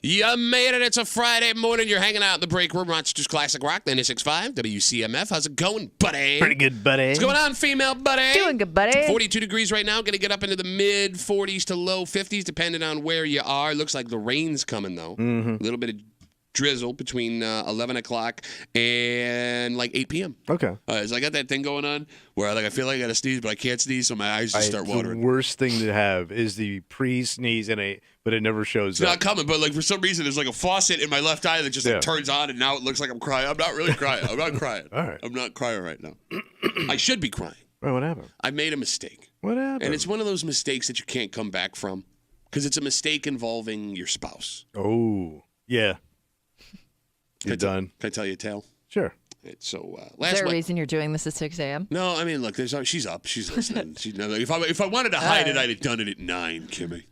You made it. It's a Friday morning. You're hanging out in the break room. Rochester's Classic Rock, 96.5 WCMF. How's it going, buddy? Pretty good, buddy. What's going on, female buddy? Doing good, buddy. 42 degrees right now. Going to get up into the mid-40s to low 50s, depending on where you are. Looks like the rain's coming, though. A little bit of drizzle between 11 o'clock and like 8 p.m. Okay. So I got that thing going on where I feel like I got to sneeze, but I can't sneeze, so my eyes just start watering. The worst thing to have is the pre-sneeze but it never shows It's up. not coming, but like for some reason there's like a faucet in my left eye that just like turns on, and now it looks like I'm crying. I'm not really crying. I'm not crying. All right. I'm not crying right now. I should be crying. Wait, what happened? I made a mistake. What happened? And it's one of those mistakes that you can't come back from because it's a mistake involving your spouse. Oh, yeah. You're done. Can I tell you a tale? Sure. So Is there a reason you're doing this at 6 a.m.? No, I mean, look, she's up. She's listening. If I wanted to hide it, I'd have done it at 9, Kimmy.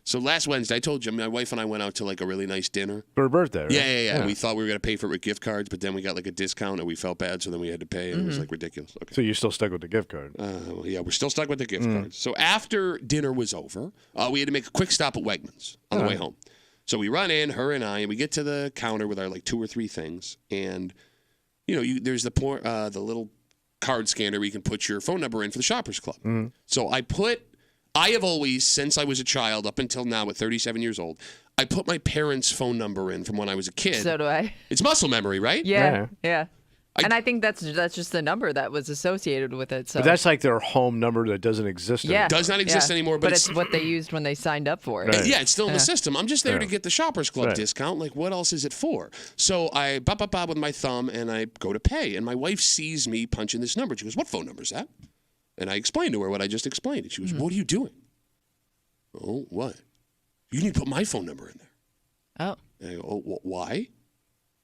So last Wednesday, I told you, my wife and I went out to like a really nice dinner. For her birthday, right? Yeah. And we thought we were going to pay for it with gift cards, but then we got like a discount and we felt bad, so then we had to pay, and it was like ridiculous. Okay. So you're still stuck with the gift card? Yeah, we're still stuck with the gift cards. So after dinner was over, we had to make a quick stop at Wegmans on the way home. So we run in, her and I, and we get to the counter with our like 2 or 3 things, and there's the little card scanner where you can put your phone number in for the Shoppers Club. So I have always, since I was a child up until now at 37 years old, I put my parents' phone number in from when I was a kid. So do I. It's muscle memory, right? Yeah. And I think that's just the number that was associated with it. So But that's like their home number that doesn't exist anymore. It does not exist anymore, but it's what they used when they signed up for it. Right. Yeah, it's still in the system. I'm just there to get the Shoppers Club discount. Like, what else is it for? So I bop with my thumb, and I go to pay. And my wife sees me punching this number. She goes, "What phone number is that?" And I explained to her what I just explained. And she goes, "What are you doing?" "Oh, what? You need to put my phone number in there." Oh. And I go, "Oh, why?"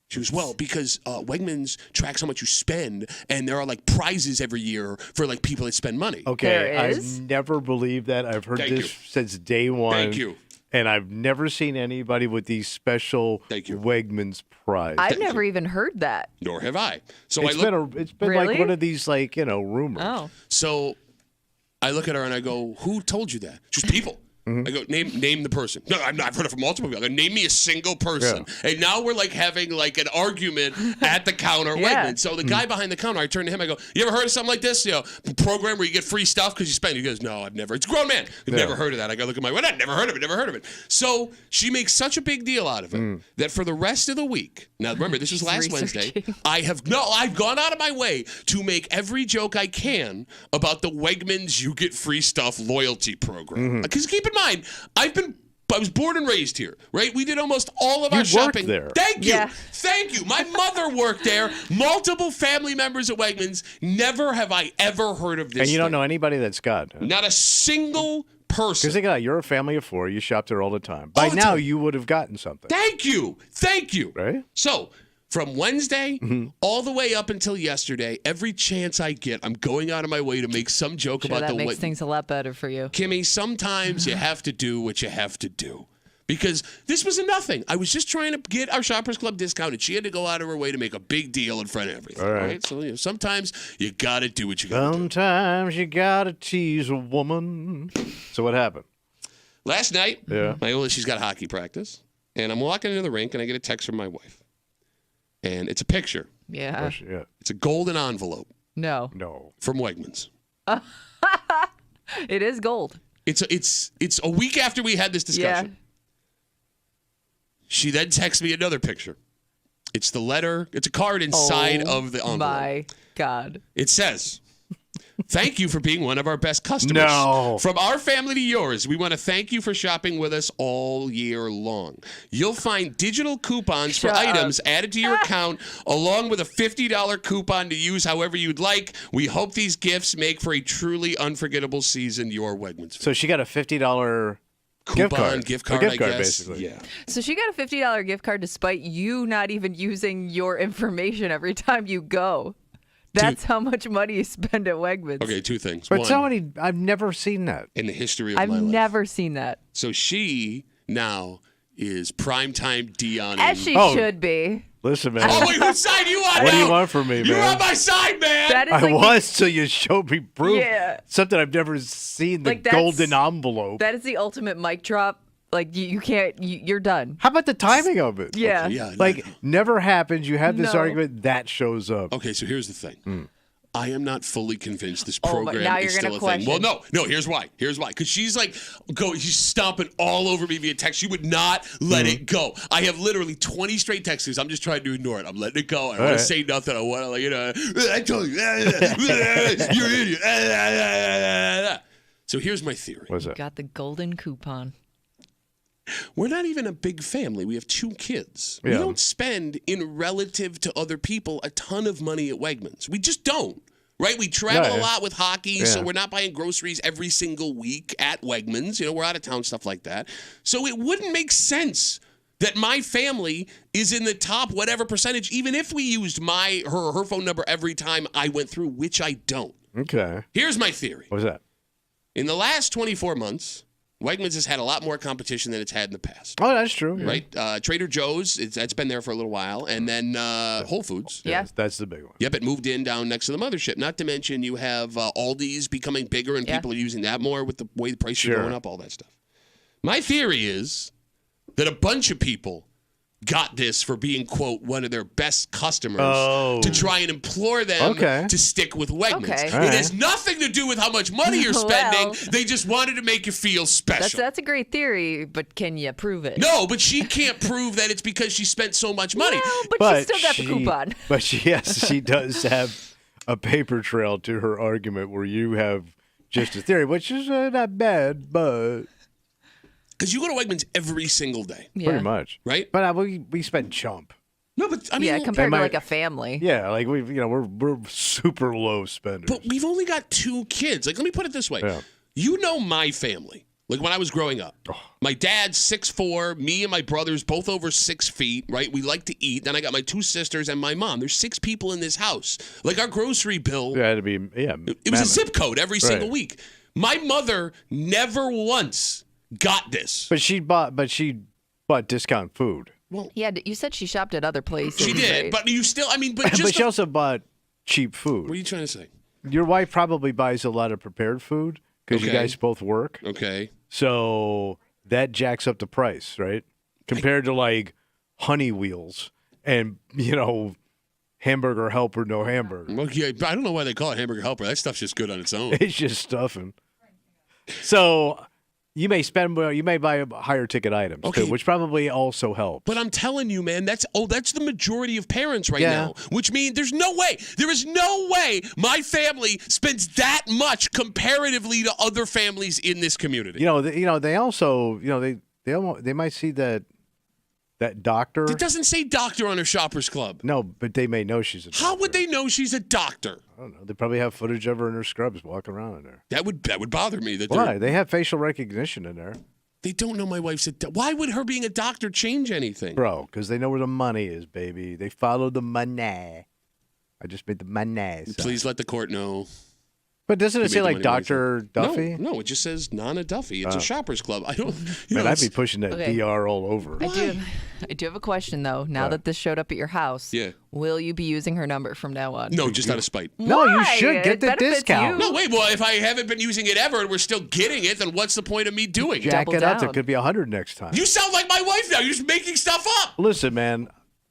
She goes, "Well, because Wegmans tracks how much you spend, and there are like prizes every year for like people that spend money." Okay, There is? I've never believed that. I've heard Thank this you. since day one. Thank you. And I've never seen anybody with these special Wegmans prize. I've never even heard that. Nor have I. So It's been Really? like one of these rumors. Oh. So I look at her and I go, "Who told you that?" Just people. I go, name the person. No, I've heard it from multiple people. I go, name me a single person. And now we're like having like an argument at the counter. Wegmans. So the guy behind the counter, I turn to him. I go, "You ever heard of something like this? A program where you get free stuff because you spend?" He goes, "No, I've never." It's a grown man. I've never heard of that. I go, look at my wife. Never heard of it. Never heard of it. So she makes such a big deal out of it that for the rest of the week. Now remember, this was last Wednesday. I've gone out of my way to make every joke I can about the Wegmans You Get Free Stuff loyalty program. Because keep in mind, I was born and raised here, right? We did almost all of our shopping there. Thank you. Yeah. Thank you. My mother worked there. Multiple family members at Wegmans. Never have I ever heard of this. And you don't thing. know anybody that's got. Not a single person. Because think about it, you're a family of 4. You shop there all the time. By now, you would have gotten something. Thank you. Thank you. Right? So, from Wednesday all the way up until yesterday, every chance I get, I'm going out of my way to make some joke about that makes things a lot better for you. Kimmy, sometimes you have to do what you have to do. Because this was a nothing. I was just trying to get our Shoppers Club discount, and she had to go out of her way to make a big deal in front of everything. All right. So sometimes you got to do what you got to do. Sometimes you got to tease a woman. So what happened? Last night, Yeah. my oldest, she's got hockey practice, and I'm walking into the rink, and I get a text from my wife. And it's a picture. Yeah. Yeah. It's a golden envelope No. from Wegmans. It is gold. It's a week after we had this discussion. She then texts me another picture. It's the letter. It's a card inside of the envelope. My God. It says, "Thank you for being one of our best customers. No. From our family to yours, we want to thank you for shopping with us all year long. You'll find digital coupons for items added to your account, along with a $50 coupon to use however you'd like. We hope these gifts make for a truly unforgettable season. Your Wegmans." So she got a $50 Coupon, gift card, I guess. basically. Yeah. So she got a $50 gift card despite you not even using your information every time you go. That's how much money you spend at Wegmans. Okay, 2 things. But One, I've never seen that. in the history of my I've life. never seen that. So she now is primetime Dion. As she should be. Listen, man. Oh, wait, whose side you on What do now? you want from me, You're man? on my side, man. That is I like was till you showed me proof. Yeah. Something I've never seen, the Like, that's- golden envelope. that is the ultimate mic drop Like you can't. You're done. How about the timing of it? Yeah. Okay, yeah. Like, never happens. You have this No. argument, that shows up. Okay, so here's the thing. I am not fully convinced this Oh, but program now is you're still gonna a thing. Well, question. no. Here's why. Because she's like, she's stomping all over me via text. She would not let it go. I have literally 20 straight texts. I'm just trying to ignore it. I'm letting it go. I don't want to say nothing. I want to, I told you, you're an idiot. So here's my theory. What's that? Got the golden coupon. We're not even a big family. We have 2 kids. We Yeah. don't spend, in relative to other people, a ton of money at Wegmans. We just don't. Right? We travel a lot with hockey, so we're not buying groceries every single week at Wegmans. We're out of town, stuff like that. So it wouldn't make sense that my family is in the top whatever percentage, even if we used her phone number every time I went through, which I don't. Okay. Here's my theory. What's that? In the last 24 months, Wegmans has had a lot more competition than it's had in the past. Oh, that's true. Yeah. Right? Trader Joe's, that's been there for a little while. And then Whole Foods. Yeah. That's the big one. Yep, it moved in down next to the mothership. Not to mention you have Aldi's becoming bigger and people are using that more with the way the prices are going up, all that stuff. My theory is that a bunch of people got this for being, quote, one of their best customers to try and implore them to stick with Wegmans. Okay. It has nothing to do with how much money you're spending. They just wanted to make you feel special. That's a great theory, but can you prove it? No, but she can't prove that it's because she spent so much money. Well, but she still got the coupon. But she does have a paper trail to her argument where you have just a theory, which is not bad, but... Because you go to Wegmans every single day. Pretty much. Right? But we spend chump. No, but I mean... compared to like a family. Yeah, like we're super low spenders. But we've only got 2 kids. Like, let me put it this way. Yeah. You know my family. Like, when I was growing up. My dad's 6'4", me and my brothers both over 6 feet, right? We like to eat. Then I got my 2 sisters and my mom. There's 6 people in this house. Like, our grocery bill... It had to be, It was a zip code every single week. My mother never once got this. But she bought discount food. Well, Yeah, you said she shopped at other places. she did, right? but you still... I mean, but But just... she also bought cheap food. What are you trying to say? Your wife probably buys a lot of prepared food because you Okay. guys both work. Okay. So that jacks up the price, right? Compared to like Honey Wheels and, Hamburger Helper, no hamburger. Well, yeah, I don't know why they call it Hamburger Helper. That stuff's just good on its own. It's just stuffing. So you may buy higher ticket items Okay. too, which probably also helps. But I'm telling you, man, that's the majority of parents right Yeah. now. Which means there is no way my family spends that much comparatively to other families in this community. They also, they might see that doctor. It doesn't say doctor on her Shoppers Club. No, but they may know she's a doctor. How would they know she's a doctor? I don't know. They probably have footage of her in her scrubs walking around in there. That would bother me. Why? They have facial recognition in there. They don't know my wife's a why would her being a doctor change anything? Bro, because they know where the money is, baby. They follow the money. I just made the money. Sign. Please let the court know. But doesn't it You say made the like money Dr. Duffy? No, it just says Nana Duffy. It's a Shoppers Club. I don't. Man, I'd be pushing that Okay. DR all over. I do have a question though. Now that this showed up at your house, Yeah. will you be using her number from now on? No, just out of spite. No, you Why? should It get the benefits discount. you. No, wait. Well, if I haven't been using it ever and we're still getting it, then what's the point of me doing it? Jack Double it up. There down. could be 100 next time. You sound like my wife now. You're just making stuff up. Listen, man,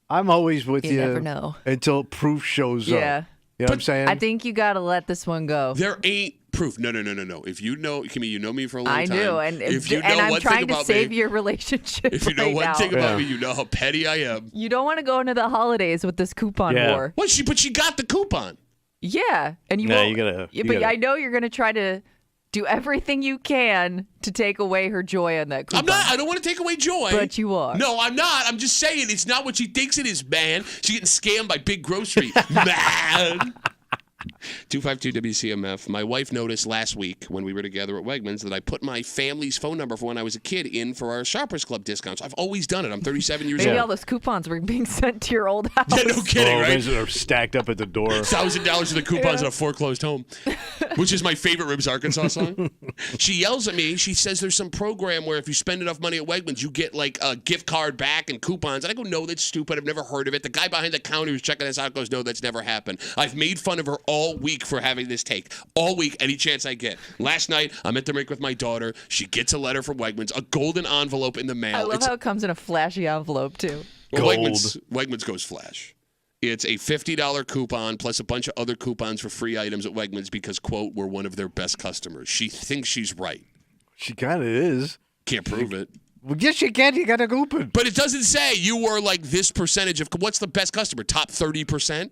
I'm always with you. You never know. Until proof shows Yeah. up. You know what I'm saying? I think you got to let this one go. There ain't proof. No. If you know, Kimmy, you know me for a long time. I do, and if you know I'm one trying thing to about save me, your relationship. if you know right one now. thing about me, you know how petty I am. You don't want to go into the holidays with this coupon Yeah. war. But she got the coupon. Yeah, and you Yeah, won't. you gotta- you but gotta- I know you're gonna try to do everything you can to take away her joy on that coupon. I'm not. I don't want to take away joy. But you are. No, I'm not. I'm just saying it's not what she thinks it is, man. She's getting scammed by Big Grocery, man. 252 WCMF. My wife noticed last week when we were together at Wegmans that I put my family's phone number for when I was a kid in for our Shoppers Club discounts. I've always done it. I'm 37 years Maybe old. all those coupons were being sent to your old house. Yeah, no kidding, right? Those are stacked up at the door. $1,000 of the coupons in a foreclosed home, which is my favorite Ribs Arkansas song. She yells at me. She says there's some program where if you spend enough money at Wegmans, you get like a gift card back and coupons. And I go, no, that's stupid. I've never heard of it. The guy behind the counter who's checking this out goes, no, that's never happened. I've made fun of her all week for having this take. All week, any chance I get. Last night, I'm at the rink with my daughter. She gets a letter from Wegmans, a golden envelope in the mail. I love how it comes in a flashy envelope, too. Well, Wegmans goes flash. It's a $50 coupon plus a bunch of other coupons for free items at Wegmans because, quote, we're one of their best customers. She thinks she's right. She kind of is. Can't prove it. Well, yes, you can. You got a coupon. But it doesn't say you were like this percentage of what's the best customer? Top 30%?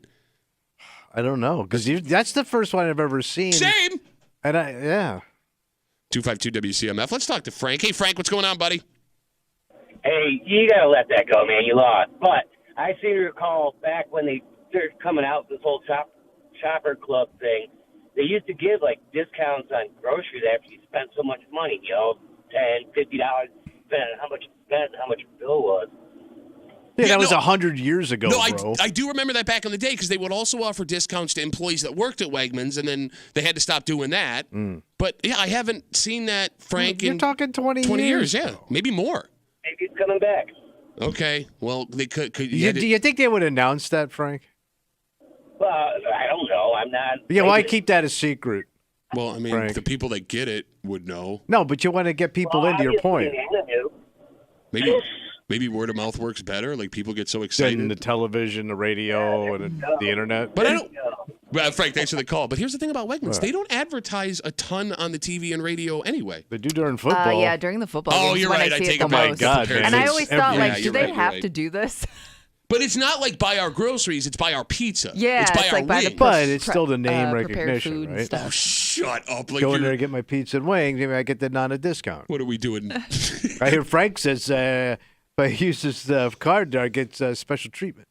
I don't know because that's the first one I've ever seen. Same. And yeah. 252 WCMF. Let's talk to Frank. Hey, Frank, what's going on, buddy? Hey, you got to let that go, man. You lost. But I seem to recall back when they started coming out with this whole shopper club thing, they used to give, like, discounts on groceries after you spent so much money, you know, $10, $50, depending on how much you spent and how much your bill was. Yeah, that was 100 years ago, bro. I do remember that back in the day because they would also offer discounts to employees that worked at Wegmans, and then they had to stop doing that. But, yeah, I haven't seen that, Frank, You're talking 20 years. Yeah, maybe more. Maybe it's coming back. Okay, well, they could do you think they would announce that, Frank? Well, I don't know. I'm not. Yeah, why keep that a secret? Well, I mean, Frank. the people that get it would know. No, but you want to get people into your point. Maybe word of mouth works better. Like people get so excited. Than the television, the radio, and the internet. But I don't. Well, Frank, thanks for the call. But here's the thing about Wegmans: they don't advertise a ton on the TV and radio anyway. They do during football. Yeah, during the football. Oh, games you're when right. I see take it it the back. most. God, man. And I always thought, Yeah, do you're they right, have you're to right. do this? But it's not like buy our groceries; it's buy our pizza. Yeah, it's buy our like buy the wings. But it's still the name prepared recognition, food and right? stuff. Oh, shut up! Like Go in there you're- and get my pizza and wings. Maybe I get that on a discount. What are we doing? I hear Frank says if I use this card, I get special treatment.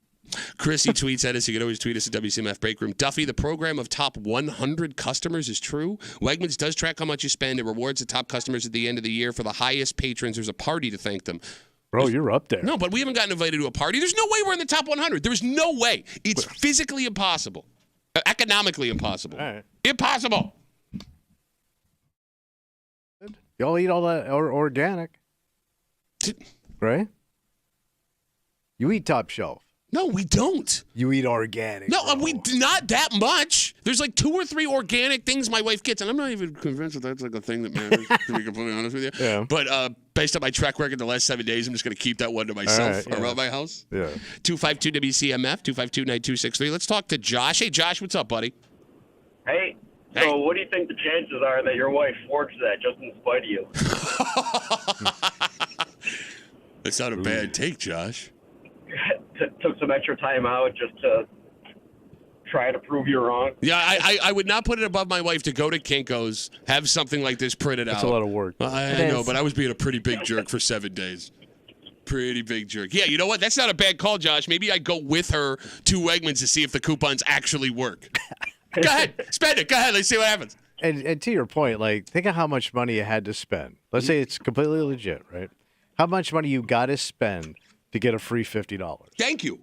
Chrissy tweets at us. You can always tweet us at WCMF Break Room. Duffy, the program of top 100 customers is true. Wegmans does track how much you spend. It rewards the top customers at the end of the year. For the highest patrons, there's a party to thank them. Bro, you're up there. No, but we haven't gotten invited to a party. There's no way we're in the top 100. There's no way. It's physically impossible. Economically impossible. All right. Impossible. Y'all eat all that organic, right? You eat top shelf. No, we don't. You eat organic. No, bro. we do not that much. There's like 2 or 3 organic things my wife gets, and I'm not even convinced that that's like a thing that matters, to be completely honest with you. Yeah. But based on my track record the last 7 days, I'm just going to keep that one to myself around my house. Yeah. 252 WCMF, 252-9263. Let's talk to Josh. Hey, Josh, what's up, buddy? Hey, Hey. so what do you think the chances are that your wife forged that just in spite of you? That's not a bad take, Josh. Took some extra time out just to try to prove you wrong? Yeah, I would not put it above my wife to go to Kinko's, have something like this printed out. That's a lot of work. I know, but I was being a pretty big jerk for 7 days. Pretty big jerk. Yeah, you know what? That's not a bad call, Josh. Maybe I'd go with her to Wegmans to see if the coupons actually work. Go ahead. Spend it. Go ahead. Let's see what happens. And to your point, like, think of how much money you had to spend. Let's say it's completely legit, right? How much money you got to spend to get a free $50? Thank you.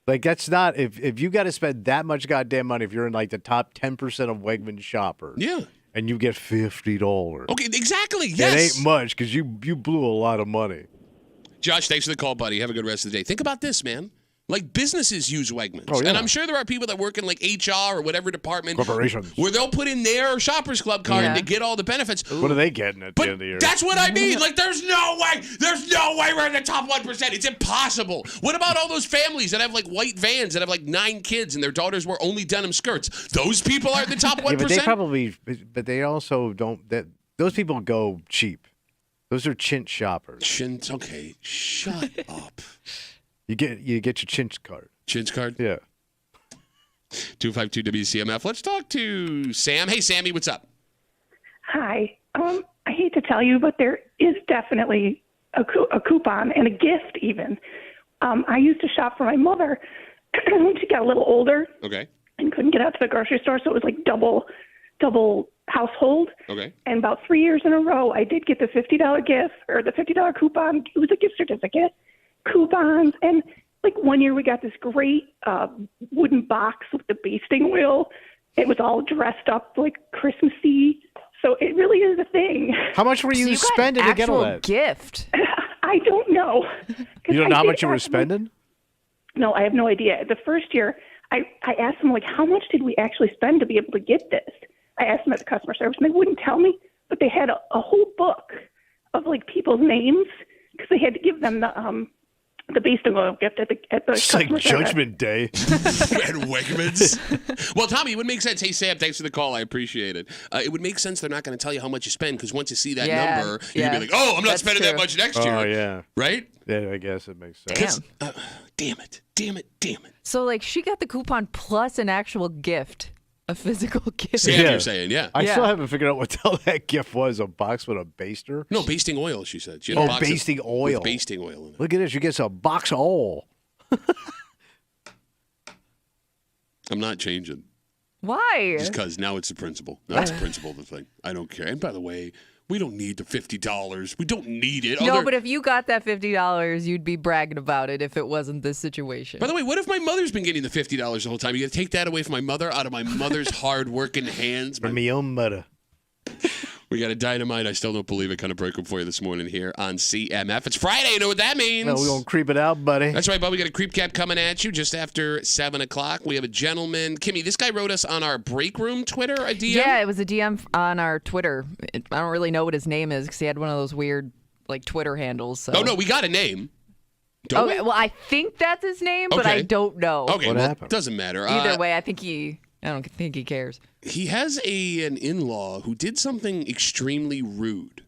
Like, that's not, if you got to spend that much goddamn money, if you're in like the top 10% of Wegmans shoppers. Yeah. And you get $50. Okay, exactly. Yes. It ain't much because you blew a lot of money. Josh, thanks for the call, buddy. Have a good rest of the day. Think about this, man. Like, businesses use Wegmans. Oh, yeah. And I'm sure there are people that work in, like, HR or whatever department. Corporations. Where they'll put in their Shoppers Club card Yeah. to get all the benefits. What are they getting at the But end of the year? that's what I mean. Like, there's no way we're in the top 1%. It's impossible. What about all those families that have, like, white vans that have, like, 9 kids and their daughters wear only denim skirts? Those people are in the top 1%? Yeah, but they also don't, those people go cheap. Those are chintz shoppers. Chintz, okay. Shut up. You get your chintz card. Chintz card? Yeah. 252 WCMF. Let's talk to Sam. Hey, Sammy, what's up? Hi. I hate to tell you, but there is definitely a coupon and a gift even. I used to shop for my mother when she got a little older Okay. and couldn't get out to the grocery store, so it was like double household. Okay. And about 3 years in a row, I did get the $50 gift or the $50 coupon. It was a gift certificate, coupons, and like 1 year we got this great wooden box with the basting wheel. It was all dressed up like Christmassy. So it really is a thing. How much were So you you got spending an to get all actual that? gift. I don't know. You don't know how I much you did were ask my- spending? No, I have no idea. The first year, I asked them, like, how much did we actually spend to be able to get this? I asked them at the customer service, and they wouldn't tell me, but they had a whole book of, like, people's names because they had to give them the basting oil gift at the It's like customer service. Judgment Day. And Wegmans. Well, Tommy, it would make sense. Hey, Sam, thanks for the call. I appreciate it. It would make sense they're not going to tell you how much you spend because once you see that number, you're going to be like, oh, I'm not That's spending true. that much next year. Oh, yeah. Right? Yeah, I guess it makes sense. Damn. Damn it. Damn it. Damn it. So, like, she got the coupon plus an actual gift, a physical gift. Sam, Yeah. you're saying, yeah. I Yeah. still haven't figured out what the hell that gift was. A box with a baster? No, basting oil, she said. She had a Oh, box basting oil. With basting oil in it. Look at this. She gets a box of oil. I'm not changing. Why? Just because now it's the principle. Now it's the principle of the thing. I don't care. And by the way, we don't need the $50. We don't need it. No, but if you got that $50, you'd be bragging about it if it wasn't this situation. By the way, what if my mother's been getting the $50 the whole time? You got to take that away from my mother, out of my mother's hard-working hands. From my own mother. We got a dynamite. I still don't believe it kind of break up for you this morning here on CMF. It's Friday. You know what that means? No, we're going to creep it out, buddy. That's right, bud. We got a creep cap coming at you just after 7 o'clock. We have a gentleman. Kimmy, this guy wrote us on our break room Twitter, a DM. Yeah, it was a DM on our Twitter. I don't really know what his name is because he had one of those weird, like, Twitter handles. So. Oh, no, we got a name. Don't Okay, we? well, I think that's his name, but I Okay. don't know. Okay, What well, happened? doesn't matter. Either way, I don't think he cares. He has an in-law who did something extremely rude.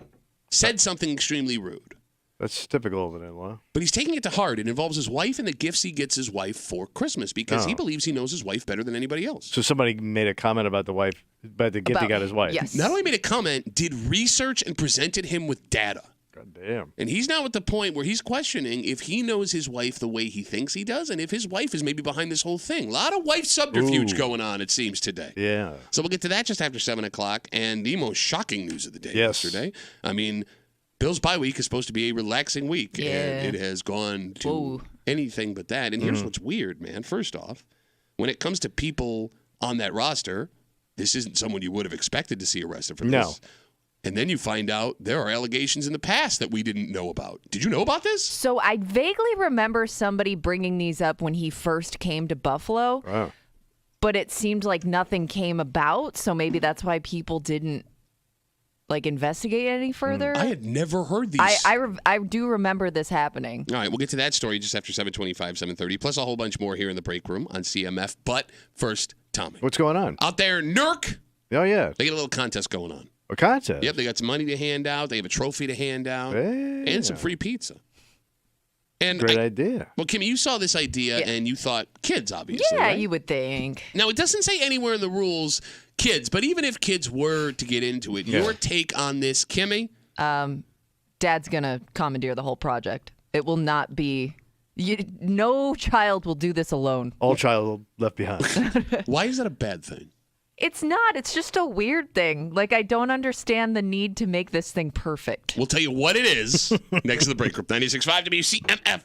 Said something extremely rude. That's typical of an in-law. But he's taking it to heart. It involves his wife and the gifts he gets his wife for Christmas because he believes he knows his wife better than anybody else. So somebody made a comment about the wife, about the gift he got his wife. Yes. Not only made a comment, did research and presented him with data. God damn. And he's now at the point where he's questioning if he knows his wife the way he thinks he does and if his wife is maybe behind this whole thing. A lot of wife subterfuge Ooh. going on, it seems, today. Yeah. So we'll get to that just after 7 o'clock. And the most shocking news of the day yesterday. I mean, Bill's bye week is supposed to be a relaxing week. Yeah. And it has gone to anything but that. And here's what's weird, man. First off, when it comes to people on that roster, this isn't someone you would have expected to see arrested for this. No. And then you find out there are allegations in the past that we didn't know about. Did you know about this? So I vaguely remember somebody bringing these up when he first came to Buffalo, Wow. but it seemed like nothing came about. So maybe that's why people didn't like investigate any further. I had never heard these. I do remember this happening. All right, we'll get to that story just after 7:25, 7:30, plus a whole bunch more here in the break room on CMF. But first, Tommy. What's going on? Out there, NERC, Oh, yeah. they got a little contest going on. A contest? Yep, they got some money to hand out. They have a trophy to hand out Yeah. and some free pizza. And Great idea. Well, Kimmy, you saw this idea and you thought kids, obviously. Yeah, right? you would think. Now, it doesn't say anywhere in the rules kids, but even if kids were to get into it, your take on this, Kimmy? Dad's gonna commandeer the whole project. It will not be. No child will do this alone. All child left behind. Why is that a bad thing? It's not. It's just a weird thing. Like, I don't understand the need to make this thing perfect. We'll tell you what it is next to the break room. 96.5 WCMF.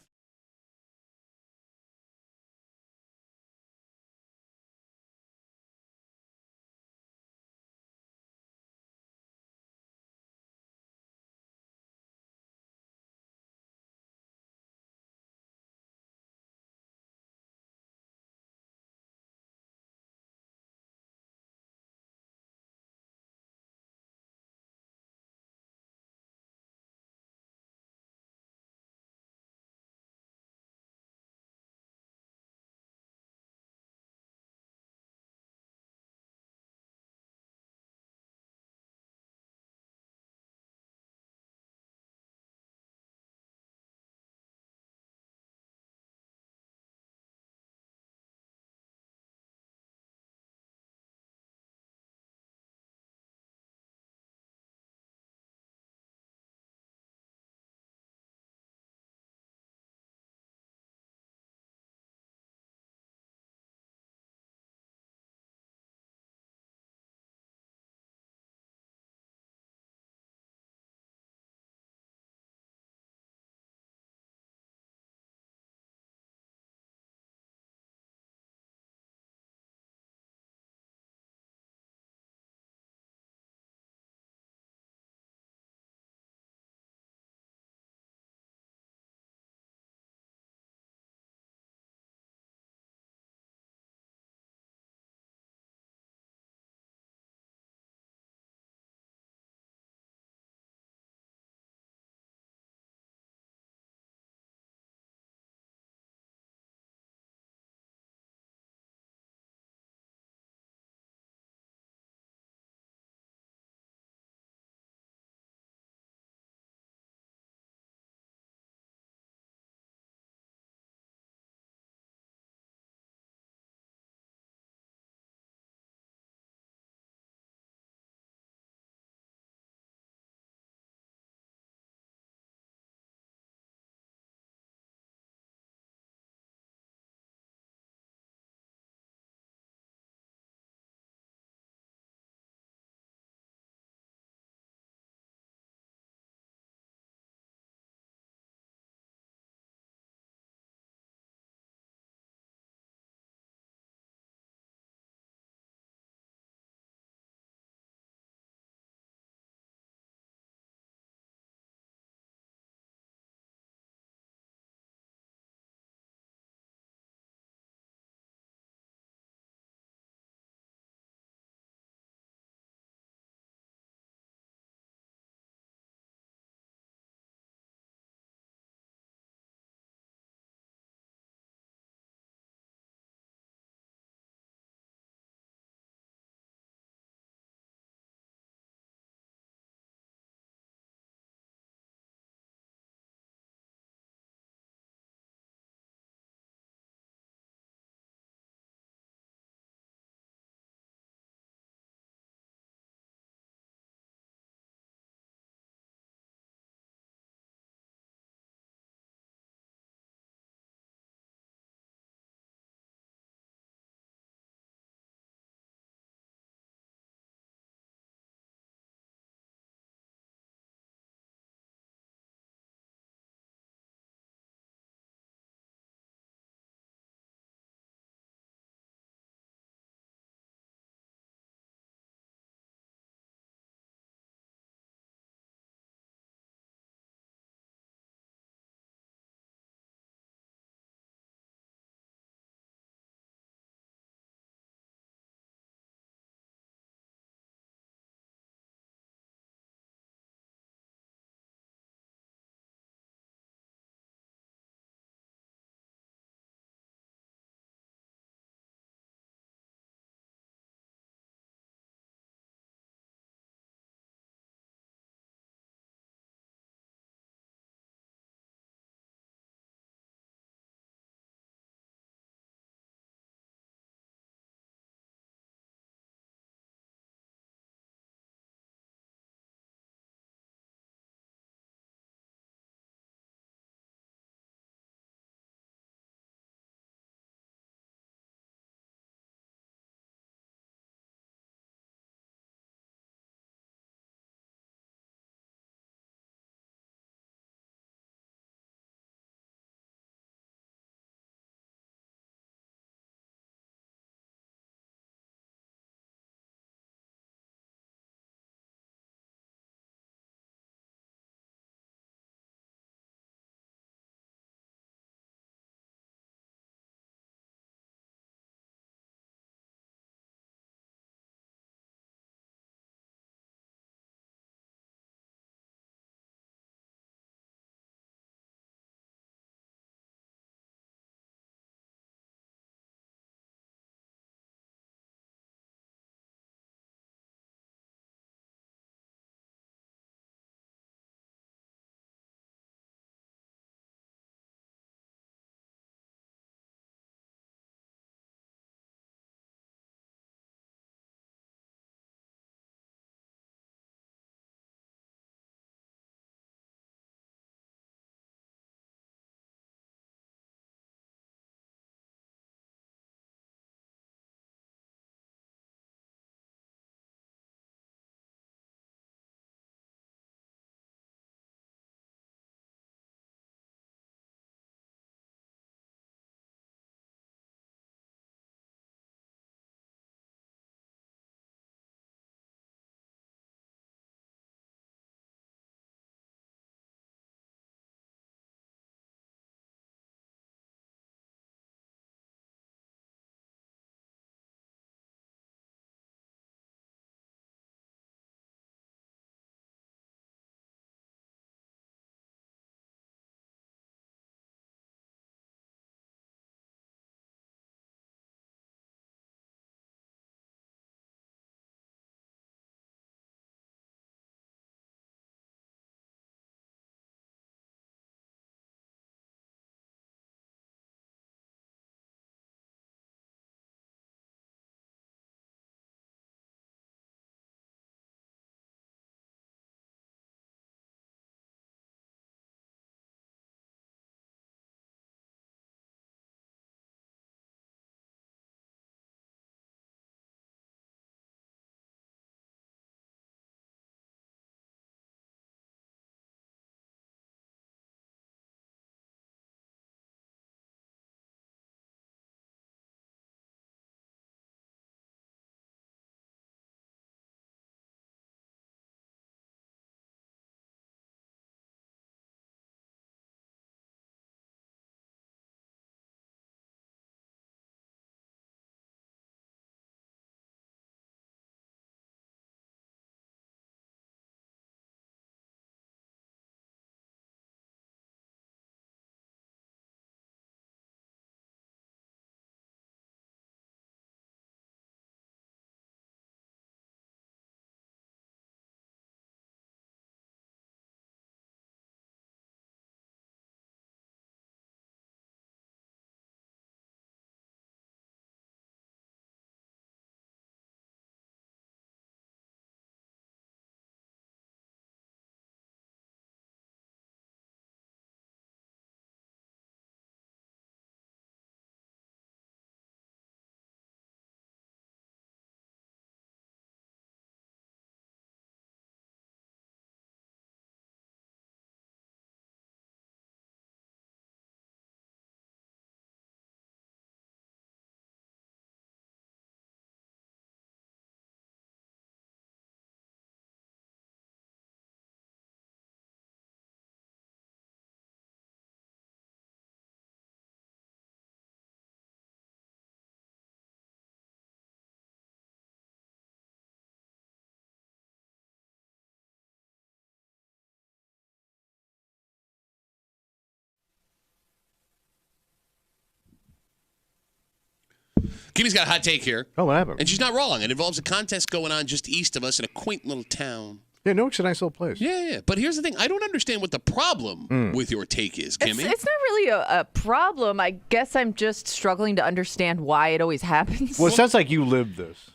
Kimmy's got a hot take here. Oh, what happened? And she's not wrong. It involves a contest going on just east of us in a quaint little town. Yeah, Newark's a nice little place. Yeah. But here's the thing. I don't understand what the problem with your take is, Kimmy. It's not really a problem. I guess I'm just struggling to understand why it always happens. Well, it sounds like you lived this.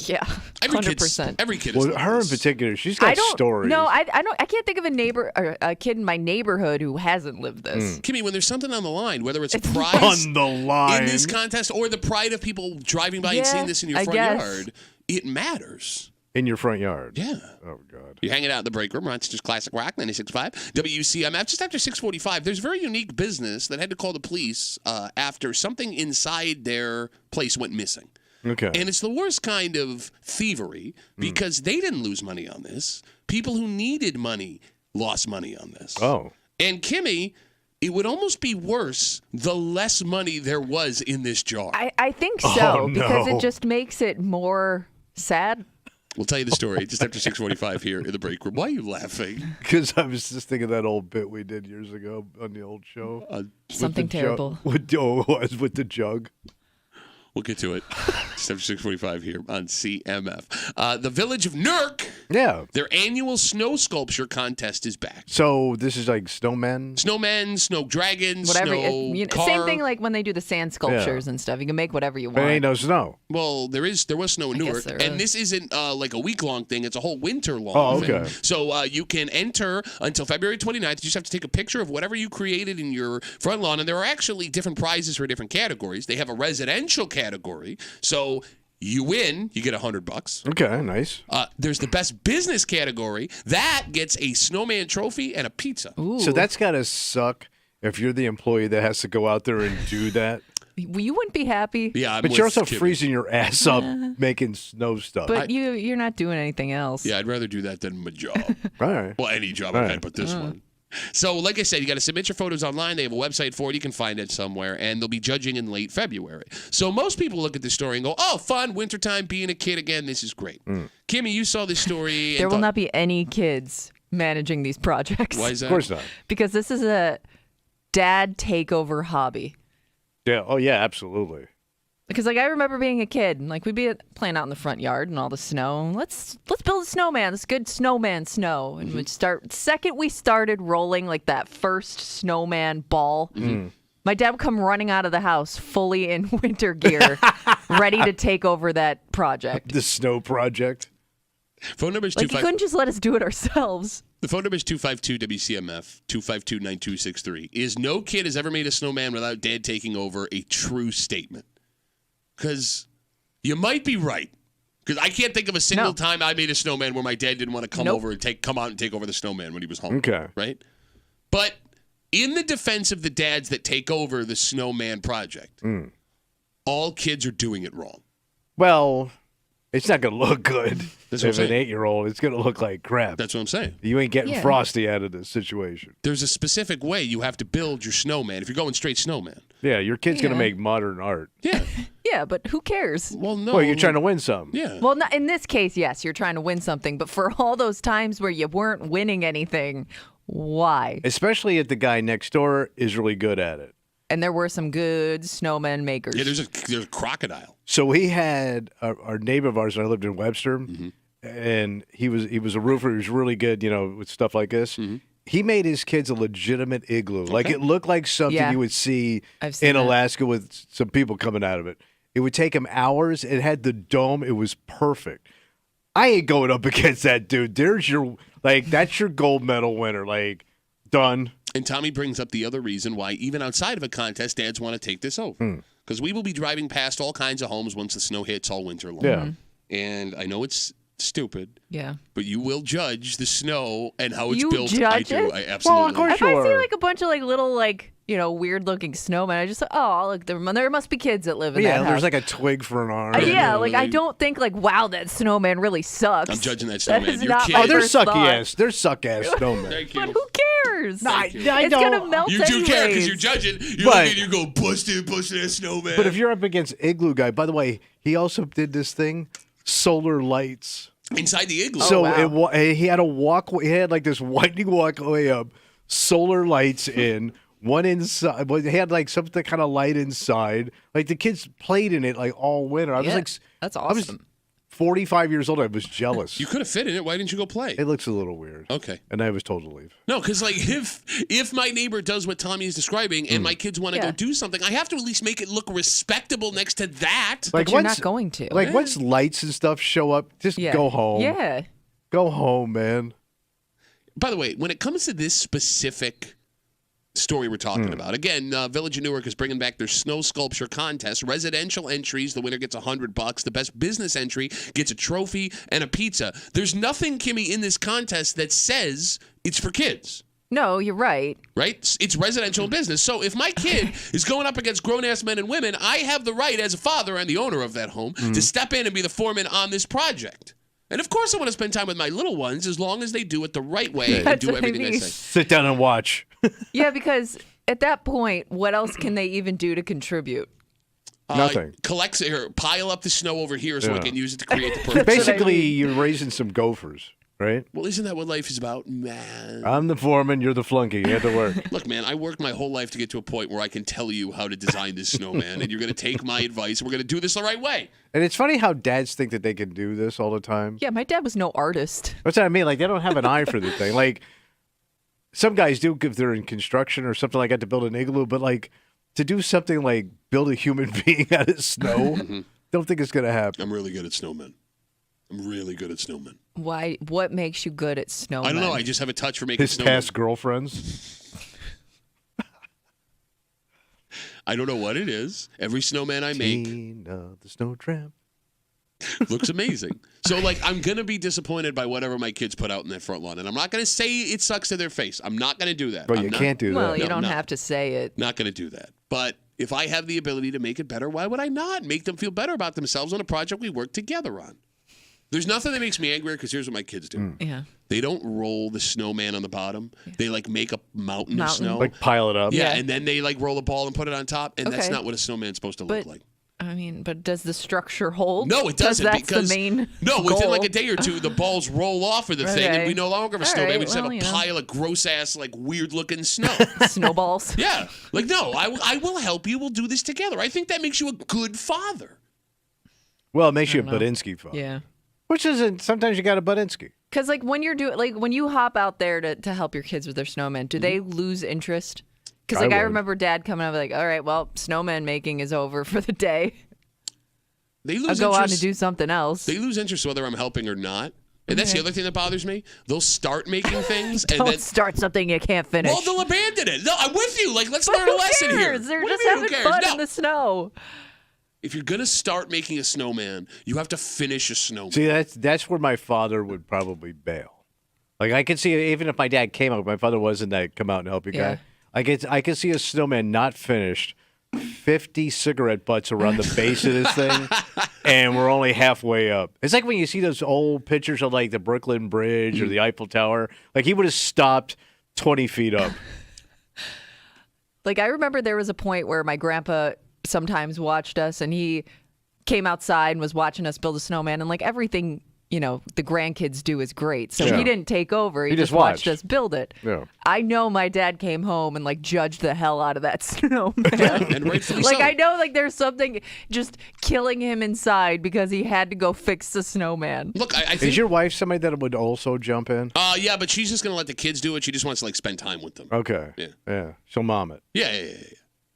Yeah, 100%. Every kid is Well, her in particular, she's got stories. No, I don't. I can't think of a kid in my neighborhood who hasn't lived this. Kimmy, when there's something on the line, whether it's a prize on the line in this contest or the pride of people driving by and seeing this in your front yard, it matters. In your front yard. Yeah. Oh, God. You're hanging out in the break room. Rochester's Classic Rock, 96.5. WCMF. Just after 6:45, there's a very unique business that had to call the police after something inside their place went missing. Okay. And it's the worst kind of thievery because they didn't lose money on this. People who needed money lost money on this. Oh. And Kimmy, it would almost be worse the less money there was in this jar. I think so Oh, because no. it just makes it more sad. We'll tell you the story just after 6:45 here in the break room. Why are you laughing? Because I was just thinking of that old bit we did years ago on the old show. Something terrible. With the jug. We'll get to it. Just after 6:45 here on CMF. The village of Newark, Yeah. their annual snow sculpture contest is back. So this is like snowmen? Snowmen, snow dragons, Whatever. snow car. Same thing like when they do the sand sculptures and stuff. You can make whatever you But want. ain't no snow. Well, there was snow in I guess Newark, there and is. this isn't like a week-long thing. It's a whole winter-long Oh, thing. okay. So you can enter until February 29th. You just have to take a picture of whatever you created in your front lawn, and there are actually different prizes for different categories. They have a residential category, so you win, you get $100. Okay, nice. There's the best business category. That gets a snowman trophy and a pizza. Ooh. So that's got to suck if you're the employee that has to go out there and do that. You wouldn't be happy. Yeah, I'm But with you're also Kimmy. freezing your ass up making snow stuff. But you're not doing anything else. Yeah, I'd rather do that than my job. All right. Well, any job All I've right. had, but this one. So, like I said, you got to submit your photos online. They have a website for it. You can find it somewhere, and they'll be judging in late February. So most people look at this story and go, "Oh, fun, wintertime, being a kid again. This is great." Kimmy, you saw this story. And There will not be any kids managing these projects. Why is that? Of course not. Because this is a dad takeover hobby. Yeah. Oh, yeah, absolutely. Because like I remember being a kid, and like we'd be playing out in the front yard and all the snow. Let's build a snowman. This good snowman snow, and we'd start. Second we started rolling like that first snowman ball, my dad would come running out of the house fully in winter gear, ready to take over that project. The snow project. Phone number is Like he couldn't just let us do it ourselves. The phone number is 252-WCMF, 252-9263. Is no kid has ever made a snowman without dad taking over a true statement? Because you might be right. Because I can't think of a single time I made a snowman where my dad didn't want to come over and come out and take over the snowman when he was home. Okay. Right? But in the defense of the dads that take over the snowman project, all kids are doing it wrong. Well, it's not going to look good. That's what I'm If an saying. 8-year-old, it's going to look like crap. That's what I'm saying. You ain't getting Yeah. Frosty out of this situation. There's a specific way you have to build your snowman if you're going straight snowman. Yeah, your kid's going to Yeah. make modern art. Yeah. Yeah, but who cares? Well, no. Well, you're trying to win some. Yeah. Well, not, in this case, yes, you're trying to win something. But for all those times where you weren't winning anything, why? Especially if the guy next door is really good at it. And there were some good snowman makers. Yeah, there's a crocodile. So we had our neighbor of ours, and I lived in Webster, and he was a roofer. He was really good, with stuff like this. He made his kids a legitimate igloo. Like it looked like something Yeah. you would see I've seen in that. Alaska with some people coming out of it. It would take him hours. It had the dome. It was perfect. I ain't going up against that dude. That's your gold medal winner. Like, done. And Tommy brings up the other reason why, even outside of a contest, dads want to take this over. Because we will be driving past all kinds of homes once the snow hits all winter long. Yeah. And I know it's stupid, Yeah. but you will judge the snow and how it's You built. judge I do. it? I absolutely. course. If I see Sure. like a bunch of like little like weird looking snowmen, I just look there must be kids that live in Yeah, that house. there's like a twig for an arm. yeah, no, like I really. don't think like wow that snowman really sucks. I'm judging that That snowman. is Your not kid. my Oh, they're first sucky thought. ass. They're suck ass snowmen. Thank But you. who cares? I It's don't. gonna melt You do care because anyways. you're judging. You But- look at you go, busted that snowman. But if you're up against Igloo Guy, by the way, he also did this thing, solar lights. inside the igloo. So wow. he had a walkway. He had like this winding walkway up, solar lights in, one inside. Well, it had like something kind of light inside. Like the kids played in it like all winter. I was like, that's I was awesome. 45 years old. I was jealous. You could have fit in it. Why didn't you go play? It looks a little weird. Okay. And I was told to leave. No, because like if my neighbor does what Tommy is describing and my kids want to go do something, I have to at least make it look respectable next to that. But you're not going to. Like once lights and stuff show up, just go home. Yeah. Go home, man. By the way, when it comes to this specific story we're talking about, again, Village of Newark is bringing back their snow sculpture contest. Residential entries, the winner gets $100. The best business entry gets a trophy and a pizza. There's nothing, Kimmy, in this contest that says it's for kids. No, you're right. Right? It's residential business. So if my kid is going up against grown-ass men and women, I have the right as a father and the owner of that home to step in and be the foreman on this project. And of course I want to spend time with my little ones as long as they do it the right way and do everything I say. Sit down and watch. Yeah, because at that point, what else can they even do to contribute? Nothing. Pile up the snow over here so we can use it to create the purpose. Basically, you're raising some gophers, right? Well, isn't that what life is about? Man. I'm the foreman, you're the flunky. You have to work. Look, man, I worked my whole life to get to a point where I can tell you how to design this snowman, and you're going to take my advice, and we're going to do this the right way. And it's funny how dads think that they can do this all the time. Yeah, my dad was no artist. That's what I mean. Like, they don't have an eye for the thing. Like, some guys do if they're in construction or something like that to build an igloo, but, like, to do something like build a human being out of snow, don't think it's going to happen. I'm really good at snowmen. Why? What makes you good at snowmen? I don't know. I just have a touch for making His snowmen. past girlfriends. I don't know what it is. Every snowman I make Tina, the snow tramp. looks amazing. So, like, I'm going to be disappointed by whatever my kids put out in that front lawn. And I'm not going to say it sucks to their face. I'm not going to do that. But you can't do that. Well, you No, don't no. have to say it. Not going to do that. But if I have the ability to make it better, why would I not? Make them feel better about themselves on a project we work together on. There's nothing that makes me angrier because here's what my kids do. Yeah. They don't roll the snowman on the bottom. They, like, make a mountain of snow. Like, pile it up. Yeah, and then they, like, roll a ball and put it on top. And that's Okay. not what a snowman's supposed to look like. I mean, but does the structure hold? No, it doesn't. That's because the main no, within goal. like a day or two, the balls roll off of the thing, and Okay. we no longer have a All snowman. right, We just well, have a pile of gross ass, like weird looking snow. Snowballs. Yeah, like no, I will help you. We'll do this together. I think that makes you a good father. Well, it makes you a don't know. Budinsky father. Yeah. Which isn't, sometimes you got a Budinsky. Because like when you're doing, like when you hop out there to help your kids with their snowmen, do they lose interest? Because like I would. remember Dad coming up like, all right, well, snowman making is over for the day. They I'll lose go on interest. to do something else. They lose interest whether I'm helping or not. And that's the other thing that bothers me. They'll start making things and Don't then start something you can't finish. well, they'll abandon it. No, I'm with you. Like, let's but learn a who lesson here. cares? They're What do just you mean, who having cares? fun No. in the snow. If you're gonna start making a snowman, you have to finish a snowman. See, that's where my father would probably bail. Like, I could see, even if my dad came out, my father wasn't that come out and help you guy. I could see a snowman not finished, 50 cigarette butts around the base of this thing, and we're only halfway up. It's like when you see those old pictures of, like, the Brooklyn Bridge or the Eiffel Tower. Like, he would have stopped 20 feet up. Like I remember there was a point where my grandpa sometimes watched us and he came outside and was watching us build a snowman, and like everything, you know, the grandkids do is great. So Yeah. he didn't take over. He just just watched watched. us build it. Yeah. I know my dad came home and like judged the hell out of that snowman. And rightfully Like so. I know like there's something just killing him inside because he had to go fix the snowman. Look, I think Is your wife somebody that would also jump in? yeah, but she's just gonna let the kids do it. She just wants to like spend time with them. Okay. Yeah. She'll mom it. Yeah.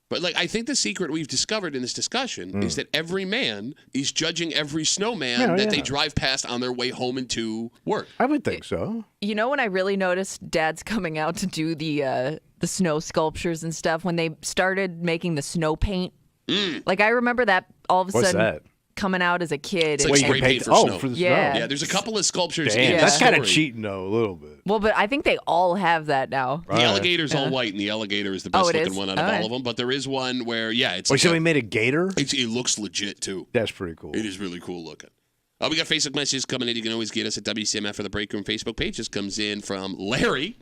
But like, I think the secret we've discovered in this discussion is that every man is judging every snowman that they drive past on their way home and to work. I would think so. You know when I really noticed dads coming out to do the snow sculptures and stuff when they started making the snow paint. Like I remember that all of a What's sudden that? coming out as a kid. It's like and- spray paint for snow. for the Yeah. snow. Yeah, there's a couple of sculptures Damn, in that's the kind of story. cheating, though, a little bit. well, but I think they all have that now. The alligator's all white, and the alligator is the Oh, best it looking is? one out of All all right. of them. But there is one where, yeah, it's Wait, like so we made a gator? it looks legit too. That's pretty cool. It is really cool looking. We got Facebook messages coming in. You can always get us at WCMF or the Break Room Facebook page. This comes in from Larry.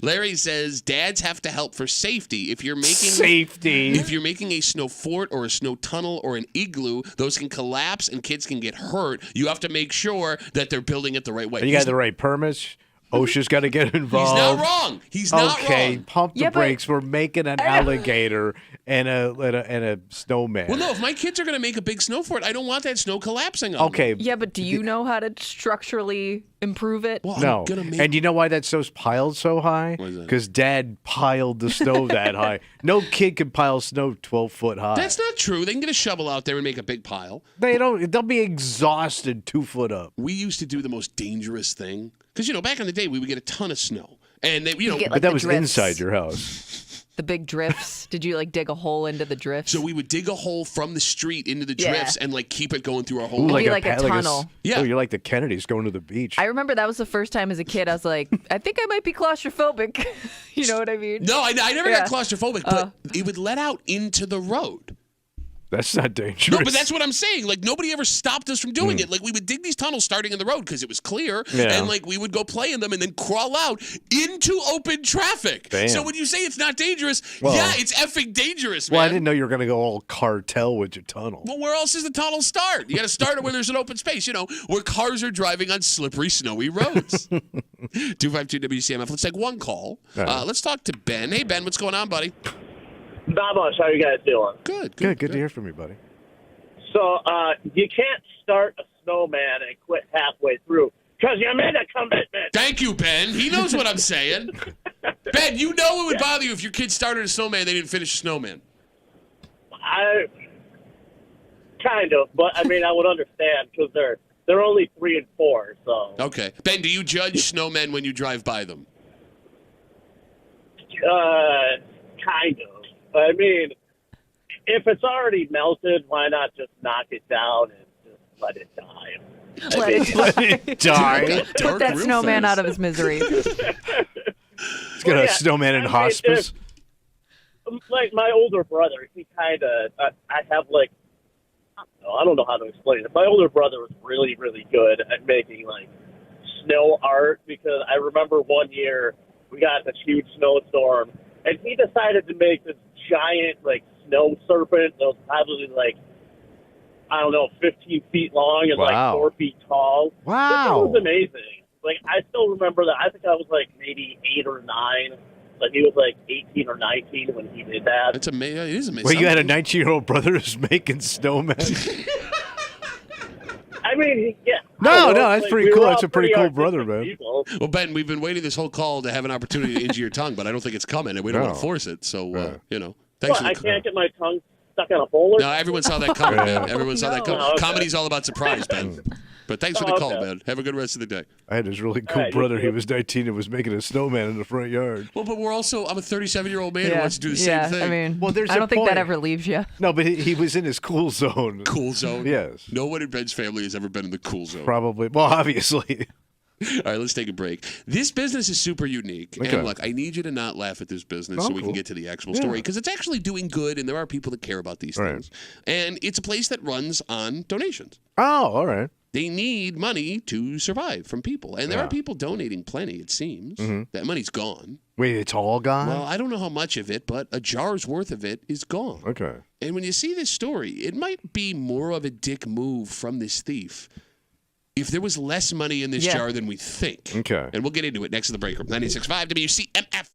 Larry says, dads have to help for safety. If you're making a snow fort or a snow tunnel or an igloo, those can collapse and kids can get hurt. You have to make sure that they're building it the right way. You got the right permits. OSHA's got to get He's involved. not wrong. He's not Okay, wrong. pump the Yeah, but- brakes. We're making an alligator and a snowman. Well, no, if my kids are going to make a big snow fort, I don't want that snow collapsing on Okay. them. Yeah, but do you know how to structurally improve it? Well, No. I'm going to make... And you know why that snow's piled so high? Why is that? Because Dad piled the snow that high. No kid can pile snow 12 foot high. That's not true. They can get a shovel out there and make a big pile. They'll be exhausted 2 foot up. We used to do the most dangerous thing. Because, back in the day, we would get a ton of snow. And, they, get, like, But that the was drifts. inside your house. The big drifts. Did you dig a hole into the drifts? so we would dig a hole from the street into the Yeah. drifts and, keep it going through our whole Ooh, Maybe life. like a tunnel. Yeah. Oh, you're like the Kennedys going to the beach. I remember that was the first time as a kid I was like, I think I might be claustrophobic. You know what I mean? No, I never Yeah. got claustrophobic, but it would let out into the road. That's not dangerous. No, but that's what I'm saying. Nobody ever stopped us from doing it. We would dig these tunnels starting in the road because it was clear. Yeah. And, we would go play in them and then crawl out into open traffic. Damn. So when you say it's not dangerous, Well- yeah, it's effing dangerous, man. Well, I didn't know you were going to go all cartel with your tunnel. Well, where else does the tunnel start? You got to start it where there's an open space, where cars are driving on slippery, snowy roads. 252 WCMF. Let's take one call. All right. Let's talk to Ben. Hey, Ben, what's going on, buddy? Not much. How you guys doing? Good. Good to hear from you, buddy. So you can't start a snowman and quit halfway through because you made a commitment. Thank you, Ben. He knows what I'm saying. Ben, it would bother you if your kid started a snowman and they didn't finish a snowman. I kind of, but I would understand because they're only 3 and 4. So Okay. Ben, do you judge snowmen when you drive by them? kind of. If it's already melted, why not just knock it down and just let it die? Let it Let it die. Put that snowman out of his misery. He's got a snowman in hospice. Like my older brother, he kind of, I have I don't know how to explain it. My older brother was really, really good at making snow art because I remember one year we got this huge snowstorm and he decided to make this giant snow serpent that was probably 15 feet long and Wow. 4 feet tall. Wow. It was amazing. I still remember that. I think I was maybe 8 or 9. He was 18 or 19 when he did that. It's amazing. It is amazing. Well, you had a 19-year-old brother who's making snowmen. Yeah. No, that's pretty we cool. were That's all a pretty cool artistic brother, man. people. Well, Ben, we've been waiting this whole call to have an opportunity to injure your tongue, but I don't think it's coming, and we don't want to No. force it. So, Right. thanks What, for I the can't get my tongue stuck on a bowler? No, everyone saw that coming, man. Everyone saw that coming. No, okay. Comedy's all about surprise, Ben. But thanks for the Oh, call, okay. man. Have a good rest of the day. I had this really cool All right, you brother. He too. was 19 and was making a snowman in the front yard. Well, but I'm a 37-year-old man who wants to do the same thing. Well, there's I a don't think that point. ever leaves you. No, but he was in his cool zone. Cool zone. Yes. No one in Ben's family has ever been in the cool zone. Probably. Well, obviously. All right, let's take a break. This business is super unique. Okay. And look, I need you to not laugh at this business Oh, so we can cool. get to the actual Yeah. story because it's actually doing good and there are people that care about these Right. things. And it's a place that runs on donations. Oh, all right. They need money to survive from people. And there Yeah. are people donating plenty, it seems. That money's gone. Wait, it's all gone? Well, I don't know how much of it, but a jar's worth of it is gone. Okay. And when you see this story, it might be more of a dick move from this thief if there was less money in this Yeah. jar than we think. Okay. And we'll get into it next to the break room. 96.5 WCMF.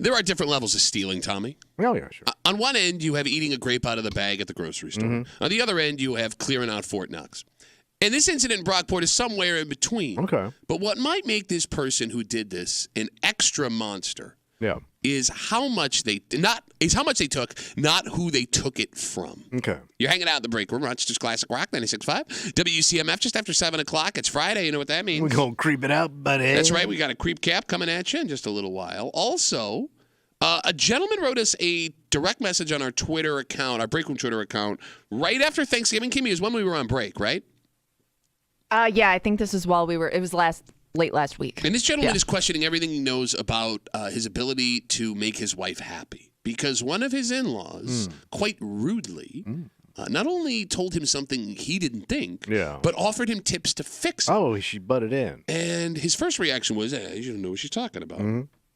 There are different levels of stealing, Tommy. Oh, yeah, sure. On one end, you have eating a grape out of the bag at the grocery store. Mm-hmm. On the other end, you have clearing out Fort Knox. And this incident in Brockport is somewhere in between. Okay. But what might make this person who did this an extra monster Yeah. is how much they took, not who they took it from. Okay. You're hanging out in the break room, Rochester's Classic Rock 96.5, WCMF, just after 7 o'clock. It's Friday. You know what that means? We're going to creep it out, buddy. That's right. We got a creep cap coming at you in just a little while. Also, a gentleman wrote us a direct message on our Twitter account, our break room Twitter account, right after Thanksgiving. Kimmy, is when we were on break, right? Yeah, I think this is it was late last week. And this gentleman is questioning everything he knows about his ability to make his wife happy. Because one of his in-laws, quite rudely, not only told him something he didn't think, but offered him tips to fix it. Oh, she butted in. And his first reaction was, you don't know what she's talking about.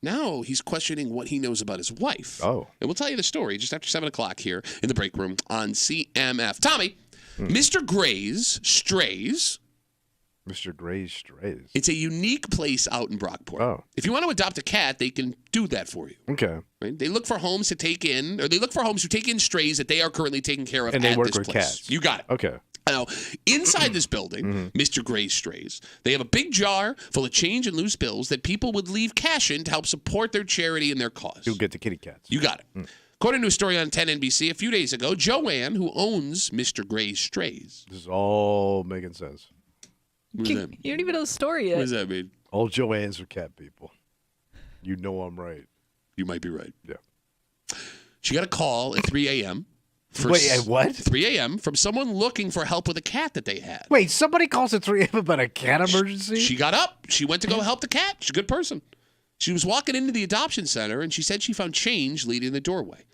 Now he's questioning what he knows about his wife. Oh. And we'll tell you the story just after 7 o'clock here in the break room on CMF. Tommy, Mr. Gray's Strays. Mr. Gray's Strays. It's a unique place out in Brockport. Oh. If you want to adopt a cat, they can do that for you. Okay. Right? They look for homes to take in, or they look for homes who take in strays that they are currently taking care of And at they work this with place. cats. You got it. Okay. Now, inside this building, Mr. Gray's Strays, they have a big jar full of change and loose bills that people would leave cash in to help support their charity and their cause. You'll get the kitty cats. You got it. According to a story on 10 NBC a few days ago, Joanne, who owns Mr. Gray's Strays. This is all making sense. What does that mean? You don't even know the story yet. What does that mean? All Joannes are cat people. You know I'm right. You might be right. Yeah. She got a call at 3 a.m. Wait, at what? 3 a.m. from someone looking for help with a cat that they had. Wait, somebody calls at 3 a.m. about a cat emergency? She got up. She went to go help the cat. She's a good person. She was walking into the adoption center, and she said she found change leading the doorway.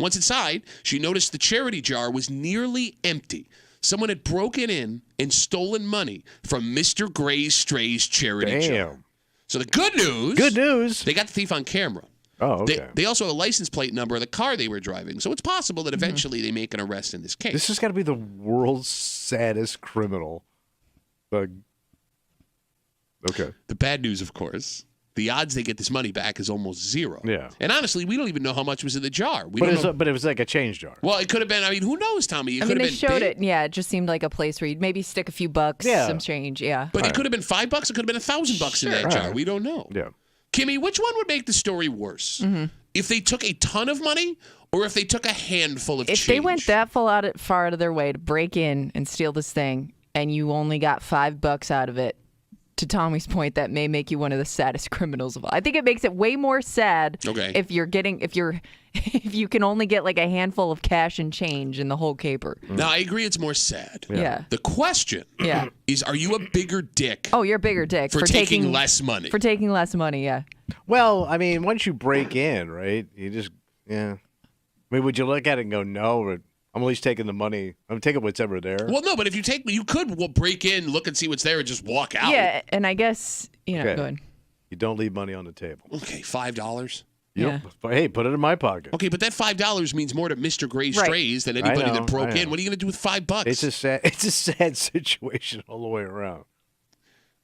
Once inside, she noticed the charity jar was nearly empty. Someone had broken in and stolen money from Mr. Gray's Strays charity jar. So the good news. They got the thief on camera. Oh, okay. They also have a license plate number of the car they were driving. So it's possible that eventually they make an arrest in this case. This has got to be the world's saddest criminal. Okay. The bad news, of course, the odds they get this money back is almost zero. Yeah. And honestly, we don't even know how much was in the jar. But it was like a change jar. Well, it could have been. I mean, who knows, Tommy? They showed it. Yeah, it just seemed like a place where you'd maybe stick a few bucks, some change. Yeah. But it could have been $5. It could have been $1,000 in that jar. We don't know. Yeah. Kimmy, which one would make the story worse? If they took a ton of money or if they took a handful of change? If they went that far out of their way to break in and steal this thing and you only got $5 out of it, to Tommy's point, that may make you one of the saddest criminals of all. I think it makes it way more sad if you can only get like a handful of cash and change in the whole caper. Now, I agree it's more sad. Yeah. The question is, are you a bigger dick? Oh, you're a bigger dick for taking less money. For taking less money, yeah. Well, I mean, once you break in, right, you just, I mean, would you look at it and go, no, or I'm at least taking the money. I'm taking what's ever there. Well, no, but if you could break in, look and see what's there, and just walk out. Yeah, and I guess, go ahead. You don't leave money on the table. Okay, $5. Yeah. Hey, put it in my pocket. Okay, but that $5 means more to Mr. Gray's Strays than anybody that broke in. What are you going to do with $5? It's a sad situation all the way around.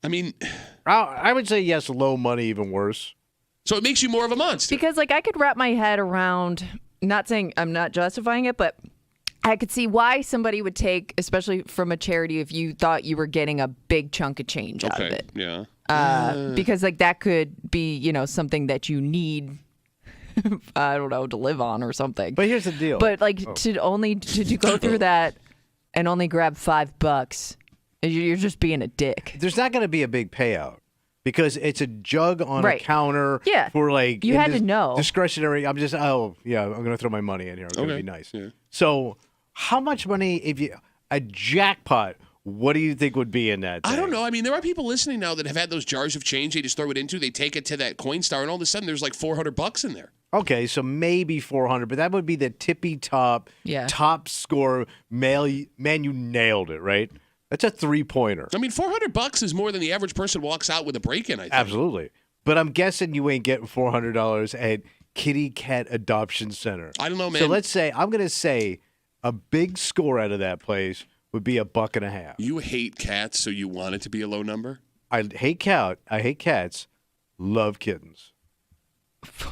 I mean, I would say yes, low money, even worse. So it makes you more of a monster. Because I could wrap my head around, not saying I'm not justifying it, but I could see why somebody would take, especially from a charity, if you thought you were getting a big chunk of change out of it. Yeah. Because that could be, something that you need, I don't know, to live on or something. But here's the deal. But to go through that and only grab $5, you're just being a dick. There's not going to be a big payout. Because it's a jug on a counter for you had to know. Discretionary. I'm just, I'm going to throw my money in here. It's going to be nice. Yeah. So how much money, a jackpot, what do you think would be in that thing? I don't know. I mean, there are people listening now that have had those jars of change they just throw it into. They take it to that Coinstar, and all of a sudden there's like $400 in there. Okay, so maybe 400, but that would be the tippy top, top score. Man, you nailed it, right? That's a 3-pointer. I mean, $400 is more than the average person walks out with a break-in, I think. Absolutely. But I'm guessing you ain't getting $400 at Kitty Cat Adoption Center. I don't know, man. So I'm going to say a big score out of that place would be $1.50. You hate cats, so you want it to be a low number? I hate cats. Love kittens.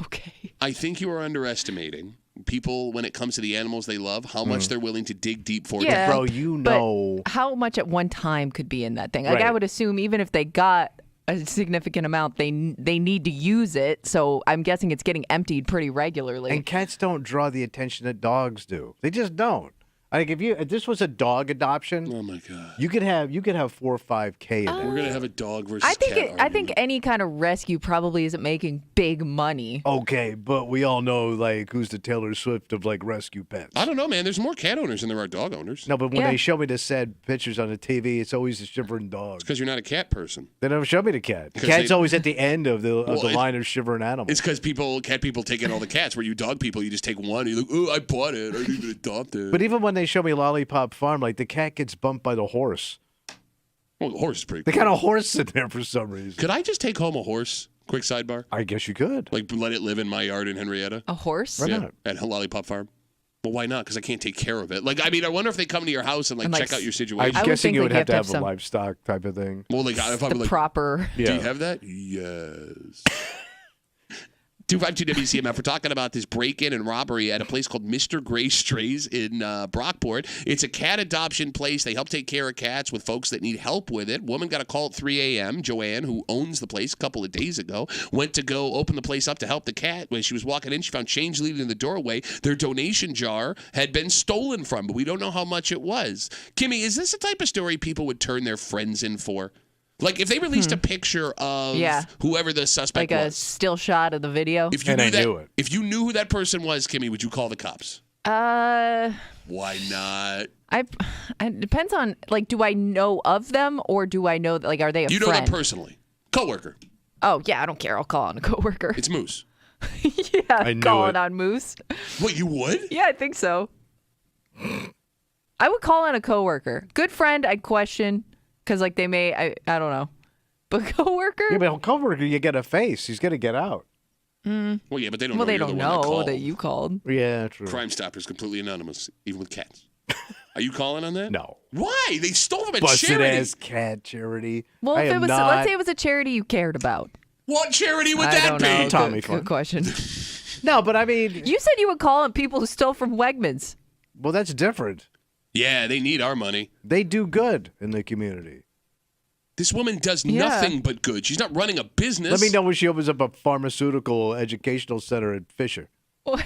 Okay. I think you are underestimating people when it comes to the animals they love, how much they're willing to dig deep for. Yeah. Bro, you know. But how much at one time could be in that thing? Like Right. I would assume even if they got a significant amount, they need to use it. So I'm guessing it's getting emptied pretty regularly. And cats don't draw the attention that dogs do. They just don't. Like if this was a dog adoption, Oh my God. you could have 4 or 5K in there. We're gonna have a dog versus I think cat I think argument. any kind of rescue probably isn't making big money. Okay, but we all know like who's the Taylor Swift of like rescue pets. I don't know, man. There's more cat owners than there are dog owners. No, but when Yeah. they show me the sad pictures on the TV, it's always a shivering dog. Because you're not a cat person. They never show me the cat. The 'Cause cat's they- always at the end of the Well, it- line of shivering animals. It's because cat people take in all the cats. Where you dog people, you just take one. And you're like, oh, I bought it. I didn't even adopt it. But even when they show me Lollipop Farm, like the cat gets bumped by the horse. Well, the horse is pretty They cool. got a horse in there for some reason. Could I just take home a horse? Quick sidebar. I guess you could. Like, let it live in my yard in Henrietta? A horse? Why not? At Lollipop Farm. Well, why not? Because I can't take care of it. Like, I mean, I wonder if they come to your house and, like, And, like, check out your I'm situation. would guessing think you like would you have to have a some- livestock type of thing. Well, like, if I The was like, proper. do you have that? Yes. 252 WCMF. We're talking about this break-in and robbery at a place called Mr. Gray Strays in Brockport. It's a cat adoption place. They help take care of cats with folks that need help with it. Woman got a call at 3 a.m. Joanne, who owns the place a couple of days ago, went to go open the place up to help the cat. When she was walking in, she found change leaving in the doorway. Their donation jar had been stolen from, but we don't know how much it was. Kimmy, is this the type of story people would turn their friends in for? Like, if they released a picture of Yeah. whoever the suspect Like a was. still shot of the video. If you And knew I that, knew it. if you knew who that person was, Kimmy, would you call the cops? It Why not? depends on like, do I know of them or do I know that like are they a You know friend? them personally. Coworker. Oh yeah, I don't care. I'll call on a coworker. It's Moose. Yeah, I knew call it. it on Moose. What, you would? Yeah, I think so. I would call on a coworker. Good friend, I'd question because like they may. I don't know, but coworker. Yeah, but a coworker, you get a face. He's gonna get out. Well, yeah, but they don't Well, know they you're don't the one that know called. that you called. Yeah, true. Crime Stopper's completely anonymous, even with cats. Are you calling on that? No. Why? They stole them at Busted charity. ass cat charity. Well, I if it am was, not, let's say it was a charity you cared about. What charity would I that don't be? know. Tommy Good, Fun. good question. No, but I mean, You said you would call on people who stole from Wegmans. well, that's different. Yeah, they need our money. They do good in the community. This woman does Yeah. nothing but good. She's not running a business. Let me know when she opens up a pharmaceutical educational center at Fisher What?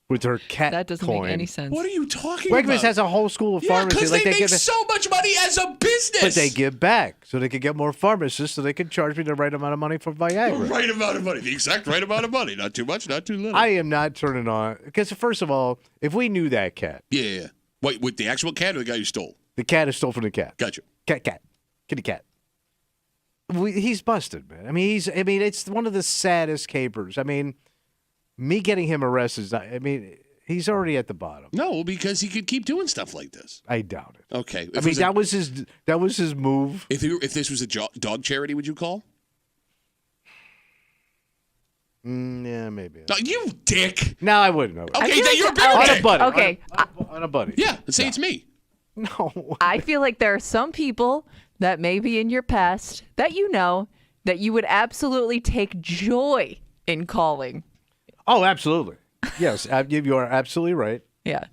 with her cat That doesn't coin. make any sense. What are you talking about? Wegmans has a whole school of Yeah, pharmacy. because Like they make give, so much money as a business. but they give back so they can get more pharmacists so they can charge me the right amount of money for the Viagra. right amount of money. The exact right amount of money. Not too much, not too little. I am not turning on because first of all, if we knew that cat, Yeah. Wait, with the actual cat or the guy who stole? the cat is stole from the cat. Gotcha. Cat, kitty cat. He's busted, man. I mean, it's one of the saddest capers. I mean, me getting him arrested is not. I mean, he's already at the bottom. No, because he could keep doing stuff like this. I doubt it. Okay. I mean, that was his move. If this was a dog charity, would you call? Yeah, maybe. You dick. No, I wouldn't. Okay, I feel then like you're a the- bigger On dick. a buddy. Okay. On a buddy. Yeah, say it's me. No. I feel like there are some people that maybe in your past that you know that you would absolutely take joy in calling. Oh, absolutely. Yes, you are absolutely right. Yeah.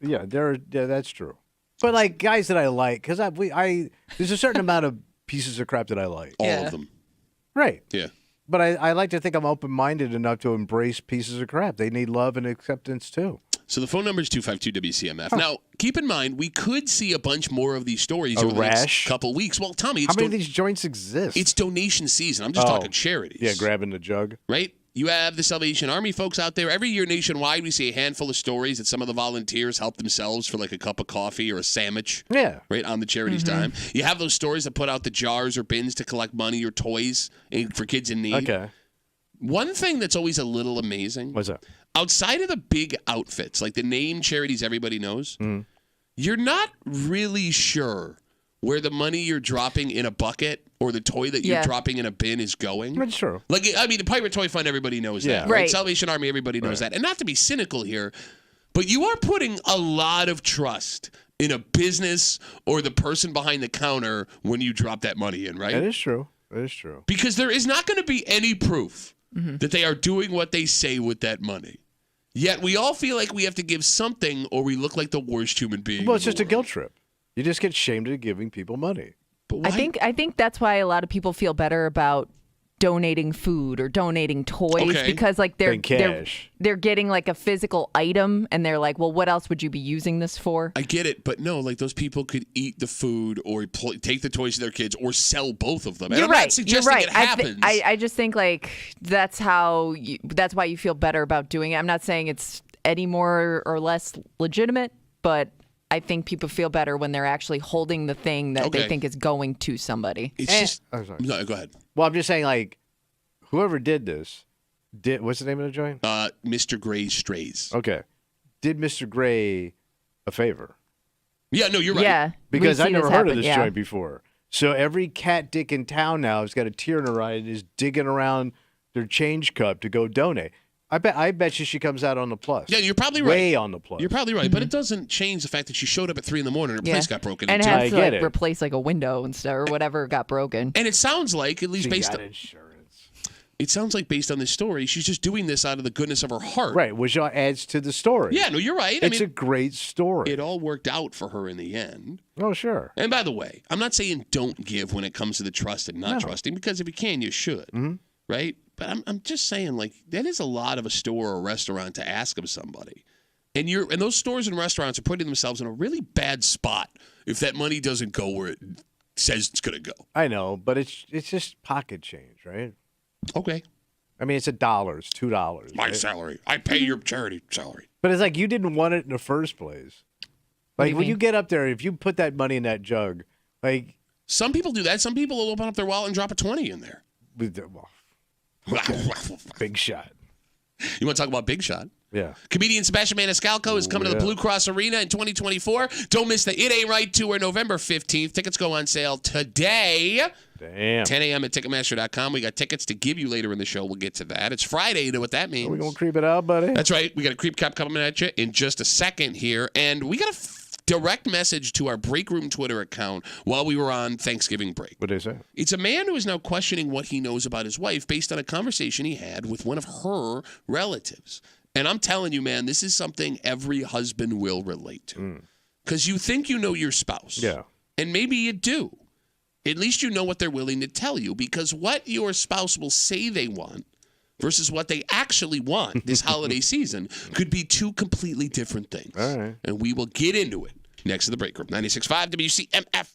Yeah, that's true. But like guys that I like, because there's a certain amount of pieces of crap that I like. All Yeah. of them. Right. Yeah. But I like to think I'm open-minded enough to embrace pieces of crap. They need love and acceptance too. So the phone number is 252-WCMF. Now, keep in mind, we could see a bunch more of these stories A over the rash? next couple weeks. Well, Tommy, How it's, many of these joints exist? it's donation season. I'm just Oh. talking charities. Yeah, grabbing the jug. Right? You have the Salvation Army folks out there. Every year nationwide, we see a handful of stories that some of the volunteers help themselves for like a cup of coffee or a sandwich. Yeah. Right on the charity's dime. You have those stories that put out the jars or bins to collect money or toys for kids in need. Okay. One thing that's always a little amazing, What's that? outside of the big outfits, like the name charities everybody knows, you're not really sure where the money you're dropping in a bucket or the toy that you're Yeah. dropping in a bin is going. That's true. Like, I mean, the Pirate Toy Fund, everybody knows Yeah. that, right? Right. Salvation Army, everybody knows that. And not to be cynical here, but you are putting a lot of trust in a business or the person behind the counter when you drop that money in, right? That is true. That is true. Because there is not going to be any proof that they are doing what they say with that money. Yet we all feel like we have to give something or we look like the worst human being. Well, it's in the just a world. guilt trip. You just get shamed into giving people money. But why? I think that's why a lot of people feel better about donating food or donating toys Okay. because like they're Than cash. they're getting like a physical item and they're like, well, what else would you be using this for? I get it, but no, like those people could eat the food or take the toys to their kids or sell both of them. And You're I'm right. not suggesting You're right. it happens. I just think like that's why you feel better about doing it. I'm not saying it's any more or less legitimate, but I think people feel better when they're actually holding the thing that Okay. they think is going to somebody. It's just. I'm sorry. No, go ahead. Well, I'm just saying, like, whoever did this, what's the name of the joint? Mr. Gray's Strays. Okay. Did Mr. Gray a favor? Yeah, no, you're right. Yeah, Because we've I seen never this heard happen, of this yeah. joint before. So every cat dick in town now has got a tear in her eye and is digging around their change cup to go donate. I bet you she comes out on the plus. Yeah, you're probably right. Way on the plus. You're probably right, but it doesn't change the fact that she showed up at 3 a.m. and her place got broken and into. had I to get like it. replace like a window and stuff or whatever got broken. And it sounds like, at least She based got on, insurance. it sounds like based on this story, she's just doing this out of the goodness of her heart. Right, which adds to the story. Yeah, no, you're right. It's a great story. it all worked out for her in the end. Oh, sure. And by the way, I'm not saying don't give when it comes to the trust and not trusting, because if you can, you should. Mm-hmm. Right? But I'm just saying, like, that is a lot of a store or a restaurant to ask of somebody. And those stores and restaurants are putting themselves in a really bad spot if that money doesn't go where it says it's going to go. I know, but it's just pocket change, right? Okay. I mean, it's $1, it's $2. My right? salary. I pay your charity salary. But it's like you didn't want it in the first place. Like you when mean? you get up there, if you put that money in that jug, like Some people do that. Some people will open up their wallet and drop a 20 in there. well, big shot. You want to talk about Big Shot? Yeah. Comedian Sebastian Maniscalco is coming to the yeah. Blue Cross Arena in 2024. Don't miss the It Ain't Right Tour November 15th. Tickets go on sale today, Damn. 10 a.m. at Ticketmaster.com. We got tickets to give you later in the show. We'll get to that. It's Friday. You know what that means. Are we gonna creep it out, buddy? That's right. We got a creep cap coming at you in just a second here. And we got a direct message to our Break Room Twitter account while we were on Thanksgiving break. What did they say? It's a man who is now questioning what he knows about his wife based on a conversation he had with one of her relatives. And I'm telling you, man, this is something every husband will relate to. Because you think you know your spouse. Yeah. And maybe you do. At least you know what they're willing to tell you. Because what your spouse will say they want versus what they actually want this holiday season could be two completely different things. All right. And we will get into it next to the break room. 96.5 WCMF.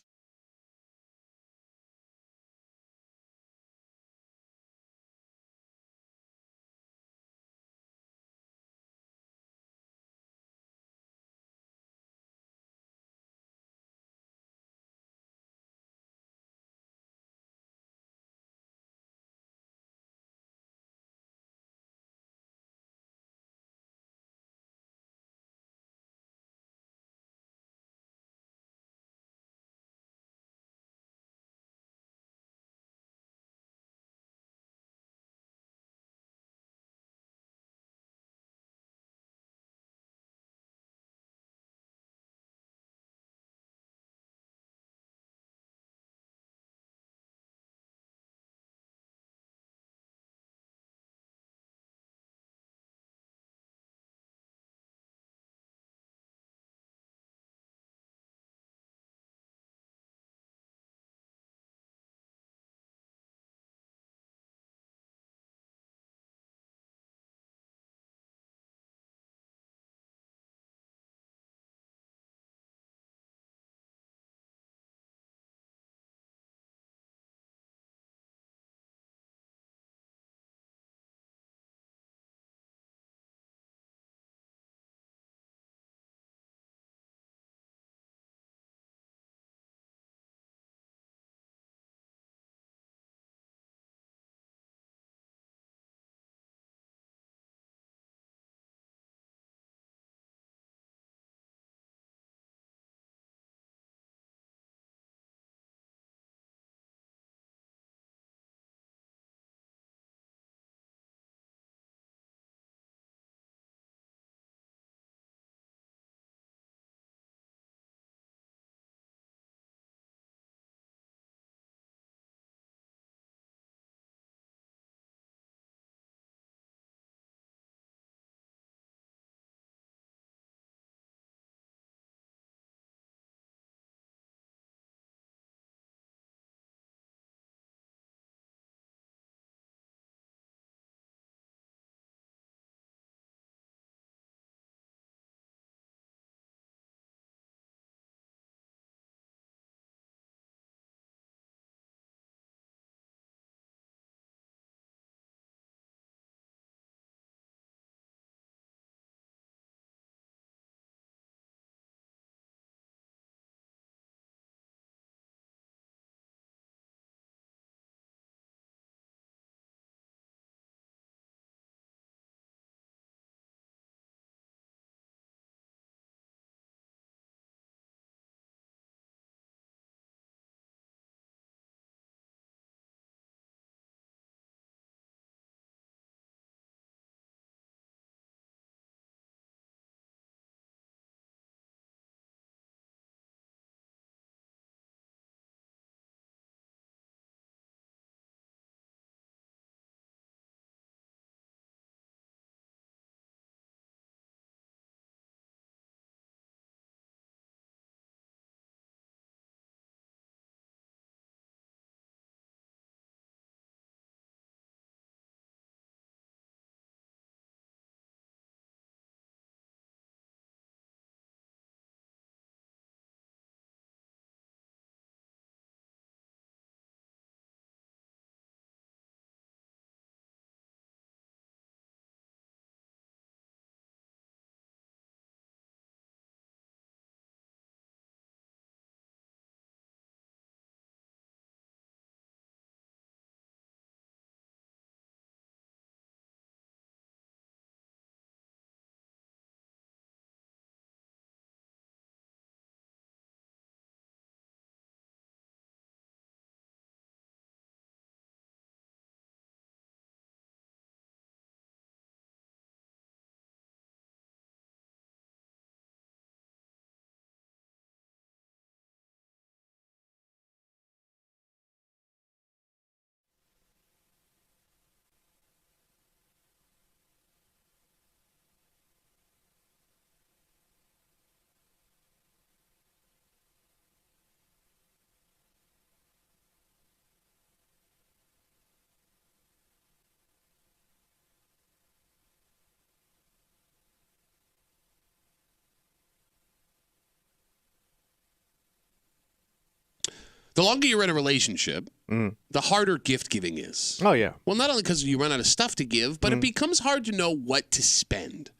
The longer you're in a relationship, the harder gift giving is. Oh, yeah. Well, not only because you run out of stuff to give, but it becomes hard to know what to spend.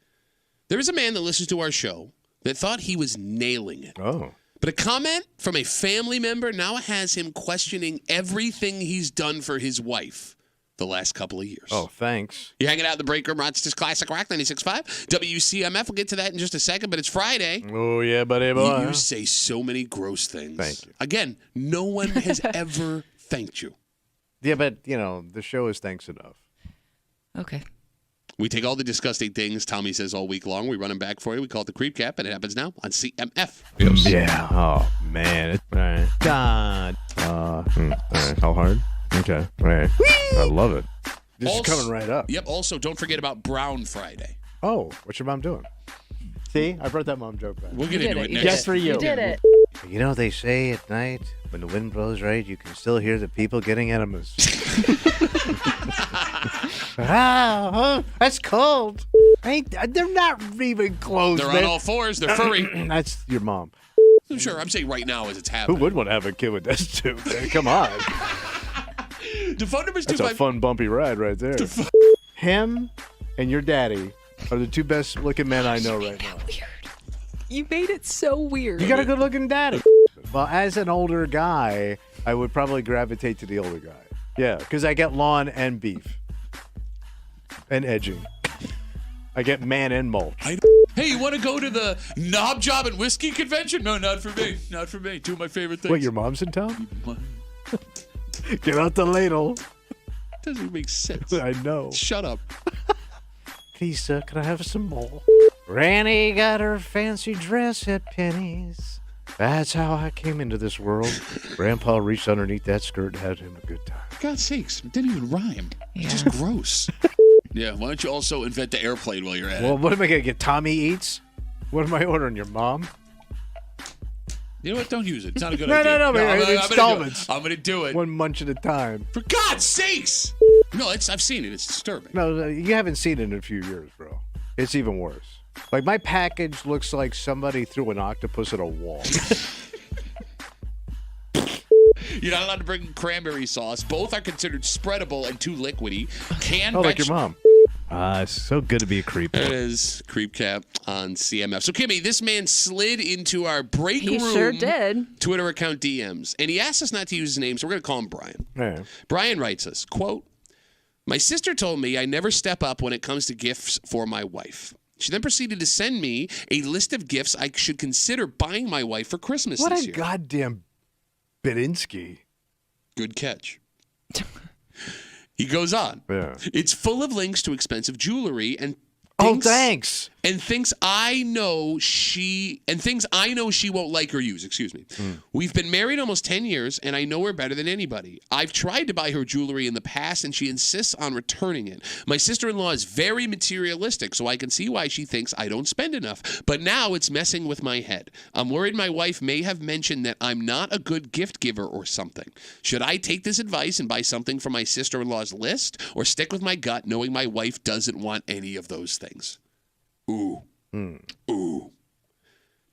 There is a man that listens to our show that thought he was nailing it. Oh. But a comment from a family member now has him questioning everything he's done for his wife the last couple of years. Oh, thanks. You're hanging out in the break room, Rochester's Classic Rock 96.5. WCMF, we'll get to that in just a second, but it's Friday. Oh, yeah, buddy boy. You say so many gross things. Thank you. Again, no one has ever thanked you. Yeah, but, the show is thanks enough. Okay. We take all the disgusting things Tommy says all week long. We run them back for you. We call it the Creep Cap, and it happens now on CMF. Yeah. Oh, man. All right. God. All right. How hard? Okay. All right. I love it. This is coming right up. Yep. Also, don't forget about Brown Friday. Oh, what's your mom doing? See, I brought that mom joke back. We'll get into it next. Just for you. You did it. They say at night when the wind blows right, you can still hear the people getting enemas. That's cold. They're not even close. They're man. on all fours. They're furry. That's your mom. I'm sure. I'm saying right now as it's Who happening. would want to have a kid with this too? Come on. The phone number's That's a fun bumpy ride right there. Him and your daddy are the two best looking men I know right now. Weird. You made it so weird. You got a good looking daddy. Well, as an older guy, I would probably gravitate to the older guy. Yeah, because I get lawn and beef. And edging. I get man and mulch. Hey, you want to go to the Knob Job and Whiskey Convention? No, not for me. Not for me. Two of my favorite things. Wait, your mom's in town? Get out the ladle. Doesn't make sense. I know. Shut up. Please, sir, can I have some more? Granny got her fancy dress at Penny's. That's how I came into this world. Grandpa reached underneath that skirt and had him a good time. God's sakes, it didn't even rhyme. Yeah. It's just gross. Yeah, why don't you also invent the airplane while you're at Well, it? what am I going to get? Tommy Eats? What am I ordering? Your mom? You know what? Don't use it. It's not a good No, idea. no, no, I'm installments. going to do it. One munch at a time. For God's sakes! No, I've seen it. It's disturbing. No, you haven't seen it in a few years, bro. It's even worse. Like, my package looks like somebody threw an octopus at a wall. You're not allowed to bring cranberry sauce. Both are considered spreadable and too liquidy. Canned Like your mom. It's so good to be a creep. It is Creep Cap on CMF. So, Kimmy, this man slid into our break He room sure did. Twitter account DMs, and he asked us not to use his name, so we're going to call him Brian. Yeah. Brian writes us, quote, "My sister told me I never step up when it comes to gifts for my wife. She then proceeded to send me a list of gifts I should consider buying my wife for Christmas What this a year." goddamn Bedinsky. Good catch. He goes on. Yeah. It's full of links to expensive jewelry and Oh, things, thanks. and things I know she won't like or use. Excuse me. We've been married almost 10 years, and I know her better than anybody. I've tried to buy her jewelry in the past, and she insists on returning it. My sister-in-law is very materialistic, so I can see why she thinks I don't spend enough. But now it's messing with my head. I'm worried my wife may have mentioned that I'm not a good gift giver or something. Should I take this advice and buy something from my sister-in-law's list, or stick with my gut, knowing my wife doesn't want any of those things? Ooh. Ooh.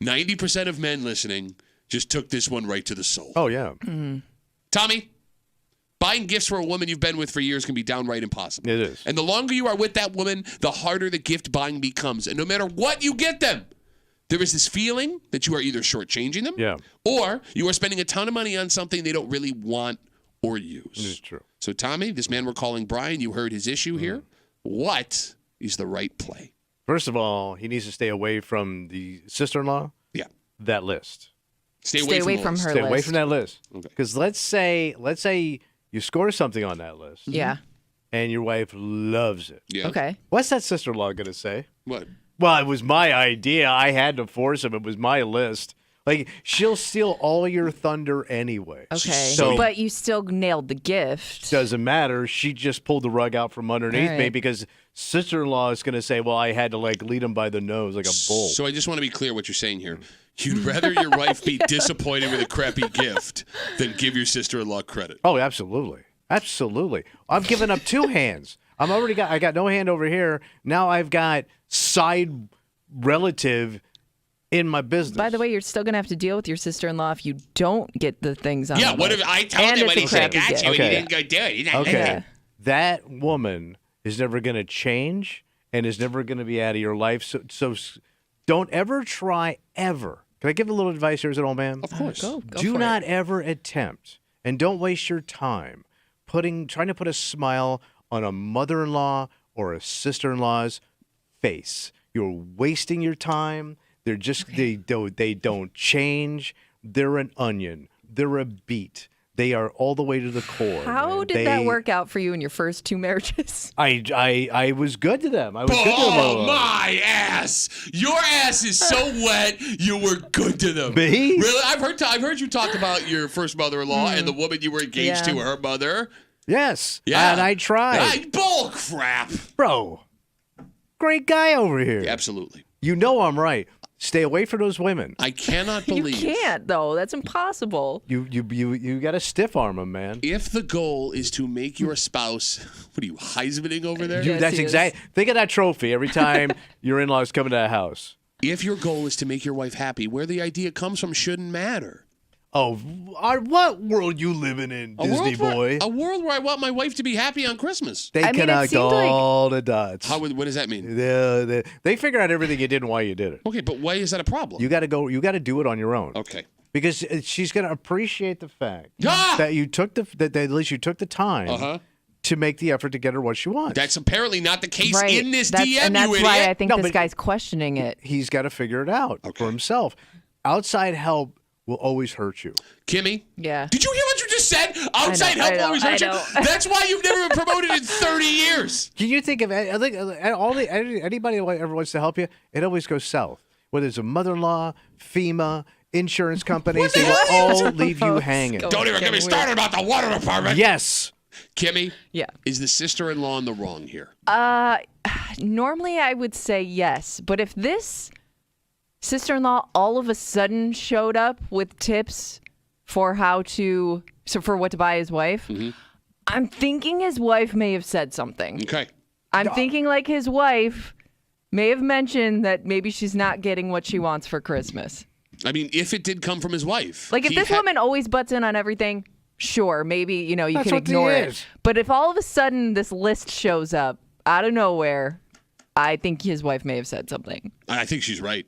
90% of men listening just took this one right to the soul. Oh, yeah. Tommy, buying gifts for a woman you've been with for years can be downright impossible. It is. And the longer you are with that woman, the harder the gift buying becomes. And no matter what you get them, there is this feeling that you are either shortchanging them, Yeah. or you are spending a ton of money on something they don't really want or use. It is true. So, Tommy, this man we're calling Brian, you heard his issue here. What is the right play? First of all, he needs to stay away from the sister-in-law. Yeah. That list. Stay Stay away the from list. her Stay away list. from that list. Okay. Because let's say you score something on that list, Yeah. and your wife loves it. Yeah. Okay. What's that sister-in-law going to say? What? Well, it was my idea. I had to force him. It was my list. Like, she'll steal all your thunder anyway. Okay. So- But you still nailed the gift. Doesn't matter. She just pulled the rug out from underneath All me right. because sister-in-law is going to say, well, I had to, lead him by the nose like a bull. So I just want to be clear what you're saying here. You'd rather your wife be disappointed with a crappy gift than give your sister-in-law credit. Oh, absolutely. Absolutely. I've given up two hands. I got no hand over here. Now I've got side relative in my business. By the way, you're still going to have to deal with your sister-in-law if you don't get the things on Yeah, the what list. if I told And him when it's he a said crappy got gift. you and he Okay. didn't go do it? He's not Okay. Yeah. That woman is never going to change and is never going to be out of your life. So don't ever try ever. Can I give a little advice here as an old man? Of course. Go Do for not it. ever attempt, and don't waste your time trying to put a smile on a mother-in-law or a sister-in-law's face. You're wasting your time. They're just they don't change. They're an onion. They're a beet. They are all the way to the core. How man. did that work out for you in your first 2 marriages? I was good to them. I was good to them. Oh, my ass! Your ass is so wet. You were good to them. Me? Really? I've heard you talk about your first mother-in-law and the woman you were engaged to, her mother. Yes. Yeah. And I tried. Bull crap. Bro. Great guy over here. Absolutely. You know I'm right. Stay away from those women. I cannot You believe. can't, though. That's impossible. You got to stiff arm them, man. If the goal is to make your spouse, what are you, Heismaning over there? Yes, That's he is. exactly. Think of that trophy every time your in-laws come to the house. If your goal is to make your wife happy, where the idea comes from shouldn't matter. Oh, what world you living in, Disney boy? A world where I want my wife to be happy on Christmas. They I mean, it connect seemed like- all the dots. What does that mean? They figure out everything you did and why you did it. Okay, but why is that a problem? You got to go. You got to do it on your own. Okay. Because she's going to appreciate the fact Ah! that you took that at least you took the time Uh-huh. to make the effort to get her what she wants. That's apparently not the case Right. in this That's, DM, and that's you why idiot. I think No, this but- guy's questioning it. He's got to figure it out for himself. Outside help will always hurt you. Kimmy? Yeah. Did you hear what you just said? Outside help I know, always hurts I you. know. That's why you've never been promoted in 30 years. Can you think of anybody that ever wants to help you? It always goes south. Whether it's a mother-in-law, FEMA, insurance companies, they will all leave you hanging. Go. Don't even get me started about the water department. Yes. Kimmy? Yeah. Is the sister-in-law in the wrong here? Normally, I would say yes, but if this sister-in-law all of a sudden showed up with tips for what to buy his wife, I'm thinking his wife may have said something. Okay. I'm thinking like his wife may have mentioned that maybe she's not getting what she wants for Christmas. I mean, if it did come from his wife. Like if this woman always butts in on everything, sure, maybe, you That's can what ignore he it. is. But if all of a sudden this list shows up out of nowhere, I think his wife may have said something. I think she's right.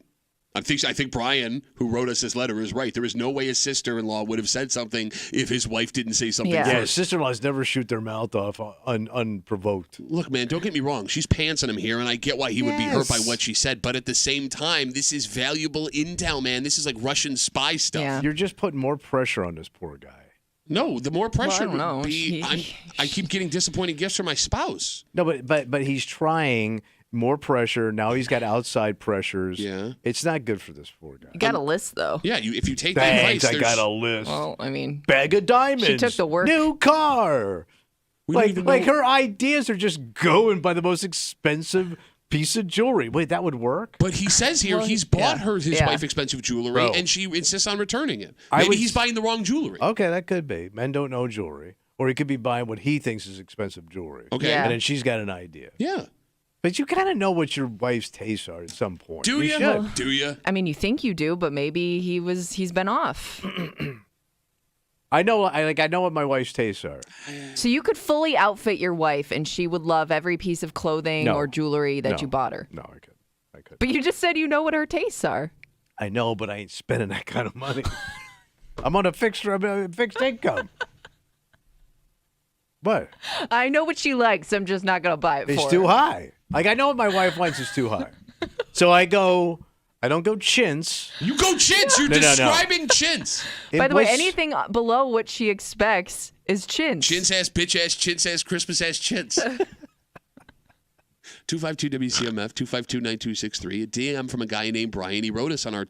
I think Brian, who wrote us this letter, is right. There is no way his sister-in-law would have said something if his wife didn't say something Yeah. Yeah, first. sister-in-laws never shoot their mouth off unprovoked. Look, man, don't get me wrong. She's pantsing him here, and I get why he would be hurt by Yes. what she said. But at the same time, this is valuable intel, man. This is like Russian spy stuff. Yeah. You're just putting more pressure on this poor guy. No, the more pressure don't know. would be. I keep getting disappointing gifts from my spouse. No, but he's trying more pressure. Now he's got outside pressures. Yeah. It's not good for this poor guy. You got a list though. Yeah, if you take that Thanks, advice, I got a list. Well, I mean, Bag of diamonds. She took the work. New car. We don't even Like know- her ideas are just going by the most expensive piece of jewelry. Wait, that would work? But he says here he's bought his Yeah. wife expensive jewelry, Bro. and she insists on returning it. I Maybe would- he's buying the wrong jewelry. Okay, that could be. Men don't know jewelry. Or he could be buying what he thinks is expensive jewelry. Okay. Yeah. And then she's got an idea. Yeah. But you kind of know what your wife's tastes are at some point. Do you? should. Do you? I mean, you think you do, but maybe he's been off. I know what my wife's tastes are. So you could fully outfit your wife, and she would love every piece of clothing No. or jewelry that No. you bought her. No, I could. But you just said you know what her tastes are. I know, but I ain't spending that kind of money. I'm on a fixed income. What? I know what she likes. I'm just not gonna buy it It's for too her. high. Like I know what my wife wants is too high. So I don't go chintz. You go chintz. You're No. describing chintz. By the way, was- anything below what she expects is chintz. Chintz ass, bitch ass, chintz ass, Christmas ass, chintz. 252-WCMF, 252-9263. A DM from a guy named Brian. He wrote us on our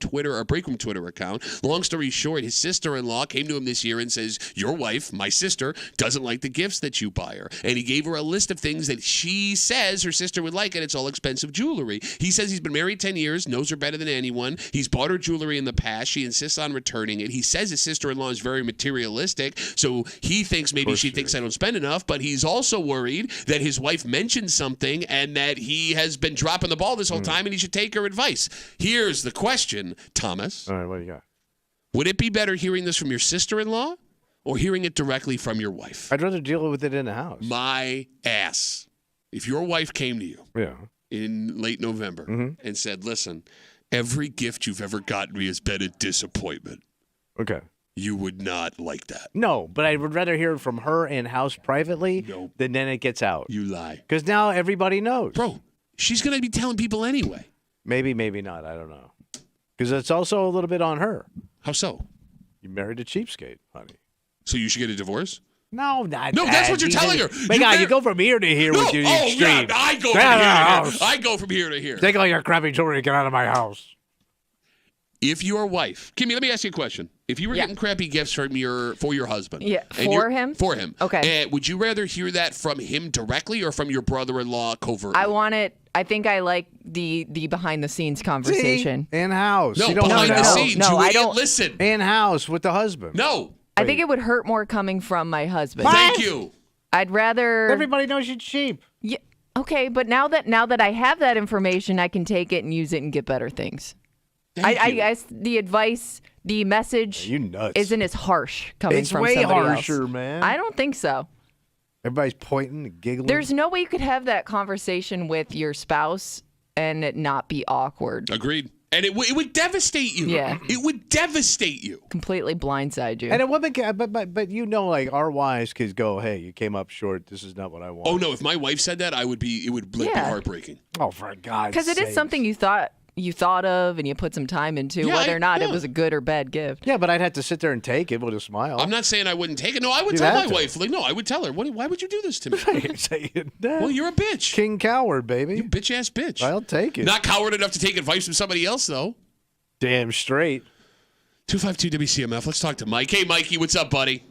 Breakroom Twitter account. Long story short, his sister-in-law came to him this year and says, your wife, my sister, doesn't like the gifts that you buy her. And he gave her a list of things that she says her sister would like, and it's all expensive jewelry. He says he's been married 10 years, knows her better than anyone. He's bought her jewelry in the past. She insists on returning it. He says his sister-in-law is very materialistic, so he thinks maybe she thinks I don't spend enough, but he's also worried that his wife mentioned something and that that he has been dropping the ball this whole time and he should take her advice. Here's the question, Thomas. All right, what do you got? Would it be better hearing this from your sister-in-law or hearing it directly from your wife? I'd rather deal with it in the house. My ass. If your wife came to you in late November and said, listen, every gift you've ever gotten me has been a disappointment. Okay. You would not like that. No, but I would rather hear it from her in house privately than then it gets out. You lie. Because now everybody knows. Bro, she's going to be telling people anyway. Maybe, maybe not. I don't know. Because it's also a little bit on her. How so? You married a cheapskate, honey. So you should get a divorce? No, not No, that's what you're telling her. My God, you go from here to here with your extreme. Yeah, I go from here to here. I go from here to here. Take all your crappy jewelry and get out of my house. If your wife, Kimmy, let me ask you a question. If you were getting crappy gifts for your husband, for him, okay, would you rather hear that from him directly or from your brother-in-law covertly? I want it. I think I like the behind the scenes conversation. In house. No, behind the scenes. No, I don't listen. In house with the husband. No. I think it would hurt more coming from my husband. Thank you. I'd rather. Everybody knows you're cheap. Yeah. Okay, but now that I have that information, I can take it and use it and get better things. I guess the advice, the message, you nuts. isn't as harsh coming It's from way somebody harsher, else. man. I don't think so. Everybody's pointing and giggling. There's no way you could have that conversation with your spouse and it not be awkward. Agreed. And it would devastate you. Yeah. It would devastate you. Completely blindside you. And a woman can, but you know, like our wives could go, "Hey, you came up short. This is not what I want." Oh no! If my wife said that, it would be be heartbreaking. Oh, for God's sake! Because it is something you thought of and you put some time into, whether or not it was a good or bad gift. Yeah, but I'd have to sit there and take it with a smile. I'm not saying I wouldn't take it. No, I would tell my wife. Like, no, I would tell her. Why would you do this to me? I ain't saying that. Well, you're a bitch. King coward, baby. You bitch ass bitch. I'll take it. Not coward enough to take advice from somebody else, though. Damn straight. 252 WCMF. Let's talk to Mike. Hey, Mikey, what's up, buddy?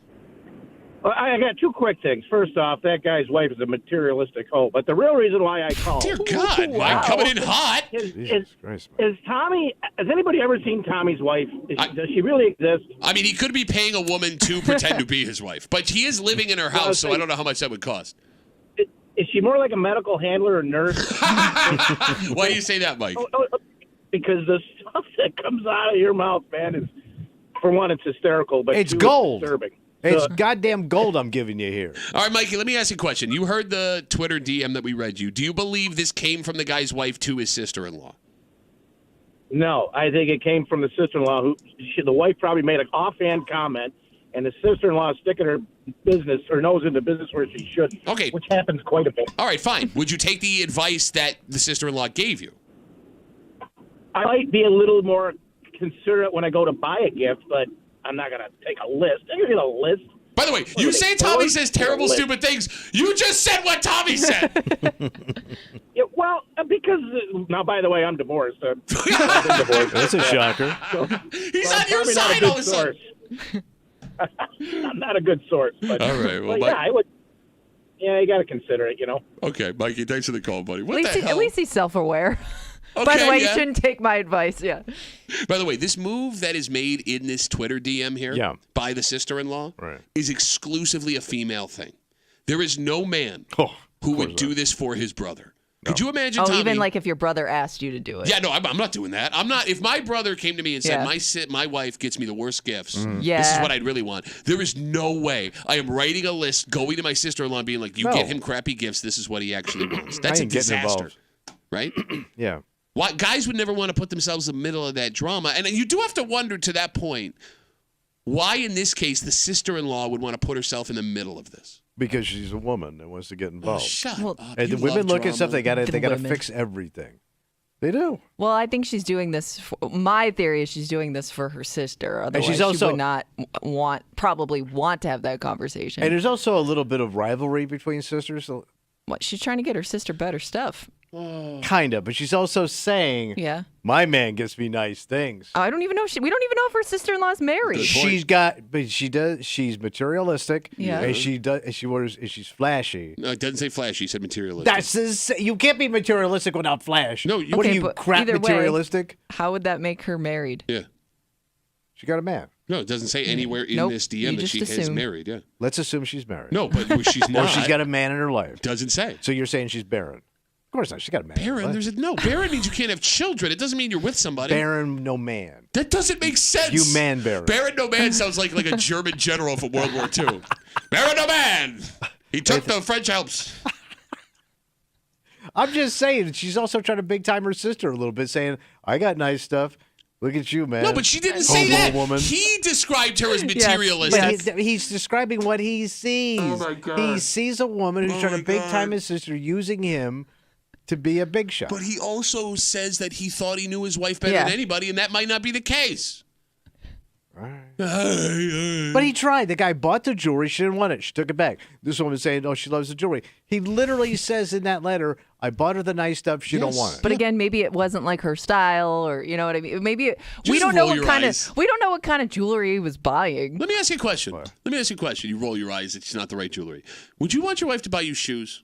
Well, I got two quick things. First off, that guy's wife is a materialistic hoe. But the real reason why I called. Dear God, Mike, coming in hot. Is Tommy? Has anybody ever seen Tommy's wife? Does she really exist? I mean, he could be paying a woman to pretend to be his wife, but he is living in her house, so I don't know how much that would cost. Is she more like a medical handler or nurse? Why do you say that, Mike? Because the stuff that comes out of your mouth, man, is, for one, it's hysterical, but it's two, gold. It's disturbing. It's goddamn gold I'm giving you here. All right, Mikey, let me ask you a question. You heard the Twitter DM that we read you. Do you believe this came from the guy's wife to his sister-in-law? No, I think it came from the sister-in-law. The wife probably made an offhand comment, and the sister-in-law is sticking her nose into business where she shouldn't. Okay. Which happens quite a bit. All right, fine. Would you take the advice that the sister-in-law gave you? I might be a little more considerate when I go to buy a gift, but I'm not going to take a list. I'm going to get a list. By the way, you say Tommy says terrible, stupid things. You just said what Tommy said. Yeah, well, because now, by the way, I'm divorced. I've been divorced. That's a shocker. He's on your side all of a sudden. I'm not a good source. But, all right. Well, yeah, I would. Yeah, you got to consider it, Okay, Mikey, thanks for the call, buddy. At least he's self-aware. Okay, By the way, you shouldn't take my advice. Yeah. By the way, this move that is made in this Twitter DM here by the sister-in-law is exclusively a female thing. There is no man who would do this for his brother. No. Could you imagine, Tommy? Even like if your brother asked you to do it. Yeah, no, I'm not doing that. I'm not. If my brother came to me and said, my wife gets me the worst gifts, this is what I'd really want. There is no way I am writing a list, going to my sister-in-law and being like, you get him crappy gifts, this is what he actually wants. That's a disaster. Right? Yeah. Why, guys would never want to put themselves in the middle of that drama. And you do have to wonder to that point, why in this case the sister-in-law would want to put herself in the middle of this? Because she's a woman and wants to get involved. Shut up. And the women look at stuff, they gotta fix everything. They do. Well, I think she's doing this. My theory is she's doing this for her sister. Otherwise, she's also, she would not probably want to have that conversation. And there's also a little bit of rivalry between sisters. What, she's trying to get her sister better stuff. Kind of, but she's also saying, my man gets me nice things. I don't even know. We don't even know if her sister-in-law's married. She's materialistic. Yeah. And she's flashy. No, it doesn't say flashy. He said materialistic. You can't be materialistic without flash. No, what are you, crap materialistic? Way, how would that make her married? Yeah. She got a man. No, it doesn't say anywhere in this DM that she is married. Yeah. Let's assume she's married. No, but she's not. Or she's got a man in her life. Doesn't say. So you're saying she's barren. course not. She got a man. Barren, barren means you can't have children. It doesn't mean you're with somebody. Barren, no man. That doesn't make sense. You man Baron. Baron no man sounds like a German general from World War II. Baron no man. He took the French Alps. I'm just saying, she's also trying to big time her sister a little bit, saying, I got nice stuff. Look at you, man. No, but she didn't say that. Woman. He described her as materialistic. But he's describing what he sees. Oh, my God. He sees a woman who's trying to big time his sister, using him to be a big shot. But he also says that he thought he knew his wife better than anybody, and that might not be the case. Right. But he tried. The guy bought the jewelry. She didn't want it. She took it back. This woman's saying, she loves the jewelry. He literally says in that letter, I bought her the nice stuff. She don't want it. But again, maybe it wasn't like her style, or you know what I mean. Maybe we Just don't know roll your eyes. we don't know what kind of jewelry he was buying. Let me ask you a question. You roll your eyes. It's not the right jewelry. Would you want your wife to buy you shoes?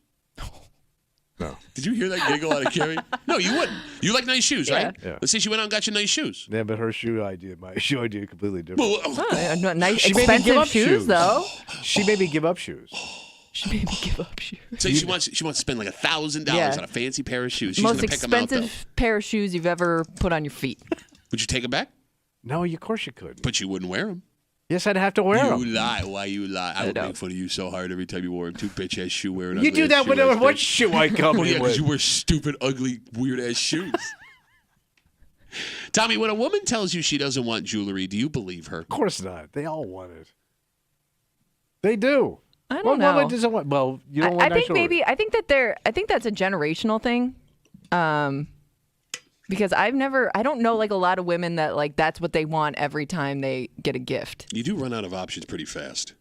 No. Did you hear that giggle out of Carrie? No, you wouldn't. You like nice shoes, right? Yeah. Let's say she went out and got you nice shoes. Yeah, but her shoe idea, my shoe idea, completely different. Well, Nice, She made me give expensive up shoes, though. She made me give up shoes. She made me give up shoes. So she wants to spend like $1,000 on a fancy pair of shoes. She's Most gonna pick them out, though. expensive pair of shoes you've ever put on your feet. Would you take them back? No, of course you could. But you wouldn't wear them. Yes, I'd have to wear them. You lie. Why you lie? I would know. make fun of you so hard every time you wore them. Two bitch ass shoe wearing. You do that whenever what shoe I come Well, yeah, in because with. you wear stupid, ugly, weird ass shoes. Tommy, when a woman tells you she doesn't want jewelry, do you believe her? Of course not. They all want it. They do. I don't What know. woman doesn't want? Well, you don't want I nice think jewelry. I think that's a generational thing. Because I don't know like a lot of women that like that's what they want every time they get a gift. You do run out of options pretty fast.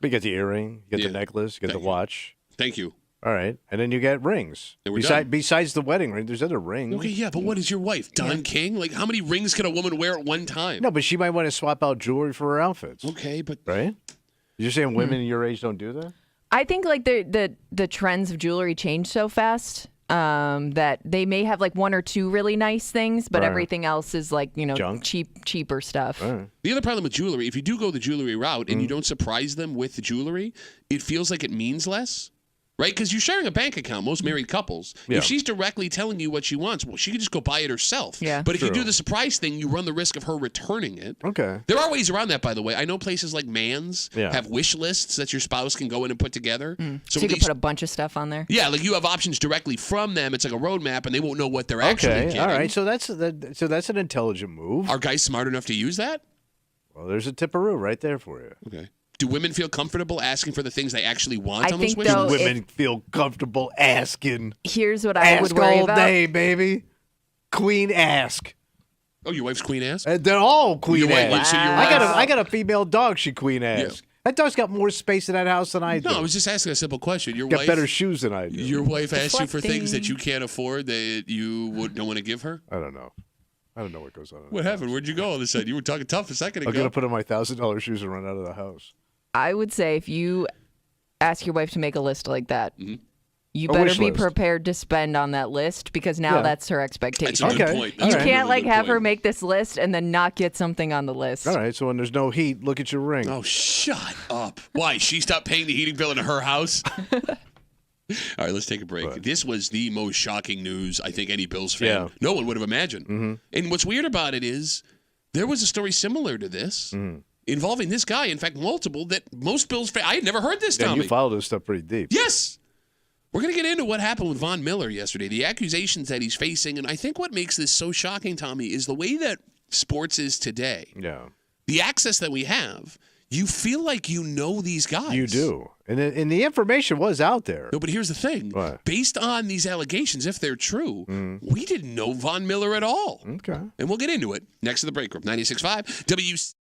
You get the earring, you get Yeah. the necklace, you get Thank the you. watch. Thank you. All right. And then you get rings. And we're done. Besides the wedding ring, there's other rings. Okay, yeah, but what is your wife? Don King? Like, how many rings can a woman wear at one time? No, but she might want to swap out jewelry for her outfits. Okay, but Right? You're saying women your age don't do that? I think like the trends of jewelry change so fast that they may have like one or two really nice things, but Right. everything else is like Junk. cheaper stuff. All right. the other problem with jewelry, if you do go the jewelry route and you don't surprise them with the jewelry, it feels like it means less. Right? Because you're sharing a bank account, most married couples. Yeah. If she's directly telling you what she wants, well, she could just go buy it herself. Yeah. But if you True. do the surprise thing, you run the risk of her returning it. Okay. There are ways around that, by the way. I know places like Man's Yeah. have wish lists that your spouse can go in and put together. So you at could put a bunch of stuff on there. yeah, like you have options directly from them. It's like a roadmap, and they won't know what they're actually Okay. getting. All right. So that's an intelligent move. Are guys smart enough to use that? Well, there's a tipperoo right there for you. Okay. Do women feel comfortable asking for the things they actually want I on those think, wish though, lists? Women feel comfortable asking. Here's what I would Ask worry all about. day, baby. Queen ask. Oh, your wife's queen ass? They're all queen Your wife- ask. so your I got a female dog. She queen ask. That dog's got more space in that house than I do. No, I was just asking a simple question. Your got wife, better shoes than I do. your wife asks you for things that Deflecting. you can't afford that you don't want to give her? I don't know. I don't know what goes on. What happened? Where'd you go all of a sudden? You were talking tough a second I'm ago. gonna put on my $1,000 shoes and run out of the house. I would say if you ask your wife to make a list like that, you A better wish be list. prepared to spend on that list because now Yeah. that's her That's expectation. a good Okay. point. You That's You a All can't really like good have her point. make this list and then not get something on the list. All right. So when there's no heat, look at your ring. Oh, shut up. Why? She stopped paying the heating bill in her house? All right, let's take a break. Right. This was the most shocking news I think any Bills fan, Yeah. no one would have imagined. And what's weird about it is there was a story similar to this involving this guy, in fact, multiple, that most Bills fans, I had never heard this, Yeah, Tommy. you follow this stuff pretty deep. Yes. We're going to get into what happened with Von Miller yesterday, the accusations that he's facing. And I think what makes this so shocking, Tommy, is the way that sports is today. Yeah. The access that we have, you feel like you know these guys. You do. And the information was out there. No, but here's the thing. What? Based on these allegations, if they're true, we didn't know Von Miller at all. Okay. And we'll get into it next to the break room. 96.5 WC.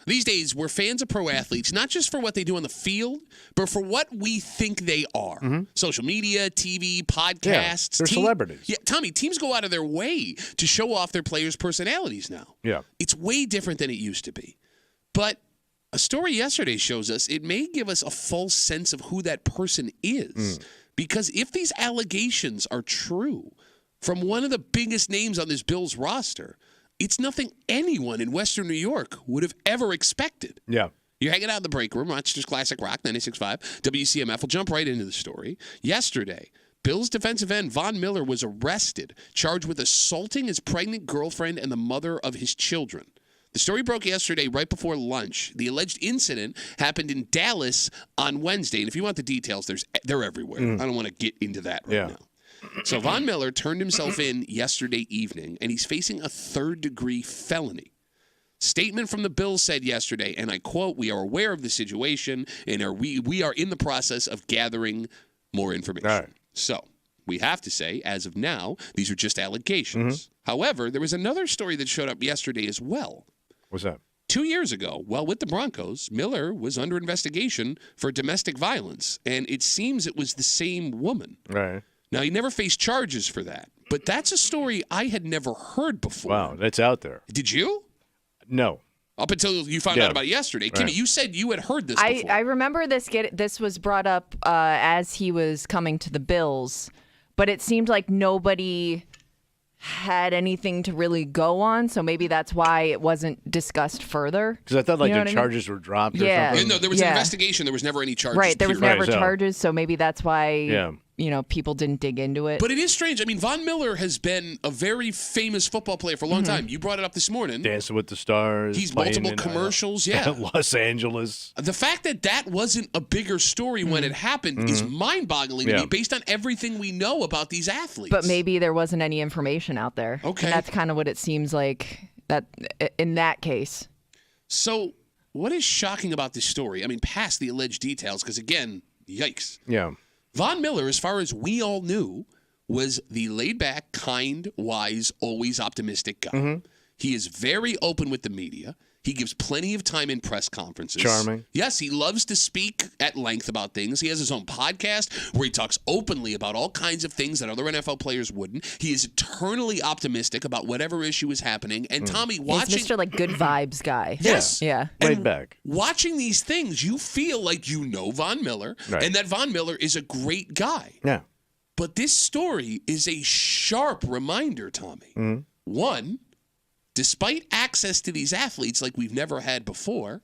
These days, we're fans of pro athletes, not just for what they do on the field, but for what we think they are. Social media, TV, podcasts. They're celebrities. Yeah, Tommy, teams go out of their way to show off their players' personalities now. Yeah. It's way different than it used to be. But a story yesterday shows us it may give us a false sense of who that person is. Because if these allegations are true from one of the biggest names on this Bills roster, it's nothing anyone in Western New York would have ever expected. Yeah. You're hanging out in the break room, Rochester's Classic Rock, 96.5, WCMF. We'll jump right into the story. Yesterday, Bills defensive end Von Miller was arrested, charged with assaulting his pregnant girlfriend and the mother of his children. The story broke yesterday right before lunch. The alleged incident happened in Dallas on Wednesday. And if you want the details, they're everywhere. I don't want to get into that right now. So Von Miller turned himself in yesterday evening, and he's facing a third-degree felony. Statement from the Bills said yesterday, and I quote, "We are aware of the situation, and we are in the process of gathering more information." All right. So we have to say, as of now, these are just allegations. However, there was another story that showed up yesterday as well. What's that? 2 years ago, while with the Broncos, Miller was under investigation for domestic violence, and it seems it was the same woman. Right. Now, he never faced charges for that, but that's a story I had never heard before. Wow, that's out there. Did you? No. Up until you found out about it yesterday. Kimmy, you said you had heard this before. I remember this was brought up as he was coming to the Bills, but it seemed like nobody had anything to really go on, so maybe that's why it wasn't discussed further. Because I thought like You know the what I mean? charges were dropped or Yeah. something. No, there was an investigation. There was never any charges. Right, there was period. never so- charges, so maybe that's why people didn't dig into it. But it is strange. I mean, Von Miller has been a very famous football player for a long time. You brought it up this morning. Dancing with the Stars. He's playing multiple in, commercials, yeah. Los Angeles. The fact that wasn't a bigger story when it happened is mind-boggling to me based on everything we know about these athletes. But maybe there wasn't any information out there. Okay. And that's kind of what it seems like that in that case. So what is shocking about this story? I mean, past the alleged details, because again, yikes. Yeah. Von Miller, as far as we all knew, was the laid-back, kind, wise, always optimistic guy. He is very open with the media. He gives plenty of time in press conferences. Charming. Yes, he loves to speak at length about things. He has his own podcast where he talks openly about all kinds of things that other NFL players wouldn't. He is eternally optimistic about whatever issue is happening. And Tommy, watching... He's Mr. like good vibes guy. Yes. Yeah. Laid back. Watching these things, you feel like you know Von Miller and that Von Miller is a great guy. Yeah. But this story is a sharp reminder, Tommy. One, despite access to these athletes like we've never had before,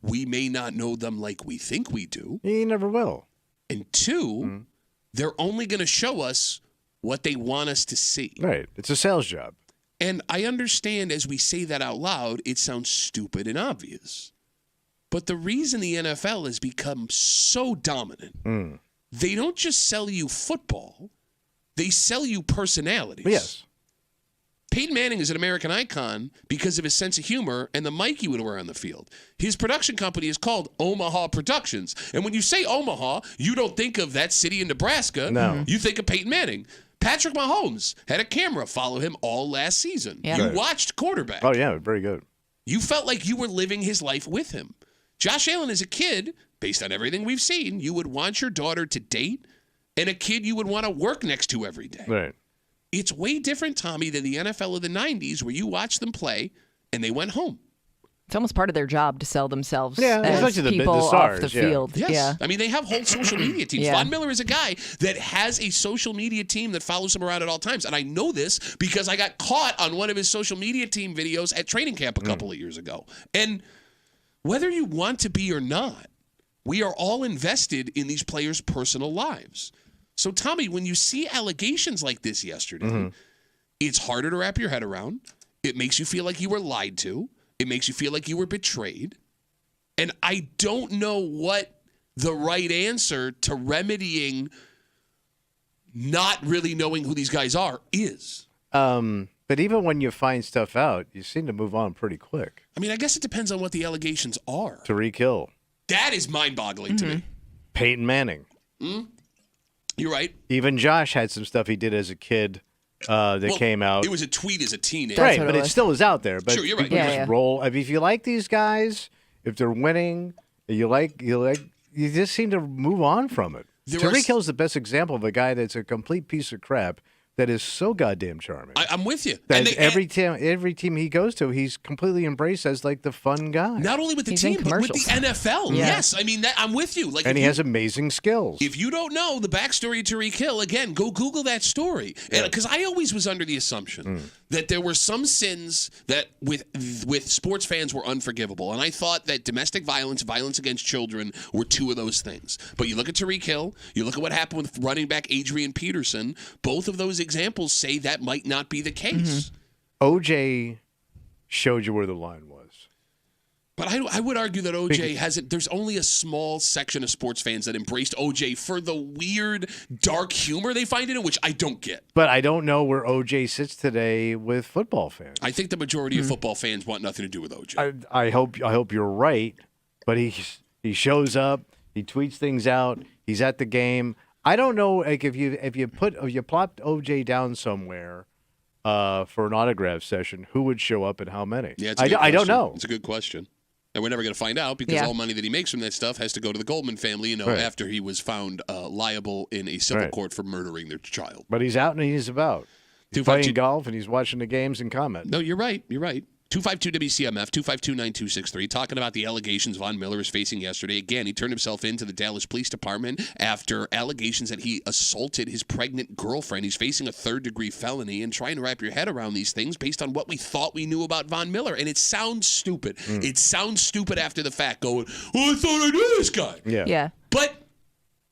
we may not know them like we think we do. You never will. And two, they're only going to show us what they want us to see. Right. It's a sales job. And I understand as we say that out loud, it sounds stupid and obvious. But the reason the NFL has become so dominant, they don't just sell you football, they sell you personalities. Yes. Peyton Manning is an American icon because of his sense of humor and the mic he would wear on the field. His production company is called Omaha Productions. And when you say Omaha, you don't think of that city in Nebraska. No. You think of Peyton Manning. Patrick Mahomes had a camera follow him all last season. Yeah. You Right. watched quarterback. Oh, yeah. Very good. You felt like you were living his life with him. Josh Allen as a kid, based on everything we've seen, you would want your daughter to date and a kid you would want to work next to every day. Right. It's way different, Tommy, than the NFL of the 90s where you watched them play and they went home. It's almost part of their job to sell themselves Yeah, as especially the people stars, off the yeah. field. Yes. Yeah. I mean, they have whole social media teams. Yeah. Von Miller is a guy that has a social media team that follows him around at all times. And I know this because I got caught on one of his social media team videos at training camp a couple of years ago. And whether you want to be or not, we are all invested in these players' personal lives. So, Tommy, when you see allegations like this yesterday, it's harder to wrap your head around. It makes you feel like you were lied to. It makes you feel like you were betrayed. And I don't know what the right answer to remedying not really knowing who these guys are is. But even when you find stuff out, you seem to move on pretty quick. I mean, I guess it depends on what the allegations are. Tariq Hill. That is mind-boggling to me. Peyton Manning. You're right. Even Josh had some stuff he did as a kid that came out. It was a tweet as a teenager. That's Right, what but it it was. still is out there. But Sure, you're right. people Yeah, just yeah. roll. I mean, if you like these guys, if they're winning, you just seem to move on from it. Tyreek Hill's the best example of a guy that's a complete piece of crap that is so goddamn charming. I'm with you. That every team he goes to, he's completely embraced as like the fun guy. Not only with the team, but with the NFL. Yeah. Yes, I mean I'm with you. Like, and he has amazing skills. If you don't know the backstory of Tyreek Hill, again, go Google that story. Because I always was under the assumption that there were some sins that with sports fans were unforgivable, and I thought that domestic violence, violence against children, were two of those things. But you look at Tyreek Hill, you look at what happened with running back Adrian Peterson. Both of those examples say that might not be the case. OJ showed you where the line was. But I would argue that OJ hasn't. There's only a small section of sports fans that embraced OJ for the weird, dark humor they find in it, which I don't get. But I don't know where OJ sits today with football fans. I think the majority of football fans want nothing to do with OJ. I hope you're right. But he shows up, he tweets things out, he's at the game. I don't know, like if you plopped OJ down somewhere for an autograph session, who would show up and how many? Yeah, I don't know. It's a good question. And we're never going to find out because all money that he makes from that stuff has to go to the Goldman family, after he was found liable in a civil court for murdering their child. But he's out and he's about. He's playing golf and he's watching the games and commenting. No, you're right. 252 WCMF, 252-9263, talking about the allegations Von Miller is facing yesterday. Again, he turned himself in to the Dallas Police Department after allegations that he assaulted his pregnant girlfriend. He's facing a third-degree felony, and trying to wrap your head around these things based on what we thought we knew about Von Miller. And it sounds stupid. It sounds stupid after the fact, going, I thought I knew this guy. Yeah. But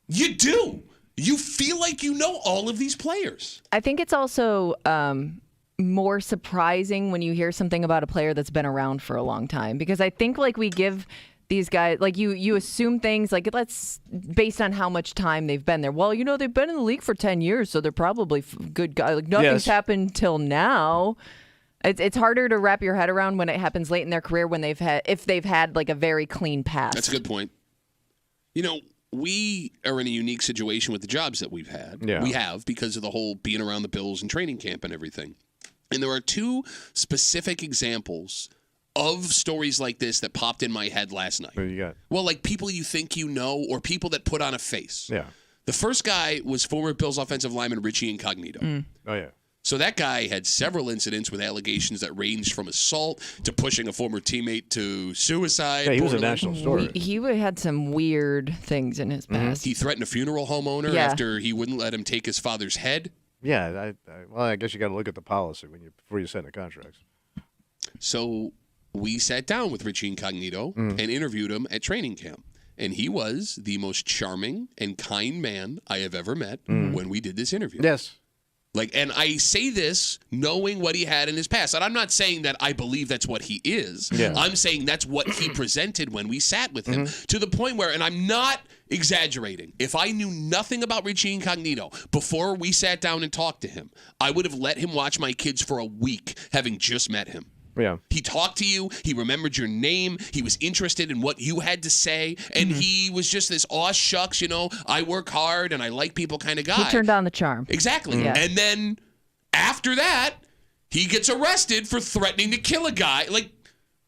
you do. You feel like you know all of these players. I think it's also more surprising when you hear something about a player that's been around for a long time, because I think like we give these guys, like you assume things like based on how much time they've been there. Well, they've been in the league for 10 years, so they're probably good guys. Like nothing's happened till now. It's harder to wrap your head around when it happens late in their career if they've had like a very clean past. That's a good point. We are in a unique situation with the jobs that we've had. Yeah. We have because of the whole being around the Bills and training camp and everything. And there are two specific examples of stories like this that popped in my head last night. What do you got? Well, like people you think you know or people that put on a face. Yeah. The first guy was former Bills offensive lineman Richie Incognito. Oh, yeah. So that guy had several incidents with allegations that ranged from assault to pushing a former teammate to suicide. Yeah, he was a national story. He had some weird things in his past. He threatened a funeral homeowner after he wouldn't let him take his father's head. Yeah, I guess you got to look at the policy before you sign the contracts. So we sat down with Richie Incognito and interviewed him at training camp. And he was the most charming and kind man I have ever met when we did this interview. Yes. And I say this knowing what he had in his past. And I'm not saying that I believe that's what he is. Yeah. I'm saying that's what he presented when we sat with him, to the point where, and I'm not exaggerating, if I knew nothing about Richie Incognito before we sat down and talked to him, I would have let him watch my kids for a week, having just met him. Yeah. He talked to you. He remembered your name. He was interested in what you had to say. And he was just this aw shucks, I work hard and I like people kind of guy. He turned on the charm. Exactly. Yeah. And then after that, he gets arrested for threatening to kill a guy. Yeah,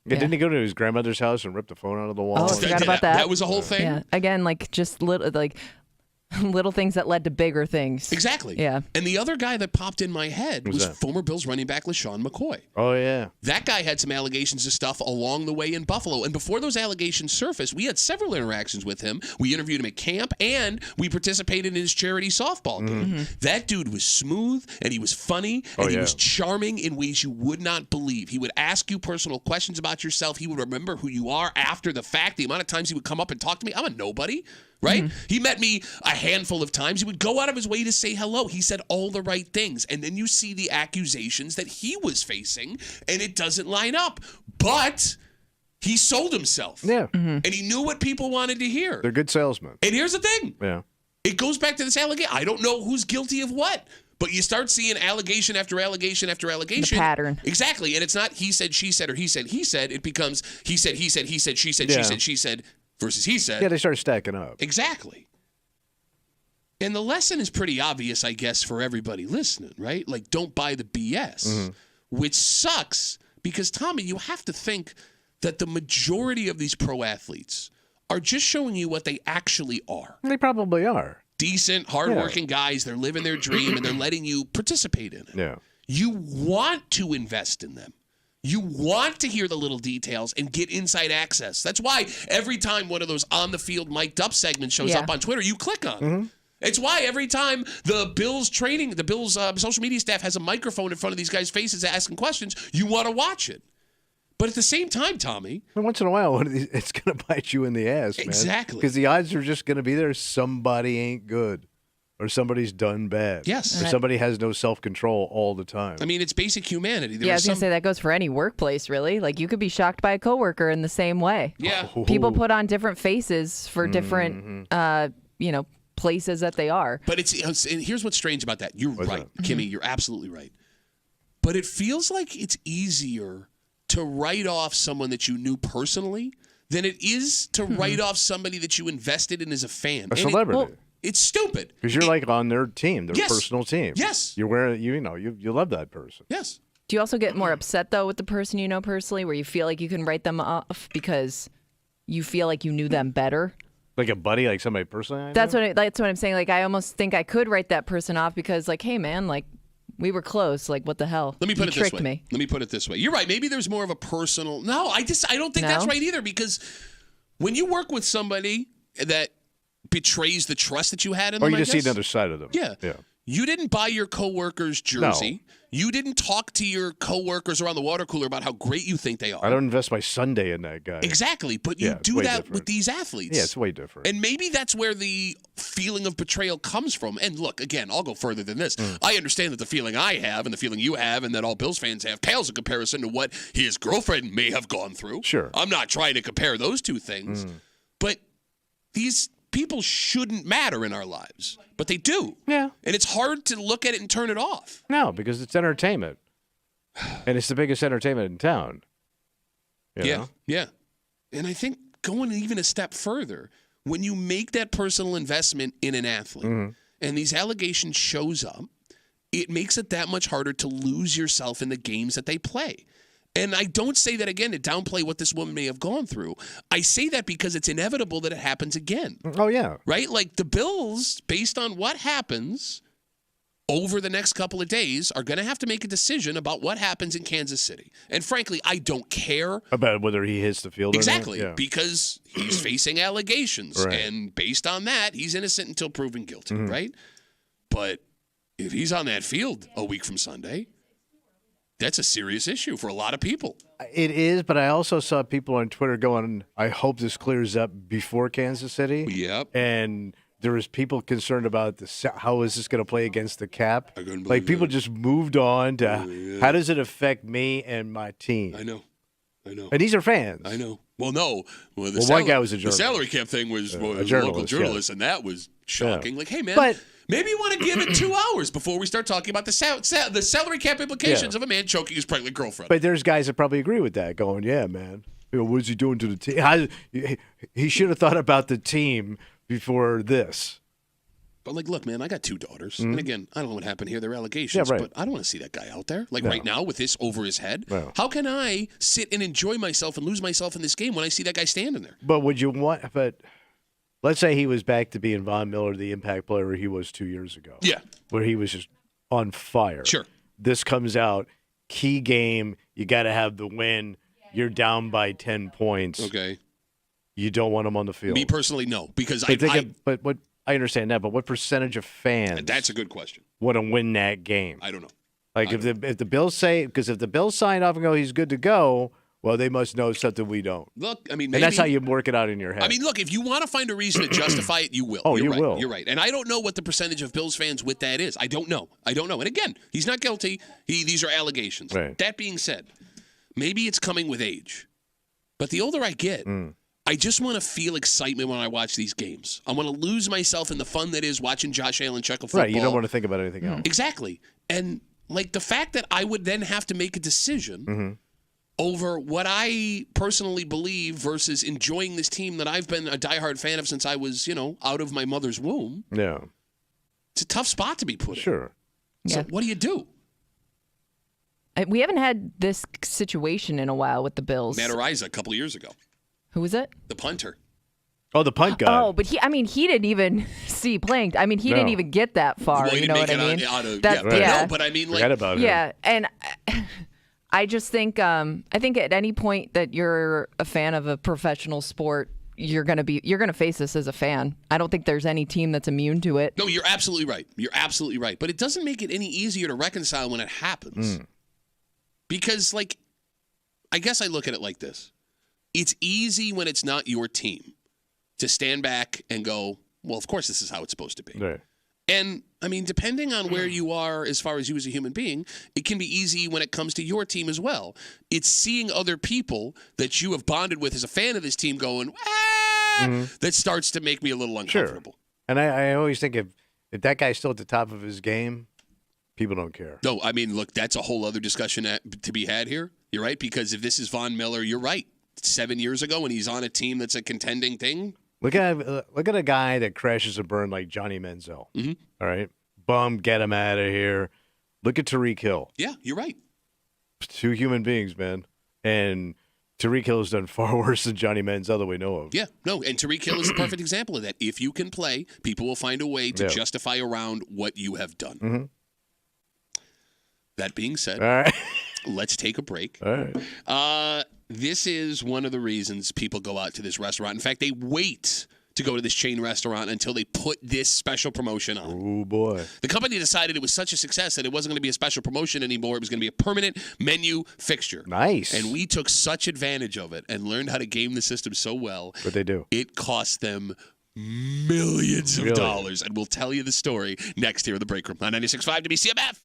didn't he go to his grandmother's house and rip the phone out of the wall? Oh, I forgot about that. That was a whole thing? Yeah. Again, just little things that led to bigger things. Exactly. Yeah. And the other guy that popped in my head was former Bills running back LaShawn McCoy. Oh, yeah. That guy had some allegations of stuff along the way in Buffalo. And before those allegations surfaced, we had several interactions with him. We interviewed him at camp, and we participated in his charity softball game. That dude was smooth, and he was funny, and he was charming in ways you would not believe. He would ask you personal questions about yourself. He would remember who you are after the fact. The amount of times he would come up and talk to me, I'm a nobody. Right? He met me a handful of times. He would go out of his way to say hello. He said all the right things. And then you see the accusations that he was facing, and it doesn't line up. But he sold himself. Yeah. And he knew what people wanted to hear. They're good salesmen. And here's the thing. Yeah. It goes back to this allegation. I don't know who's guilty of what. But you start seeing allegation after allegation after allegation. The pattern. Exactly. And it's not he said, she said, or he said, he said. It becomes he said, she said, she said, she said. Versus he said. Yeah, they start stacking up. Exactly. And the lesson is pretty obvious, I guess, for everybody listening, right? Don't buy the BS, which sucks because, Tommy, you have to think that the majority of these pro athletes are just showing you what they actually are. They probably are. Decent, hardworking guys. They're living their dream, and they're letting you participate in it. Yeah. You want to invest in them. You want to hear the little details and get inside access. That's why every time one of those on-the-field mic'd up segments shows up on Twitter, you click on it. It's why every time the Bills social media staff has a microphone in front of these guys' faces asking questions, you want to watch it. But at the same time, Tommy, once in a while, it's going to bite you in the ass, man. Exactly. Because the odds are just going to be there. Somebody ain't good, or somebody's done bad. Yes. Or somebody has no self-control all the time. I mean, it's basic humanity. I was going to say that goes for any workplace, really. Like, you could be shocked by a coworker in the same way. Yeah. People put on different faces for different, places that they are. But and here's what's strange about that. You're right, Kimmy. You're absolutely right. But it feels like it's easier to write off someone that you knew personally than it is to write off somebody that you invested in as a fan. A celebrity. It's stupid. Because you're like on their team, their personal team. Yes. You're wearing, you love that person. Yes. Do you also get more upset, though, with the person you know personally, where you feel like you can write them off because you feel like you knew them better? Like a buddy, like somebody personally I know? That's what I'm saying. Like, I almost think I could write that person off because, like, hey, man, like, we were close. Like, what the hell? Let me put You it this tricked way. me. Let me put it this way. You're right. Maybe there's more of a personal. No, I don't think that's right either, because when you work with somebody that betrays the trust that you had in them, or you just see another side of them. Yeah. You didn't buy your coworker's jersey. No. You didn't talk to your coworkers around the water cooler about how great you think they are. I don't invest my Sunday in that guy. Exactly, but you do that different. with these athletes. Yeah, it's way different. And maybe that's where the feeling of betrayal comes from. And look, again, I'll go further than this. I understand that the feeling I have and the feeling you have and that all Bills fans have pales in comparison to what his girlfriend may have gone through. Sure. I'm not trying to compare those two things. But these people shouldn't matter in our lives. But they do. Yeah. And it's hard to look at it and turn it off. No, because it's entertainment. And it's the biggest entertainment in town. You know? Yeah. And I think going even a step further, when you make that personal investment in an athlete and these allegations shows up, it makes it that much harder to lose yourself in the games that they play. And I don't say that, again, to downplay what this woman may have gone through. I say that because it's inevitable that it happens again. Oh, yeah. Right? Like the Bills, based on what happens over the next couple of days, are going to have to make a decision about what happens in Kansas City. And frankly, I don't care. About whether he hits the field Exactly. or not? Yeah. Because he's facing allegations. Right. And based on that, he's innocent until proven guilty, right? But if he's on that field a week from Sunday, that's a serious issue for a lot of people. It is, but I also saw people on Twitter going, I hope this clears up before Kansas City. Yep. And there was people concerned about how is this going to play against the cap. I couldn't believe Like people that. just moved on to how does it affect me and my team? I know. And these are fans. I know. Well, no. Well, one guy was a The journalist. salary cap thing was a local journalist, journalist, and that was shocking. Like, hey, man, But- maybe you want to give it 2 hours before we start talking about the salary cap implications of a man choking his pregnant girlfriend. But there's guys that probably agree with that, going, yeah, man. What is he doing to the team? He should have thought about the team before this. But, like, look, man, I got 2 daughters. And, again, I don't know what happened here. They're allegations. Yeah, right. But I don't want to see that guy out there. Like, No. right now with this over his head. No. How can I sit and enjoy myself and lose myself in this game when I see that guy standing there? But would you want – but let's say he was back to being Von Miller, the impact player he was 2 years ago. Yeah. Where he was just on fire. Sure. This comes out, key game, you got to have the win. You're down by 10 points. Okay. You don't want him on the field. Me personally, no. Because But what I understand that, but what percentage of fans that's a good question. want to win that game? I don't know. Like if the Bills say, because if the Bills sign off and go, he's good to go, well, they must know something we don't. Look, I mean, And maybe, that's how you work it out in your head. I mean, look, if you want to find a reason to justify it, you will. Oh, You're you right. will. You're right. And I don't know what the percentage of Bills fans with that is. I don't know. And again, he's not guilty. These are allegations. Right. That being said, maybe it's coming with age. But the older I get, I just want to feel excitement when I watch these games. I want to lose myself in the fun that is watching Josh Allen check a football. right, you don't want to think about anything else. Exactly. And like the fact that I would then have to make a decision over what I personally believe versus enjoying this team that I've been a diehard fan of since I was, out of my mother's womb. Yeah, It's a tough spot to be put in. sure. So Yeah. what do you do? We haven't had this situation in a while with the Bills. Matt Araiza a couple of years ago. Who was it? The punter. Oh, the punt guy. Oh, but he didn't even see playing. I mean, he didn't even get that far. Well, he you know didn't what I make mean? it out of, That's, but yeah. no, but I mean, like, Forget about Yeah, him. and I just think I think at any point that you're a fan of a professional sport, you're gonna face this as a fan. I don't think there's any team that's immune to it. no, you're absolutely right. You're absolutely right. But it doesn't make it any easier to reconcile when it happens. Because, like, I guess I look at it like this. It's easy when it's not your team to stand back and go, well, of course this is how it's supposed to be. Right. And, I mean, depending on where you are as far as you as a human being, it can be easy when it comes to your team as well. It's seeing other people that you have bonded with as a fan of this team going, that starts to make me a little uncomfortable. Sure. And I always think if that guy's still at the top of his game, people don't care. No, I mean, look, that's a whole other discussion to be had here. You're right, because if this is Von Miller, you're right. 7 years ago when he's on a team that's a contending thing. Look at a guy that crashes a burn like Johnny Manziel. Mhm. All right, bum, get him out of here. Look at Tariq Hill. Yeah, you're right. Two human beings, man. And Tariq Hill has done far worse than Johnny Manziel that we know of. Yeah, no, and Tariq Hill is a perfect example of that. If you can play, people will find a way to justify around what you have done. Mm-hmm. That being said, All right. let's take a break. All right. This is one of the reasons people go out to this restaurant. In fact, they wait to go to this chain restaurant until they put this special promotion on. Oh, boy. The company decided it was such a success that it wasn't going to be a special promotion anymore. It was going to be a permanent menu fixture. Nice. And we took such advantage of it and learned how to game the system so well. What they do. It cost them millions of dollars. And we'll tell you the story next here in the break room on 96.5 WCMF.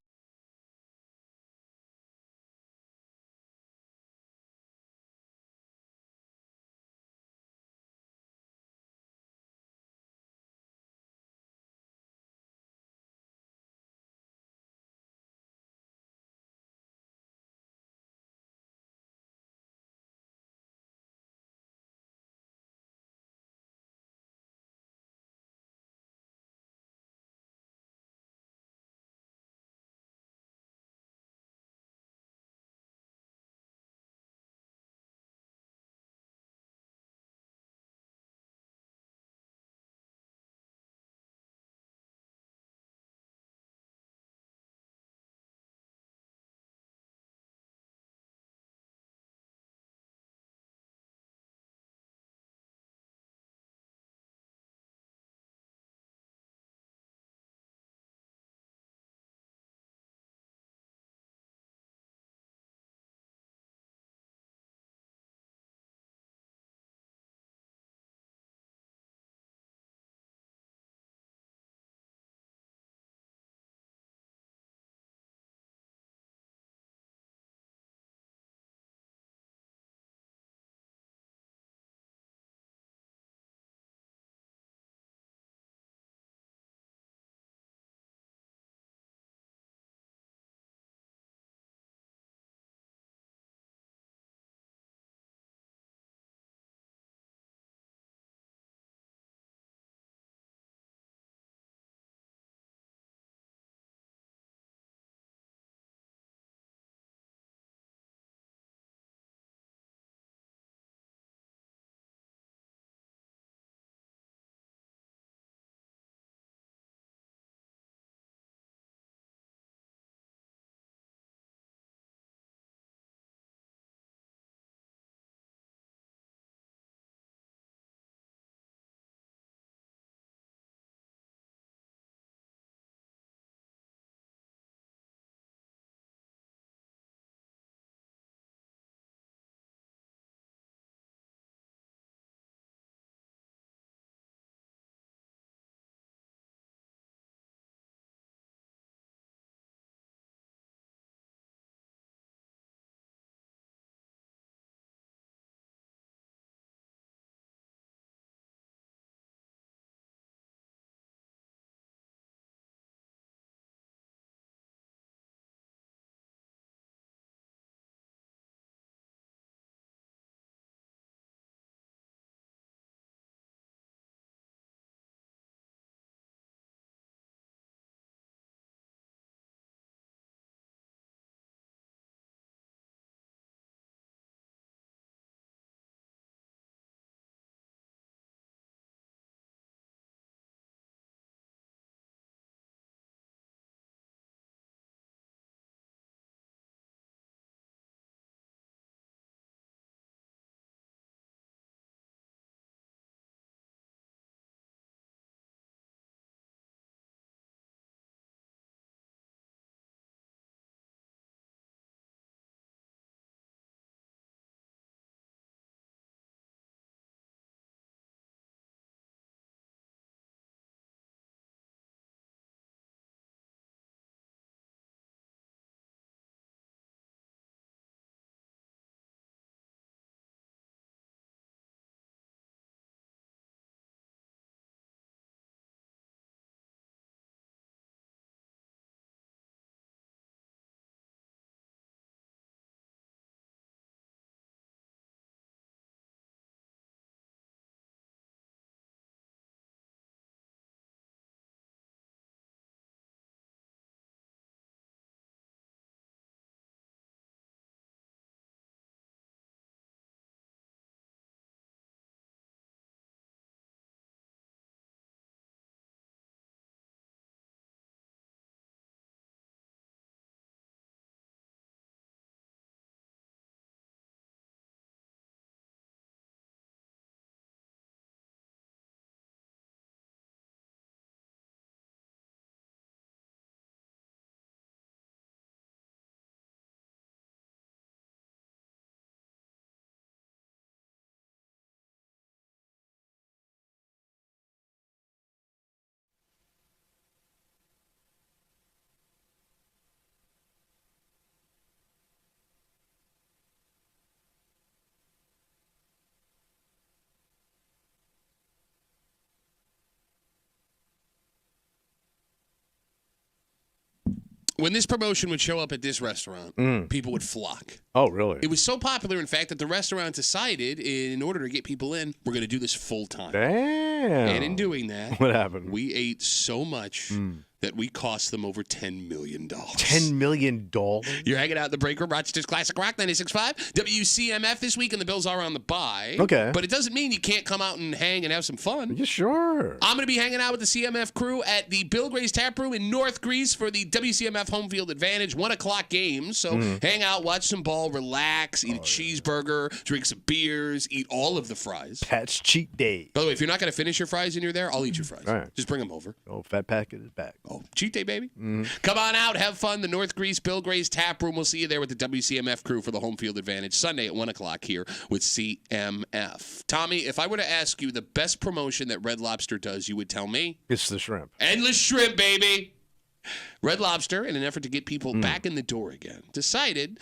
when this promotion would show up at this restaurant, people would flock. Oh, really? It was so popular, in fact, that the restaurant decided, in order to get people in, we're going to do this full time. Damn. And in doing that, what happened? we ate so much that we cost them over $10 million. $10 million? You're hanging out in the break room, Rochester's Classic Rock 96.5. WCMF this week, and the Bills are on the bye. Okay. But it doesn't mean you can't come out and hang and have some fun. Yeah, sure. I'm going to be hanging out with the CMF crew at the Bill Gray's Tap Room in North Greece for the WCMF Home Field Advantage 1 o'clock game. So hang out, watch some ball, relax, eat a cheeseburger, drink some beers, eat all of the fries. Pat's cheat day. By the way, if you're not going to finish your fries and you're there, I'll eat your fries. All right. Just bring them over. Oh, fat packet is back. Oh, cheat day, baby. Come on out, have fun. The North Greece Bill Gray's Tap Room. We'll see you there with the WCMF crew for the Home Field Advantage Sunday at 1 o'clock here with CMF. Tommy, if I were to ask you the best promotion that Red Lobster does, you would tell me? It's the shrimp. Endless shrimp, baby. Red Lobster, in an effort to get people back in the door again, decided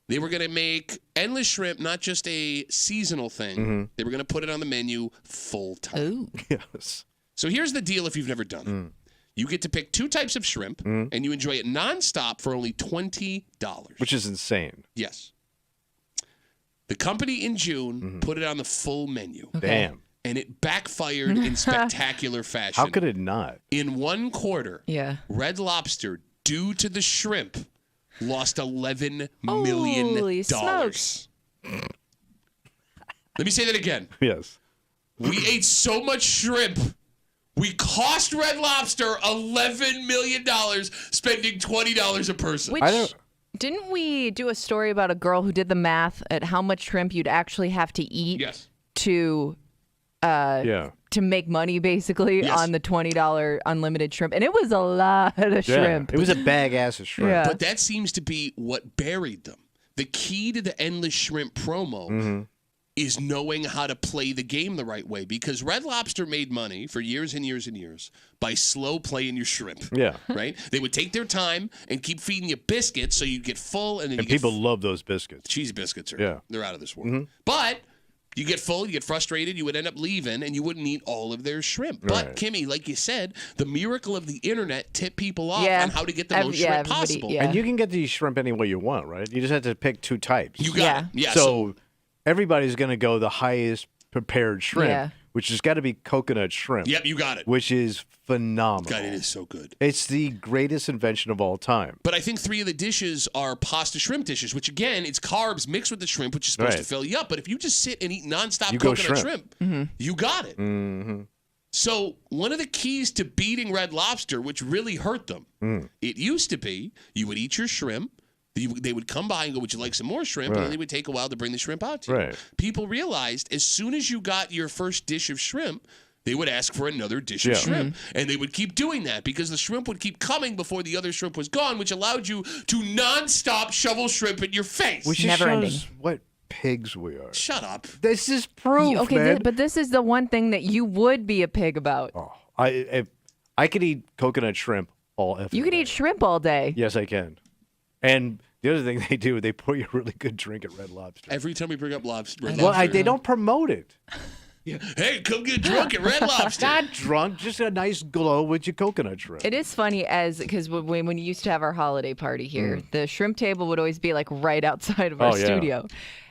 they were going to make endless shrimp not just a seasonal thing. They were going to put it on the menu full time. Ooh. Yes. So here's the deal if you've never done it. You get to pick 2 types of shrimp, and you enjoy it nonstop for only $20. Which is insane. Yes. The company in June put it on the full menu. Okay. Damn. And it backfired in spectacular fashion. How could it not? In 1 quarter, Yeah. Red Lobster, due to the shrimp, lost $11 million. Holy smokes. Let me say that again. Yes. We ate so much shrimp. We cost Red Lobster $11 million, spending $20 a person. Which, didn't we do a story about a girl who did the math at how much shrimp you'd actually have to eat Yes. to make money, basically, Yes. on the $20 unlimited shrimp? And it was a lot of shrimp. It was a bag ass of shrimp. Yeah. But that seems to be what buried them. The key to the endless shrimp promo is knowing how to play the game the right way, because Red Lobster made money for years and years and years by slow playing your shrimp. Yeah. Right? They would take their time and keep feeding you biscuits so you'd get full, and then And you people get love those biscuits. cheese biscuits. Yeah. They're out of this world. But you get full, you get frustrated, you would end up leaving, and you wouldn't eat all of their shrimp. But, Right. Kimmy, like you said, the miracle of the internet tipped people off Yeah. on how to get the most shrimp everybody- possible. yeah. And you can get these shrimp any way you want, right? You just have to pick 2 types. You got Yeah. it. Yeah. so everybody's going to go the highest prepared shrimp, Yeah. which has got to be coconut shrimp, Yep, you got it. which is phenomenal. God, it is so good. It's the greatest invention of all time. But I think 3 of the dishes are pasta shrimp dishes, which again, it's carbs mixed with the shrimp, which is supposed to Right. fill you up. But if you just sit and eat nonstop You go coconut shrimp. you got it. So one of the keys to beating Red Lobster, which really hurt them, it used to be you would eat your shrimp. They would come by and go, would you like some more shrimp? And Right. then they would take a while to bring the shrimp out to you. Right. People realized as soon as you got your first dish of shrimp, they would ask for another dish of Yeah. shrimp. And they would keep doing that because the shrimp would keep coming before the other shrimp was gone, which allowed you to nonstop shovel shrimp in your face. Which just Never shows ending. what pigs we are. Shut up. This is proof, Okay, man. but this is the one thing that you would be a pig about. Oh, I could eat coconut shrimp all effing You could day. eat shrimp all day. Yes, I can. And the other thing they do, they pour you a really good drink at Red Lobster. Every time we bring up lobster. Well, they don't promote it. Yeah. Hey, come get drunk at Red Lobster. Not drunk, just a nice glow with your coconut shrimp. It is funny because when you used to have our holiday party here, the shrimp table would always be like right outside of our Oh, yeah. studio.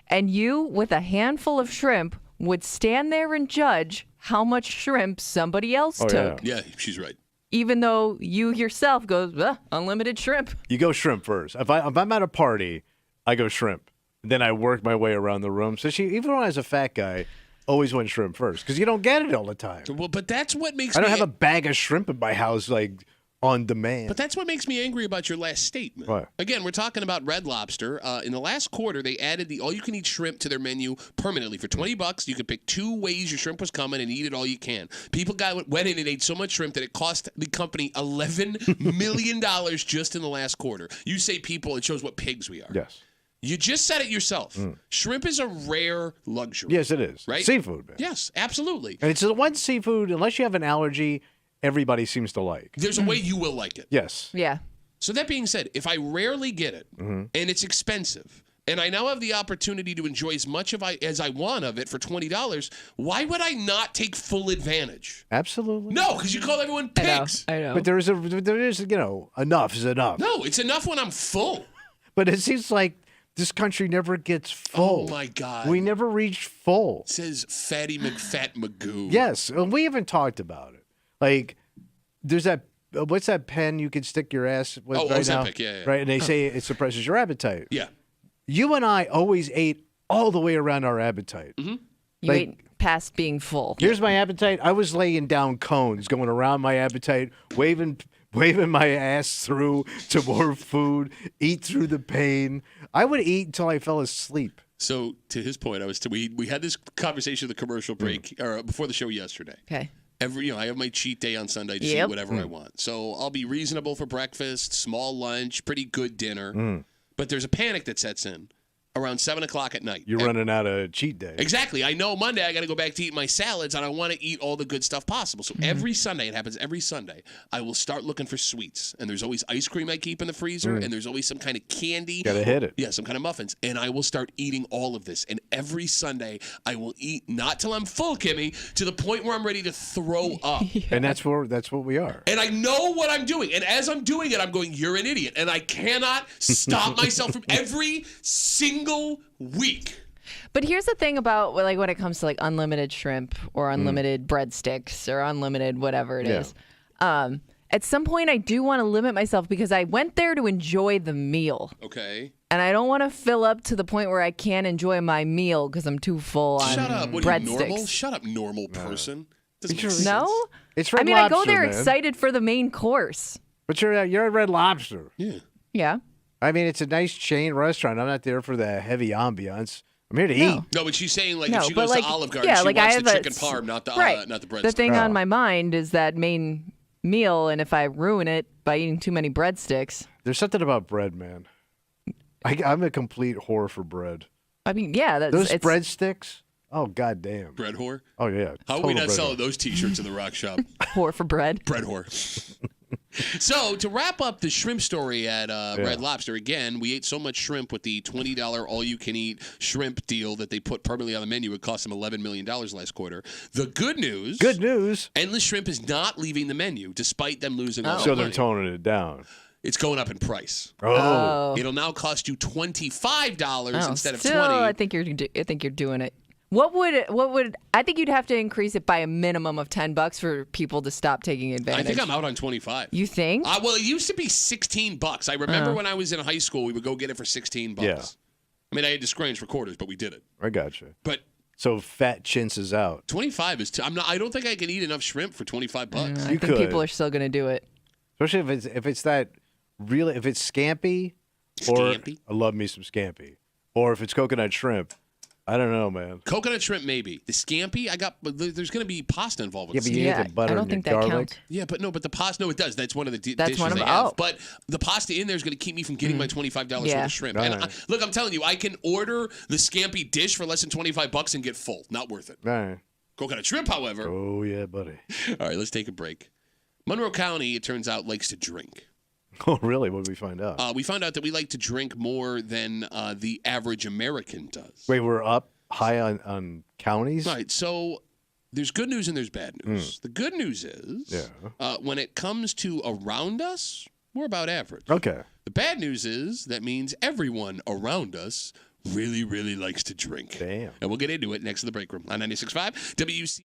And you, with a handful of shrimp, would stand there and judge how much shrimp somebody else Oh, took. Yeah, she's right. Even though you yourself goes, unlimited shrimp. You go shrimp first. If I'm at a party, I go shrimp. Then I work my way around the room. So even when I was a fat guy, always went shrimp first because you don't get it all the time. Well, but that's what makes I don't me have a bag of shrimp in my house like on demand. But that's what makes me angry about your last statement. What? Again, we're talking about Red Lobster. In the last quarter, they added the all-you-can-eat shrimp to their menu permanently. For $20, you could pick 2 ways your shrimp was coming and eat it all you can. People went in and ate so much shrimp that it cost the company $11 million just in the last quarter. You say people, it shows what pigs we are. Yes. You just said it yourself. Shrimp is a rare luxury. Yes, it is. Right? Seafood, man. Yes, absolutely. And it's the one seafood, unless you have an allergy, everybody seems to like. There's a way you will like it. Yes. Yeah. So that being said, if I rarely get it and it's expensive and I now have the opportunity to enjoy as much as I want of it for $20, why would I not take full advantage? Absolutely. No, because you call everyone pigs. I know. But there is, enough is enough. No, it's enough when I'm full. But it seems like this country never gets full. Oh, my God. We never reach full. Says Fatty McFat Magoo. Yes, and we haven't talked about it. Like, there's that. What's that pen you can stick your ass with right now? Ozempic, yeah. Right, and they say it suppresses your appetite. Yeah. You and I always ate all the way around our appetite. Mm-hmm. You ate past being full. Here's my appetite. I was laying down cones, going around my appetite, waving my ass through to more food, eat through the pain. I would eat until I fell asleep. So to his point, we had this conversation at the commercial break or before the show yesterday. Okay. I have my cheat day on Sunday to eat whatever I want. So I'll be reasonable for breakfast, small lunch, pretty good dinner. But there's a panic that sets in around 7 o'clock at night. You're running out of cheat day. Exactly. I know Monday I got to go back to eat my salads, and I want to eat all the good stuff possible. So every Sunday, it happens every Sunday, I will start looking for sweets. And there's always ice cream I keep in the freezer, and there's always some kind of candy. Gotta hit it. Yeah, some kind of muffins. And I will start eating all of this. And every Sunday, I will eat, not till I'm full, Kimmy, to the point where I'm ready to throw up. And that's what we are. And I know what I'm doing. And as I'm doing it, I'm going, you're an idiot. And I cannot stop myself from every single week. But here's the thing about like when it comes to like unlimited shrimp or unlimited breadsticks or unlimited whatever it is. At some point, I do want to limit myself because I went there to enjoy the meal. Okay. And I don't want to fill up to the point where I can't enjoy my meal because I'm too full on Shut up. What are you, normal? breadsticks. Shut up, normal person. Doesn't make Sure. sense. No? It's Red I mean, Lobster, I go there man. excited for the main course. But you're a Red Lobster. Yeah. Yeah. I mean, it's a nice chain restaurant. I'm not there for the heavy ambiance. I'm here to eat. No, but she's saying like No, if she but, goes like, to Olive Garden, yeah, she like, I wants have the a chicken parm, not the right. not the breadsticks. The thing on my mind is that main meal, and if I ruin it by eating too many breadsticks. There's something about bread, man. I'm a complete whore for bread. I mean, yeah, Those breadsticks. Oh, goddamn. Bread whore. Oh, yeah. How are we Total not bread selling whore. those T-shirts in the rock shop? whore for bread. Bread whore. So to wrap up the shrimp story at Red Lobster, again, we ate so much shrimp with the $20 all-you-can-eat shrimp deal that they put permanently on the menu. It cost them $11 million last quarter. The good news. Good news. Endless Shrimp is not leaving the menu, despite them losing all So their they're money. toning it down. It's going up in price. Oh. It'll now cost you $25 instead of Still, $20. I think you're doing it. What would I think you'd have to increase it by a minimum of $10 for people to stop taking advantage. I think I'm out on 25. You think? Well, it used to be $16. I remember when I was in high school, we would go get it for $16. Yeah. I mean, I had to scrounge for quarters, but we did it. I got you. But So fat chintz is out. 25 is. I don't think I can eat enough shrimp for $25. I You think could. people are still going to do it. Especially if it's that really, if it's scampi, or Scampi? I love me some scampi, or if it's coconut shrimp. I don't know, man. Coconut shrimp, maybe. The scampi, there's going to be pasta involved with Yeah, but it. you Yeah, need the butter I don't and think your that garlic. counts. Yeah, but the pasta, no, it does. That's one of the That's dishes one of they them. have. Oh. But the pasta in there is going to keep me from getting my $25 worth Yeah. of shrimp. Right. And look, I'm telling you, I can order the scampi dish for less than $25 and get full. Not worth it. All right. Coconut shrimp, however. Oh yeah, buddy. All right, let's take a break. Monroe County, it turns out, likes to drink. Oh really? What did we find out? We found out that we like to drink more than the average American does. Wait, we're up high on counties. All right, so there's good news and there's bad news. The good news is when it comes to around us, we're about average. Okay. The bad news is that means everyone around us really, really likes to drink. Damn. And we'll get into it next to the break room on 96.5 WC.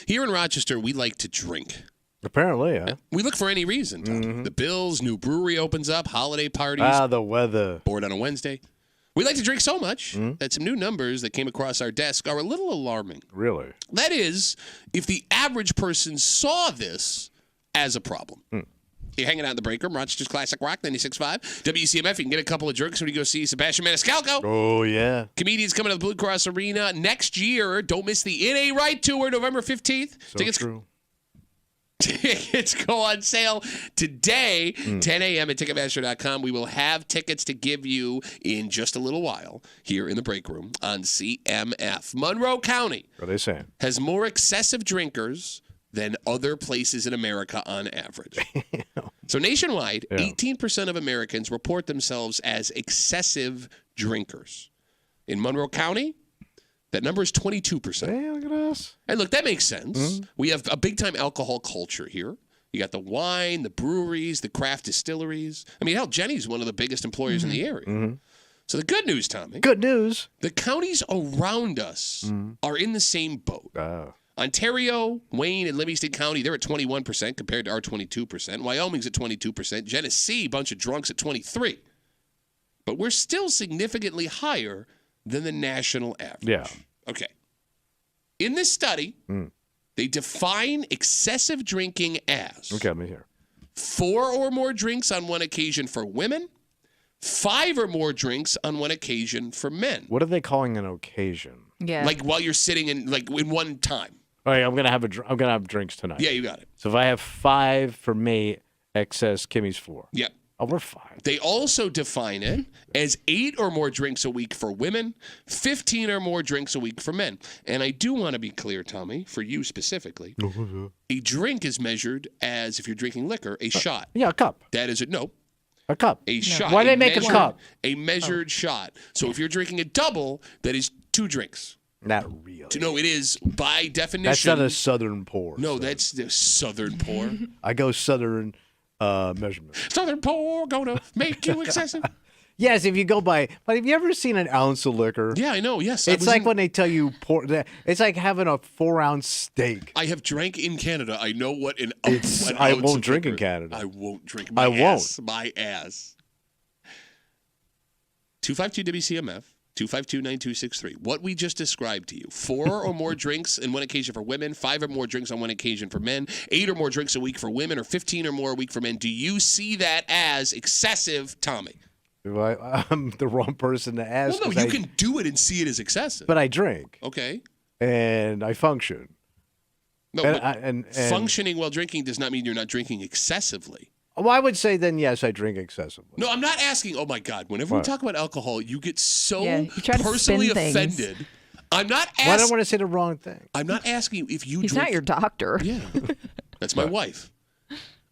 Here in Rochester, we like to drink. Apparently, yeah. We look for any reason, Tom. The Bills' new brewery opens up, holiday parties. The weather. Bored on a Wednesday. We like to drink so much that some new numbers that came across our desk are a little alarming. Really? That is, if the average person saw this as a problem. You're hanging out in the break room, Rochester's Classic Rock, 96.5. WCMF, you can get a couple of drinks when you go see Sebastian Maniscalco. Oh, yeah. Comedians coming to the Blue Cross Arena next year. Don't miss the It Ain't Right Tour, November 15th. So true. Tickets go on sale today, 10 a.m. at Ticketmaster.com. We will have tickets to give you in just a little while here in the break room on CMF. Monroe County What are they saying? has more excessive drinkers than other places in America on average. So nationwide, 18% of Americans report themselves as excessive drinkers. In Monroe County, that number is 22%. Hey, look at us. And look, that makes sense. We have a big-time alcohol culture here. You got the wine, the breweries, the craft distilleries. I mean, hell, Jenny's one of the biggest employers in the area. So the good news, Tommy. Good news. The counties around us are in the same boat. Ontario, Wayne, and Livingston County, they're at 21% compared to our 22%. Wyoming's at 22%. Genesee, bunch of drunks at 23%. But we're still significantly higher than the national average. Yeah. Okay. In this study, they define excessive drinking as Okay, I'm here. 4 or more drinks on one occasion for women, 5 or more drinks on one occasion for men. What are they calling an occasion? Yeah. Like while you're sitting in one time. All right, I'm gonna have drinks tonight. Yeah, you got it. So if I have 5 for me, excess Kimmy's 4. Yep. Oh, we're fine. They also define it as 8 or more drinks a week for women, 15 or more drinks a week for men. And I do want to be clear, Tommy, for you specifically, a drink is measured as, if you're drinking liquor, a shot. Yeah, a cup. That is A cup. a shot. Why do they make a cup? A measured shot. So if you're drinking a double, that is 2 drinks. Not really. No, it is by definition. That's not a southern pour. No, so. that's the southern pour. I go southern measurement. Southern pour gonna make you excessive. Yes, if you go by. But have you ever seen an ounce of liquor? Yeah, I know. Yes, It's like when they tell you pour. It's like having a 4-ounce steak. I have drank in Canada. I know what an. I won't drink in Canada. I won't drink. I won't. My ass. 252 WCMF. 252-9263. What we just described to you. 4 or more drinks on one occasion for women, 5 or more drinks on one occasion for men, 8 or more drinks a week for women, or 15 or more a week for men. Do you see that as excessive, Tommy? I'm the wrong person to ask. Well, no, you can do it and see it as excessive. But I drink. Okay. And I function. No, and functioning while drinking does not mean you're not drinking excessively. Well, I would say then, yes, I drink excessively. No, I'm not asking. Oh, my God. Whenever we talk about alcohol, you get so you try to personally spin things. offended. I'm not asking. Well, I don't want to say the wrong thing. I'm not asking if you He's drink. not your doctor. Yeah. That's my wife.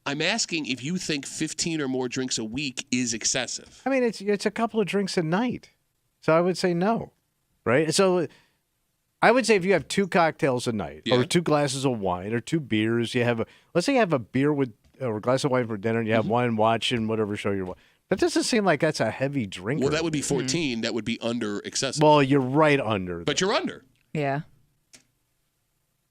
I'm asking if you think 15 or more drinks a week is excessive. I mean, it's a couple of drinks a night. So I would say no. Right? So I would say if you have 2 cocktails a night or 2 glasses of wine or 2 beers, let's say you have a beer with or a glass of wine for dinner and you have wine watching whatever show you're watching. That doesn't seem like that's a heavy drinker. Well, that would be 14. That would be under excessive. Well, you're right under. But you're under. Yeah.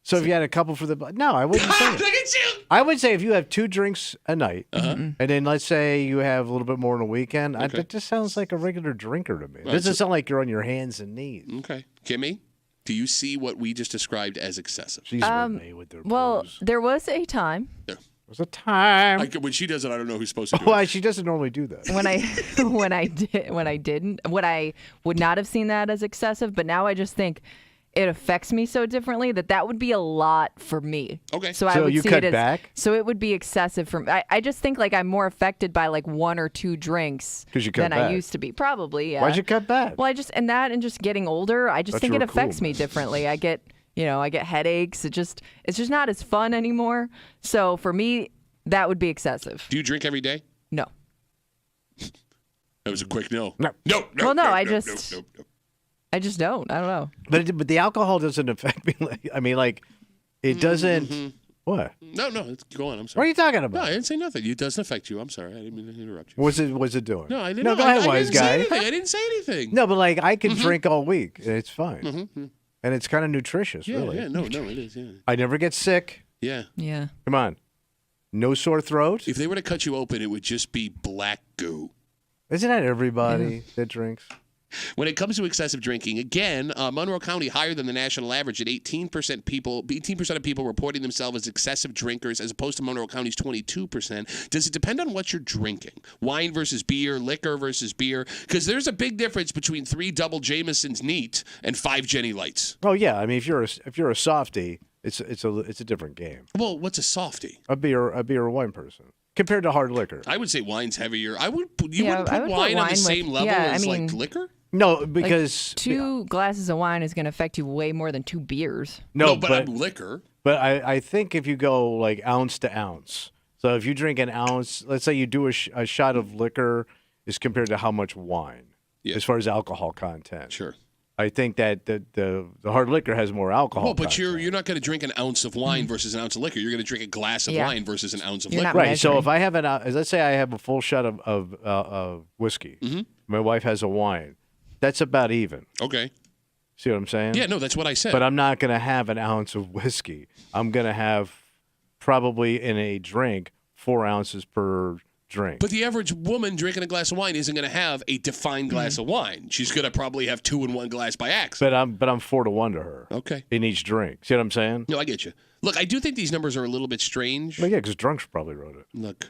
So if you had a couple for the... No, I wouldn't say Look at you! I would say if you have 2 drinks a night, and then let's say you have a little bit more on a weekend, that just sounds like a regular drinker to me. It doesn't sound like you're on your hands and knees. Okay. Kimmy, do you see what we just described as excessive? She's with me with their Well, blues. there was a time There was a time. When she does it, I don't know who's supposed to do Why it. she doesn't normally do that. when I would not have seen that as excessive, but now I just think it affects me so differently that would be a lot for me. Okay. So I So would you see cut it as, back? So it would be excessive for me. I just think like I'm more affected by like 1 or 2 drinks 'Cause you cut than I back. used to be. Probably, yeah. Why'd you cut back? Well, and just getting older, I just Thought think you it were affects cool, me man. differently. I get headaches. It's just not as fun anymore. So for me, that would be excessive. Do you drink every day? No. That was a quick no. No. No. Well, no, I no, just- no. I just don't. I don't know. But the alcohol doesn't affect me. It doesn't. What? No, go on. I'm What are sorry. you talking No, about? I didn't say nothing. It doesn't affect you. I'm sorry. I didn't mean to interrupt you. What's it doing? No, I didn't. No, go ahead, I wise didn't say guy. anything. I didn't say anything. No, but I can drink all week and it's fine. and it's kind of nutritious, Yeah, really. yeah, no, it is, yeah. I never get sick. Yeah. Yeah. Come on. No sore throat. If they were to cut you open, it would just be black goo. Isn't that everybody that drinks? When it comes to excessive drinking, again, Monroe County higher than the national average at 18% of people reporting themselves as excessive drinkers, as opposed to Monroe County's 22%. Does it depend on what you're drinking? Wine versus beer, liquor versus beer? Because there's a big difference between 3 double Jameson's neat and 5 Jenny Lights. Oh yeah, I mean if you're a softie, it's a different game. Well, what's a softie? A beer or wine person compared to hard liquor. I would say wine's heavier. Wouldn't put I would put wine on the wine same with- level yeah, as I mean- like liquor? No, because 2 glasses of wine is going to affect you way more than 2 beers. no, but liquor. But I think if you go like ounce to ounce, so if you drink an ounce, let's say you do a shot of liquor is compared to how much wine, Yeah. as far as alcohol content. Sure. I think that the hard liquor has more alcohol. Well, but content. you're not going to drink an ounce of wine versus an ounce of liquor. You're going to drink a glass of Yeah. wine versus an ounce of You're liquor. not right. So measuring. if I have let's say I have a full shot of whiskey, my wife has a wine, that's about even. Okay. See what I'm saying? Yeah, no, that's what I said. But I'm not going to have an ounce of whiskey. I'm going to have probably in a drink 4 ounces per drink. But the average woman drinking a glass of wine isn't going to have a defined glass of wine. She's going to probably have 2 in 1 glass by accident. But I'm 4 to 1 to her. Okay. In each drink. See what I'm saying? No, I get you. Look, I do think these numbers are a little bit strange. Well, yeah, because drunks probably wrote it. Look,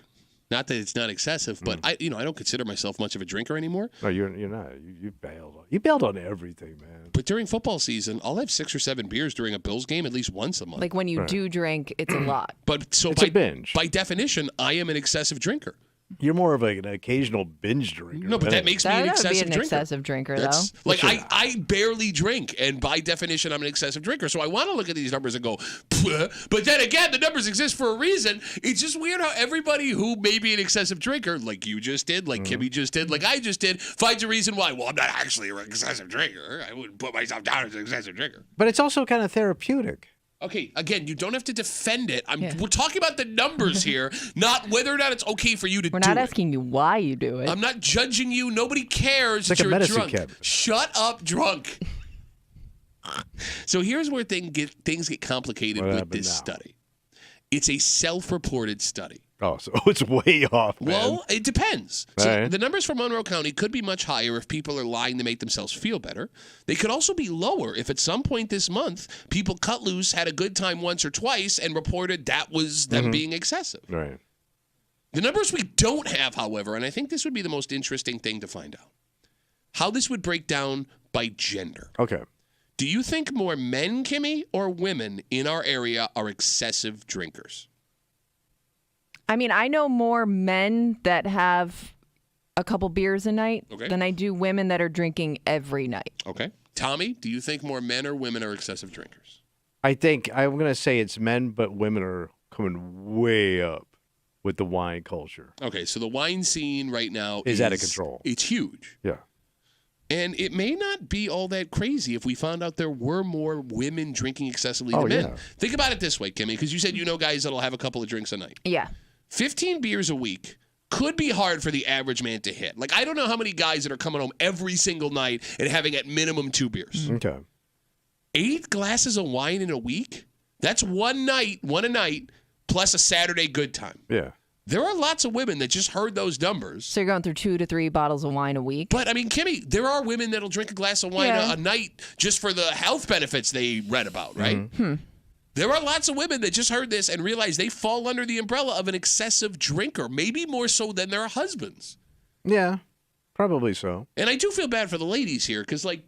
not that it's not excessive, but I don't consider myself much of a drinker anymore. No, you're not. You bailed on. You bailed on everything, man. But during football season, I'll have 6 or 7 beers during a Bills game at least once a month. Like when you do drink, it's a lot. But so It's a binge. by definition, I am an excessive drinker. You're more of like an occasional binge drinker. No, but that makes me an That would be excessive an drinker. excessive drinker, That's though. like I barely drink, and by definition, I'm an excessive drinker. So I want to look at these numbers and go, "Pwah." But then again, the numbers exist for a reason. It's just weird how everybody who may be an excessive drinker, like you just did, like Kimmy just did, like I just did, finds a reason why. Well, I'm not actually an excessive drinker. I wouldn't put myself down as an excessive drinker. But it's also kind of therapeutic. Okay, again, you don't have to defend it. Yeah. We're talking about the numbers here, not whether or not it's okay for you to We're do not it. asking you why you do it. I'm not judging you. Nobody cares It's that like a you're medicine drunk. cabinet. Shut up, drunk. So here's where things get complicated What with happened this now? study. It's a self-reported study. Oh, so it's way off, man. Well, it depends. So All right. the numbers for Monroe County could be much higher if people are lying to make themselves feel better. They could also be lower if at some point this month people cut loose, had a good time once or twice, and reported that was them being excessive. Right. The numbers we don't have, however, and I think this would be the most interesting thing to find out, how this would break down by gender. Okay. Do you think more men, Kimmy, or women in our area are excessive drinkers? I mean, I know more men that have a couple beers a night Okay. than I do women that are drinking every night. Okay. Tommy, do you think more men or women are excessive drinkers? I think I'm going to say it's men, but women are coming way up with the wine culture. Okay, so the wine scene right now Is out of control. It's huge. Yeah. And it may not be all that crazy if we found out there were more women drinking excessively Oh, than men. yeah. Think about it this way, Kimmy, because you said you know guys that'll have a couple of drinks a night. Yeah. 15 beers a week could be hard for the average man to hit. Like, I don't know how many guys that are coming home every single night and having at minimum 2 beers. Okay. 8 glasses of wine in a week? That's one a night, plus a Saturday good time. Yeah. There are lots of women that just heard those numbers. So you're going through 2 to 3 bottles of wine a week. But, I mean, Kimmy, there are women that'll drink a glass of wine Yeah. a night just for the health benefits they read about, right? There are lots of women that just heard this and realize they fall under the umbrella of an excessive drinker, maybe more so than their husbands. Yeah. Probably so. And I do feel bad for the ladies here because, like,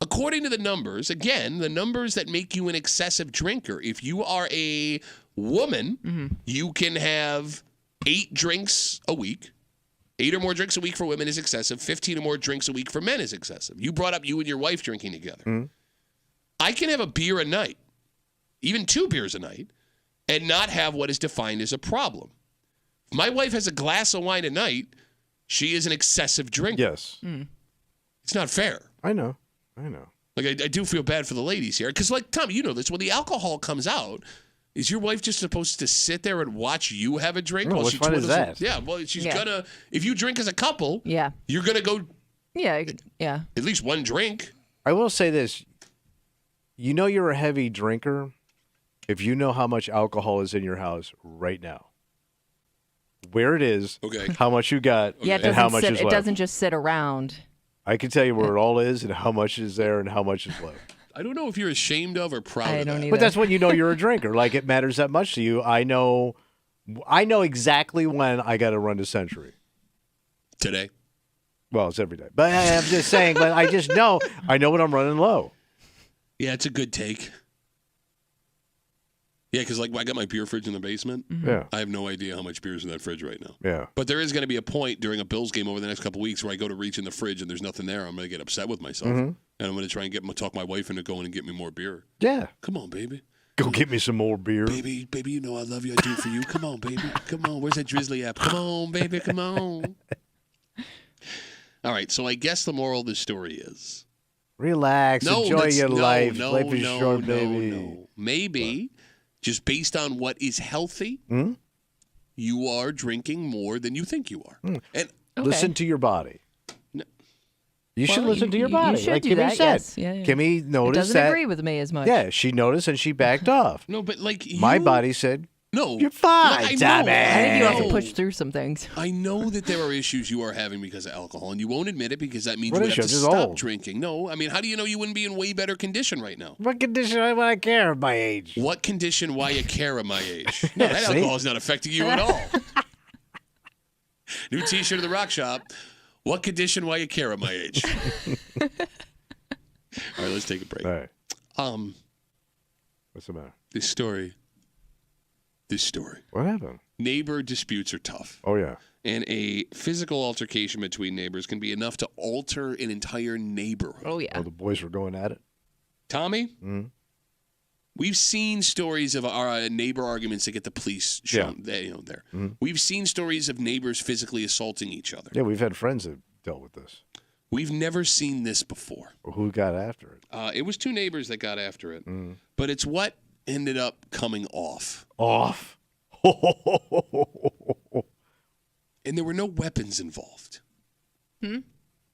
according to the numbers, again, the numbers that make you an excessive drinker, if you are a woman, you can have 8 drinks a week. 8 or more drinks a week for women is excessive. 15 or more drinks a week for men is excessive. You brought up you and your wife drinking together. I can have a beer a night, even 2 beers a night, and not have what is defined as a problem. If my wife has a glass of wine a night, she is an excessive drinker. Yes. It's not fair. I know. Like, I do feel bad for the ladies here. Because, like, Tom, you know this. When the alcohol comes out, is your wife just supposed to sit there and watch you have a drink? No, while what she fun is twiddles that? Yeah, well, she's Yeah. gonna, if you drink as a couple, Yeah. you're gonna go Yeah. Yeah. at least one drink. I will say this. You know you're a heavy drinker if you know how much alcohol is in your house right now. Where it is, Okay. how much you got, Yeah, it and how doesn't much sit. is It left. doesn't just sit around. I can tell you where it all is and how much is there and how much is left. I don't know if you're ashamed of or proud I of don't that. either. But that's when you know you're a drinker. Like it matters that much to you. I know exactly when I got to run to Century. Today. Well, it's every day. But I'm just saying, but I just know, I know when I'm running low. Yeah, it's a good take. Yeah, because like I got my beer fridge in the basement. Yeah. I have no idea how much beer is in that fridge right now. Yeah. But there is going to be a point during a Bills game over the next couple weeks where I go to reach in the fridge and there's nothing there. I'm going to get upset with myself. And I'm going to try and talk my wife into going and get me more beer. Yeah. Come on, baby. Go get me some more beer. Baby, you know I love you. I do it for you. Come on, baby. Come on. Where's that Drizzly app? Come on, baby. Come on. All right. So I guess the moral of the story is Relax. Enjoy your life. No, life is no, short, no, baby. no. Maybe just based on what is healthy, you are drinking more than you think you are. And Okay. Listen to your body. No. You should Well, listen to your you body. should like do Kimmy that, said. yes. Yeah, yeah. Kimmy It noticed doesn't that. agree with me as much. Yeah, she noticed and she backed off. no, but like My you- body said, No, "You're fine, I know, Tommy." I think you have to know. push through some things. I know that there are issues you are having because of alcohol, and you won't admit it because that means What you would have to issues? It's stop old. drinking. No, I mean, how do you know you wouldn't be in way better condition right now? What condition would I care at my age? What condition? Why you care at my age? No, that See? alcohol is not affecting you at all. New T-shirt of the Rock Shop. What condition? Why you care at my age? All right, let's take a break. All right. What's the matter? This story. What happened? Neighbor disputes are tough. Oh, yeah. And a physical altercation between neighbors can be enough to alter an entire neighborhood. Oh, yeah. Oh, the boys were going at it? Tommy, we've seen stories of our neighbor arguments that get the police shown. There. We've seen stories of neighbors physically assaulting each other. Yeah, we've had friends that dealt with this. We've never seen this before. Who got after it? It was two neighbors that got after it, but it's what ended up coming off. Off. And there were no weapons involved.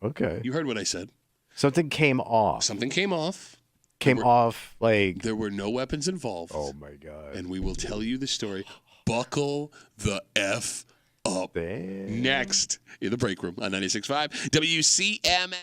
Okay. You heard what I said. Something came off. Something came off. Came off like. There were no weapons involved. Oh, my God. And we will tell you the story. Buckle the F up. Damn. Next in the break room on 96.5 WCMF.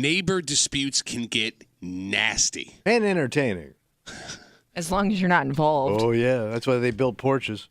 Neighbor disputes can get nasty. And entertaining. As long as you're not involved. Oh, yeah. That's why they build porches.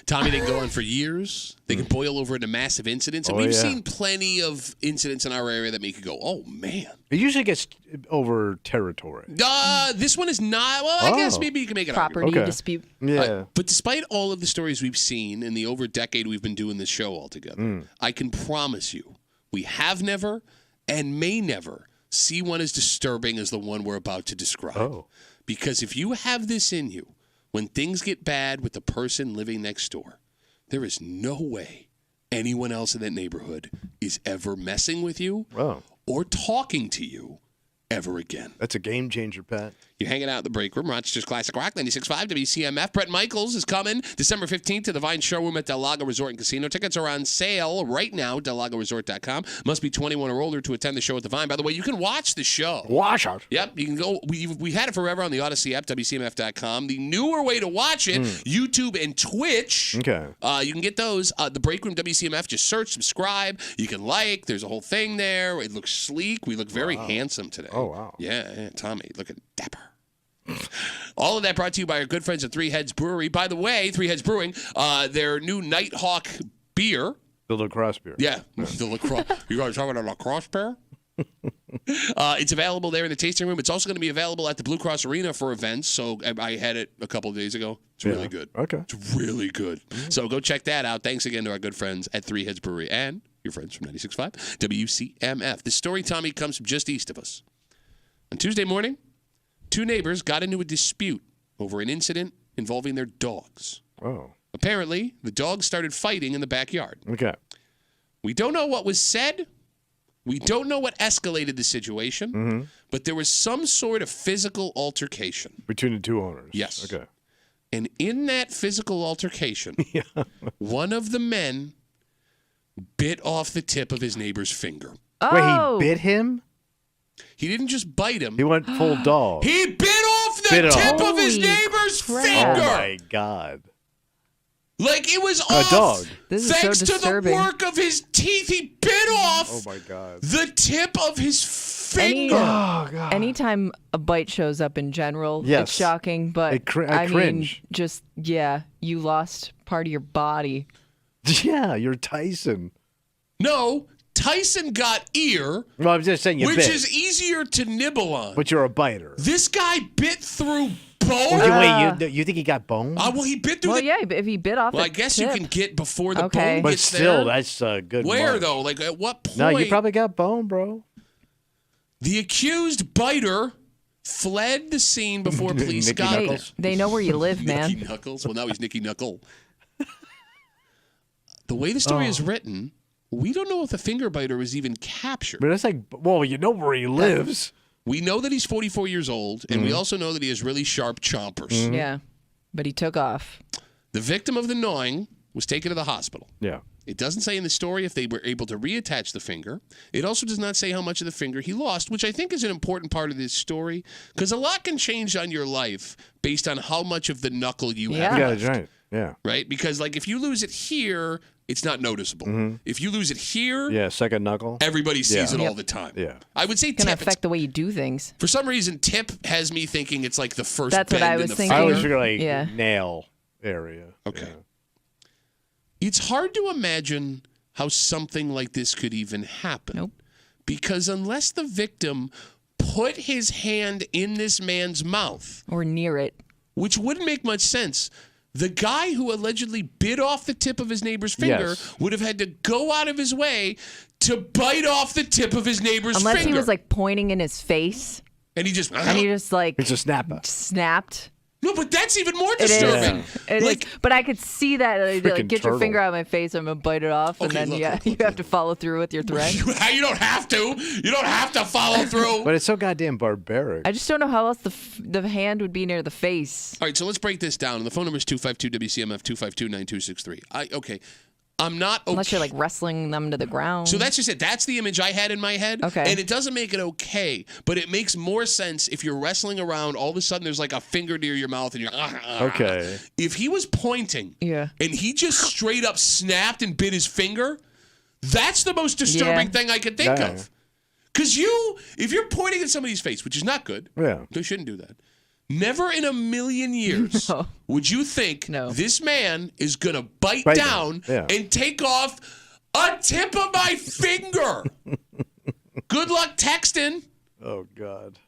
Tommy, they can go on for years. They can boil over into massive incidents. And we've seen plenty of incidents in our area that make you go, oh, man. It usually gets over territory. This one is not. Well, I guess maybe you can make it Property dispute. Yeah. But despite all of the stories we've seen in the over decade we've been doing this show all together, I can promise you we have never and may never see one as disturbing as the one we're about to describe. Oh. Because if you have this in you, when things get bad with the person living next door, there is no way anyone else in that neighborhood is ever messing with you or talking to you ever again. That's a game changer, Pat. You're hanging out in the break room. Rochester's Classic Rock, 96.5 WCMF. Brett Michaels is coming December 15th to the Vine Showroom at Del Lago Resort and Casino. Tickets are on sale right now, DelLagoResort.com. Must be 21 or older to attend the show at the Vine. By the way, you can watch the show. Watch it. Yep, you can go. We had it forever on the Odyssey app, WCMF.com. The newer way to watch it, YouTube and Twitch. Okay. You can get those. The Break Room WCMF, just search, subscribe. You can like. There's a whole thing there. It looks sleek. We look very handsome today. Oh, wow. Yeah, Tommy, looking dapper. All of that brought to you by our good friends at Three Heads Brewery. By the way, Three Heads Brewing, their new Nighthawk beer. The lacrosse beer. Yeah, the lacrosse. You guys having a lacrosse beer? It's available there in the tasting room. It's also going to be available at the Blue Cross Arena for events. So I had it a couple of days ago. It's really good. Okay. It's really good. So go check that out. Thanks again to our good friends at Three Heads Brewery and your friends from 96.5 WCMF. The story, Tommy, comes from just east of us. On Tuesday morning, two neighbors got into a dispute over an incident involving their dogs. Oh. Apparently, the dogs started fighting in the backyard. Okay. We don't know what was said. We don't know what escalated the situation, but there was some sort of physical altercation. Between the two owners. Yes. Okay. And in that physical altercation, one of the men bit off the tip of his neighbor's finger. Oh. Wait, he bit him? He didn't just bite him. He went full dog. He bit off the tip of his neighbor's finger. Oh, my God. Like it was off. A dog. This is Thanks so to the disturbing. work of his teeth, he bit off Oh, my God. the tip of his finger. Oh, God. Anytime a bite shows up in general, Yes. it's shocking. But I cringe. mean, just, you lost part of your body. Yeah, you're Tyson. No, Tyson got ear, Well, I'm just saying you which bit. is easier to nibble on. But you're a biter. This guy bit through bone. Wait, you think he got bone? Well, he bit through Well, the... yeah, if he bit off Well, the I guess tip. you can get before the Okay. bone But gets still, there. that's a good Where, mark. though? Like, at what point? No, you probably got bone, bro. The accused biter fled the scene before police Nicky got there. Knuckles. They know where you live, man. Nicky Knuckles. Well, now he's Nicky Knuckle. The way the story is written, we don't know if the finger biter was even captured. But it's like, well, you know where he lives. We know that he's 44 years old, and we also know that he has really sharp chompers. Yeah. But he took off. The victim of the gnawing was taken to the hospital. Yeah. It doesn't say in the story if they were able to reattach the finger. It also does not say how much of the finger he lost, which I think is an important part of this story, because a lot can change on your life based on how much of the knuckle you have Yeah, left. that's right. Yeah. Right? Because, like, if you lose it here, it's not noticeable. If you lose it here, Yeah, second knuckle. everybody sees it Yeah. all the time. Yeah. I would say It's going to tip. affect the way you do things. For some reason, tip has me thinking it's like the first That's what bend I in was the thinking. I finger. always figure like Yeah. nail area. Okay. Yeah. It's hard to imagine how something like this could even happen. Nope. Because unless the victim put his hand in this man's mouth, Or near it. which wouldn't make much sense, the guy who allegedly bit off the tip of his neighbor's finger Yes. would have had to go out of his way to bite off the tip of his neighbor's Unless finger. he was like pointing in his face and he just... and he just like It's a snapper. snapped. No, but that's even more It is. disturbing. It is. But I could see that. Like, Freaking get your turtle. finger out of my face. I'm going to bite it off. And Okay, then look, you look, have to follow through with your threat. You don't have to. You don't have to follow through. But it's so goddamn barbaric. I just don't know how else the hand would be near the face. All right, so let's break this down. The phone number is 252-WCMF, 252-9263. Okay, I'm not okay. Unless you're like wrestling them to the ground. So that's just it. That's the image I had in my head. Okay. And it doesn't make it okay, but it makes more sense if you're wrestling around, all of a sudden there's like a finger near your mouth and you're... Okay. If he was pointing Yeah. and he just straight up snapped and bit his finger, that's the most disturbing Yeah. thing I could think Yeah. of. Because if you're pointing at somebody's face, which is not good, you shouldn't do that. Never in a million years would you think this man is going to bite down and take off a tip of my finger. Good luck texting. Oh, God.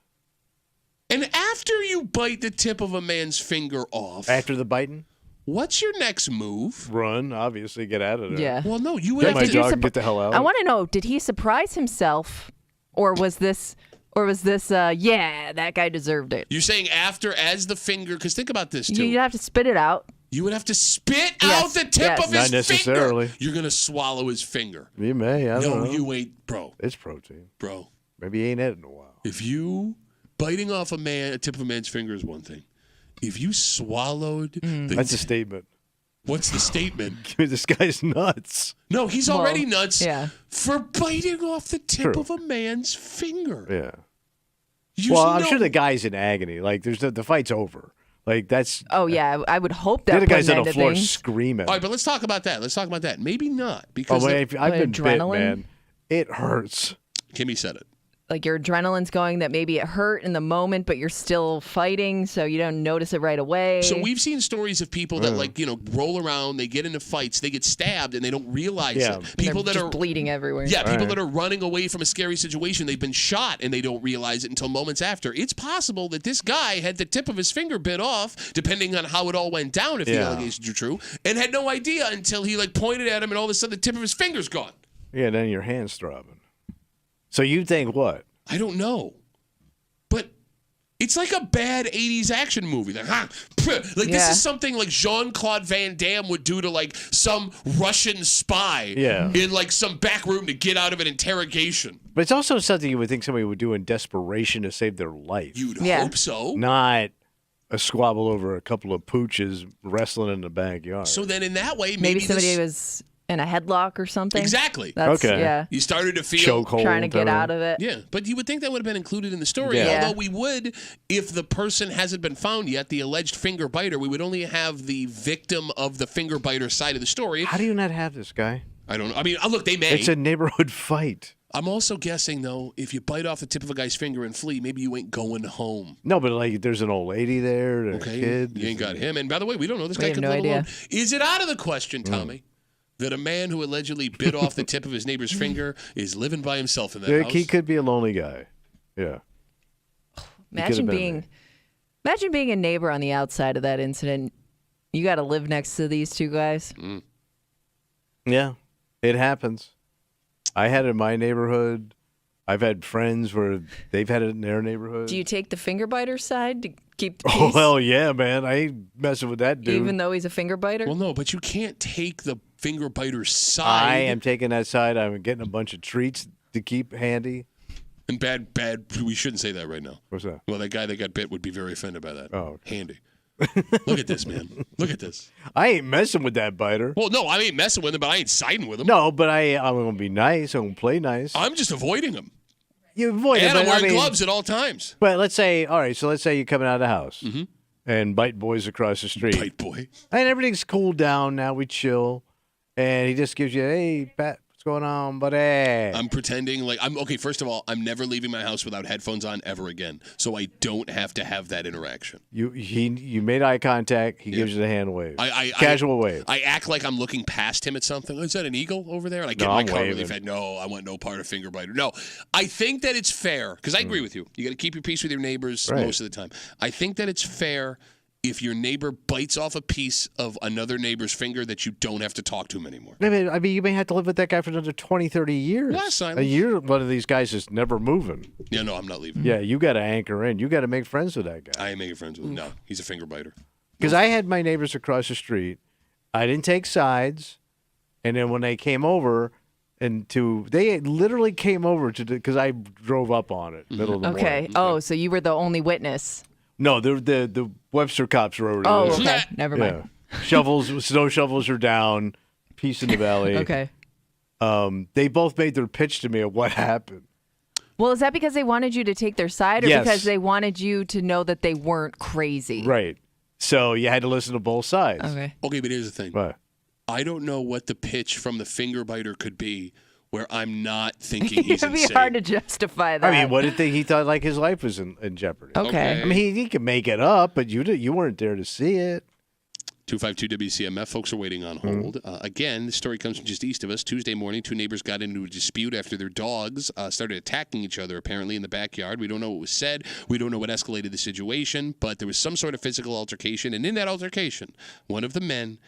And after you bite the tip of a man's finger off. After the biting? What's your next move? Run, obviously, get out of there. Yeah. Well, no, you would Get have my to dog and get the hell out. I want to know, did he surprise himself, or was this, yeah, that guy deserved it? You're saying after, as the finger, because think about this, too. You have to spit it out. You would have to spit out the tip of his Not necessarily. finger. You're going to swallow his finger. You may, I don't know. No, you ain't, bro. It's protein. Bro. Maybe he ain't had it in a while. If you, biting off a tip of a man's finger is one thing. If you swallowed That's a statement. What's the statement? This guy's nuts. No, he's already nuts for biting off the tip True. of a man's finger. Yeah. I'm sure the guy's in agony. Like, the fight's over. Like, that's. Oh, yeah. I would hope that. The other guy's on the floor things. screaming. All right, but let's talk about that. Maybe not. Because I've been bit, adrenaline? man. It hurts. Kimmy said it. Like your adrenaline's going that maybe it hurt in the moment, but you're still fighting, so you don't notice it right away. So we've seen stories of people that roll around, they get into fights, they get stabbed, and they don't realize it. People that just are bleeding everywhere. Yeah, people that are running away from a scary situation, they've been shot and they don't realize it until moments after. It's possible that this guy had the tip of his finger bit off, depending on how it all went down, if the allegations are true, and had no idea until he pointed at him, and all of a sudden the tip of his finger's gone. Yeah, then your hand's throbbing. So you think what? I don't know. But it's like a bad 80s action movie. This is something like Jean-Claude Van Damme would do to some Russian spy in some back room to get out of an interrogation. But it's also something you would think somebody would do in desperation to save their life. You'd hope so. Not a squabble over a couple of pooches wrestling in the backyard. So then in that way, maybe somebody was in a headlock or something. Exactly. That's, okay. Yeah. You started to feel trying to get out of it. Yeah, but you would think that would have been included in the story. Yeah. Although we would, if the person hasn't been found yet, the alleged finger biter, we would only have the victim of the finger biter side of the story. How do you not have this guy? I don't know. I mean, look, they may. It's a neighborhood fight. I'm also guessing, though, if you bite off the tip of a guy's finger and flee, maybe you ain't going home. No, but there's an old lady there, a kid. You ain't got him. And by the way, we don't know this We guy have could no live idea. alone. Is it out of the question, Tommy, that a man who allegedly bit off the tip of his neighbor's finger is living by himself in that house? He could be a lonely guy. Yeah. Imagine being a neighbor on the outside of that incident. You got to live next to these two guys. Yeah, it happens. I had it in my neighborhood. I've had friends where they've had it in their neighborhood. Do you take the finger biter side to keep the peace? Oh, hell yeah, man. I ain't messing with that dude. Even though he's a finger biter? Well, no, but you can't take the finger biter's side. I am taking that side. I'm getting a bunch of treats to keep handy. And bad, we shouldn't say that right now. What's that? Well, that guy that got bit would be very offended by that. Oh, okay. Handy. Look at this, man. Look at this. I ain't messing with that biter. Well, no, I ain't messing with him, but I ain't siding with him. No, but I'm going to be nice. I'm going to play nice. I'm just avoiding him. You avoid it. And I'm but, wearing gloves at all times. But let's say you're coming out of the house and bite boys across the street. Bite boy. And everything's cooled down now. We chill. And he just gives you, hey, Pat, what's going on, buddy? I'm pretending okay, first of all, I'm never leaving my house without headphones on ever again. So I don't have to have that interaction. You made eye contact. He gives you the hand wave. Casual wave. I act like I'm looking past him at something. Oh, is that an eagle over there? And I get No, my I'm car waving. really fast. No, I want no part of finger biter. No, I think that it's fair, because I agree with you. You got to keep your peace with your neighbors most of the time. I think that it's fair if your neighbor bites off a piece of another neighbor's finger that you don't have to talk to him anymore. I mean, you may have to live with that guy for another 20, 30 years. Yeah, silence. You're one of these guys that's never moving. Yeah, no, I'm not leaving. Yeah, you got to anchor in. You got to make friends with that guy. I ain't making friends with him. No, he's a finger biter. Because I had my neighbors across the street. I didn't take sides. And then when they came over, they literally came over because I drove up on it, middle of the morning. Okay. Oh, so you were the only witness. No, the Webster cops were over there. Oh, okay. Never mind. Yeah. Snow shovels are down. Peace in the valley. Okay. They both made their pitch to me of what happened. Well, is that because they wanted you to take their side, or Yes. because they wanted you to know that they weren't crazy? Right. So you had to listen to both sides. Okay. Okay, but here's the thing. But I don't know what the pitch from the finger biter could be where I'm not thinking he's It'd be insane. hard to justify that. I mean, what did he thought like his life was in jeopardy? Okay. I mean, he could make it up, but you weren't there to see it. 252 WCMF. Folks are waiting on hold. Again, the story comes from just east of us. Tuesday morning, two neighbors got into a dispute after their dogs started attacking each other, apparently, in the backyard. We don't know what was said. We don't know what escalated the situation, but there was some sort of physical altercation. And in that altercation, one of the men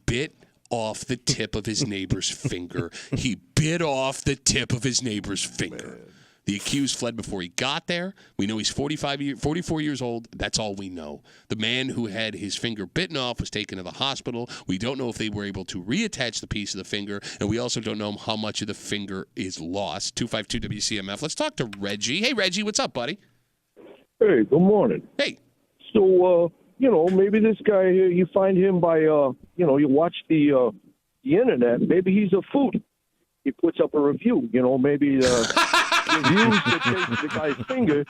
bit off the tip of his neighbor's finger. He bit off the tip of his neighbor's finger. The accused fled before he got there. We know he's 44 years old. That's all we know. The man who had his finger bitten off was taken to the hospital. We don't know if they were able to reattach the piece of the finger, and we also don't know how much of the finger is lost. 252 WCMF. Let's talk to Reggie. Hey, Reggie, what's up, buddy? Hey, good morning. Hey. So, maybe this guy here, you find him by, you watch the internet. Maybe he's a foodie. He puts up a review, maybe reviews that taste the guy's finger.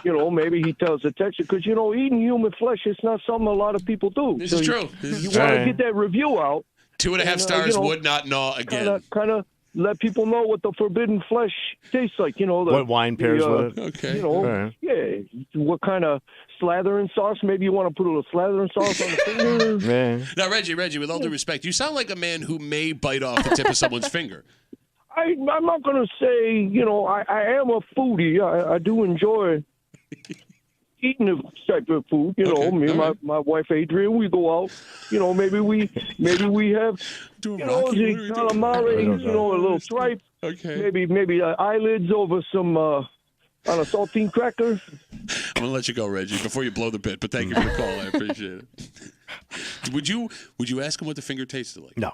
Maybe he tells the texture, because, eating human flesh is not something a lot of people do. This is true. You want to get that review out. 2.5 stars would not gnaw again. Kind of let people know what the forbidden flesh tastes like. What wine pairs with it? Okay. Right. Yeah. What kind of slathering sauce? Maybe you want to put a little slathering sauce on the finger. Man. Now, Reggie, with all due respect, you sound like a man who may bite off the tip of someone's finger. I'm not going to say, I am a foodie. I do enjoy eating this type of food. Me and my wife Adrian, we go out. Maybe we have, calamari, a little tripe. Okay. Maybe eyelids over some on a saltine cracker. I'm gonna let you go, Reggie, before you blow the bit. But thank you for the call. I appreciate it. Would you ask him what the finger tasted like? No.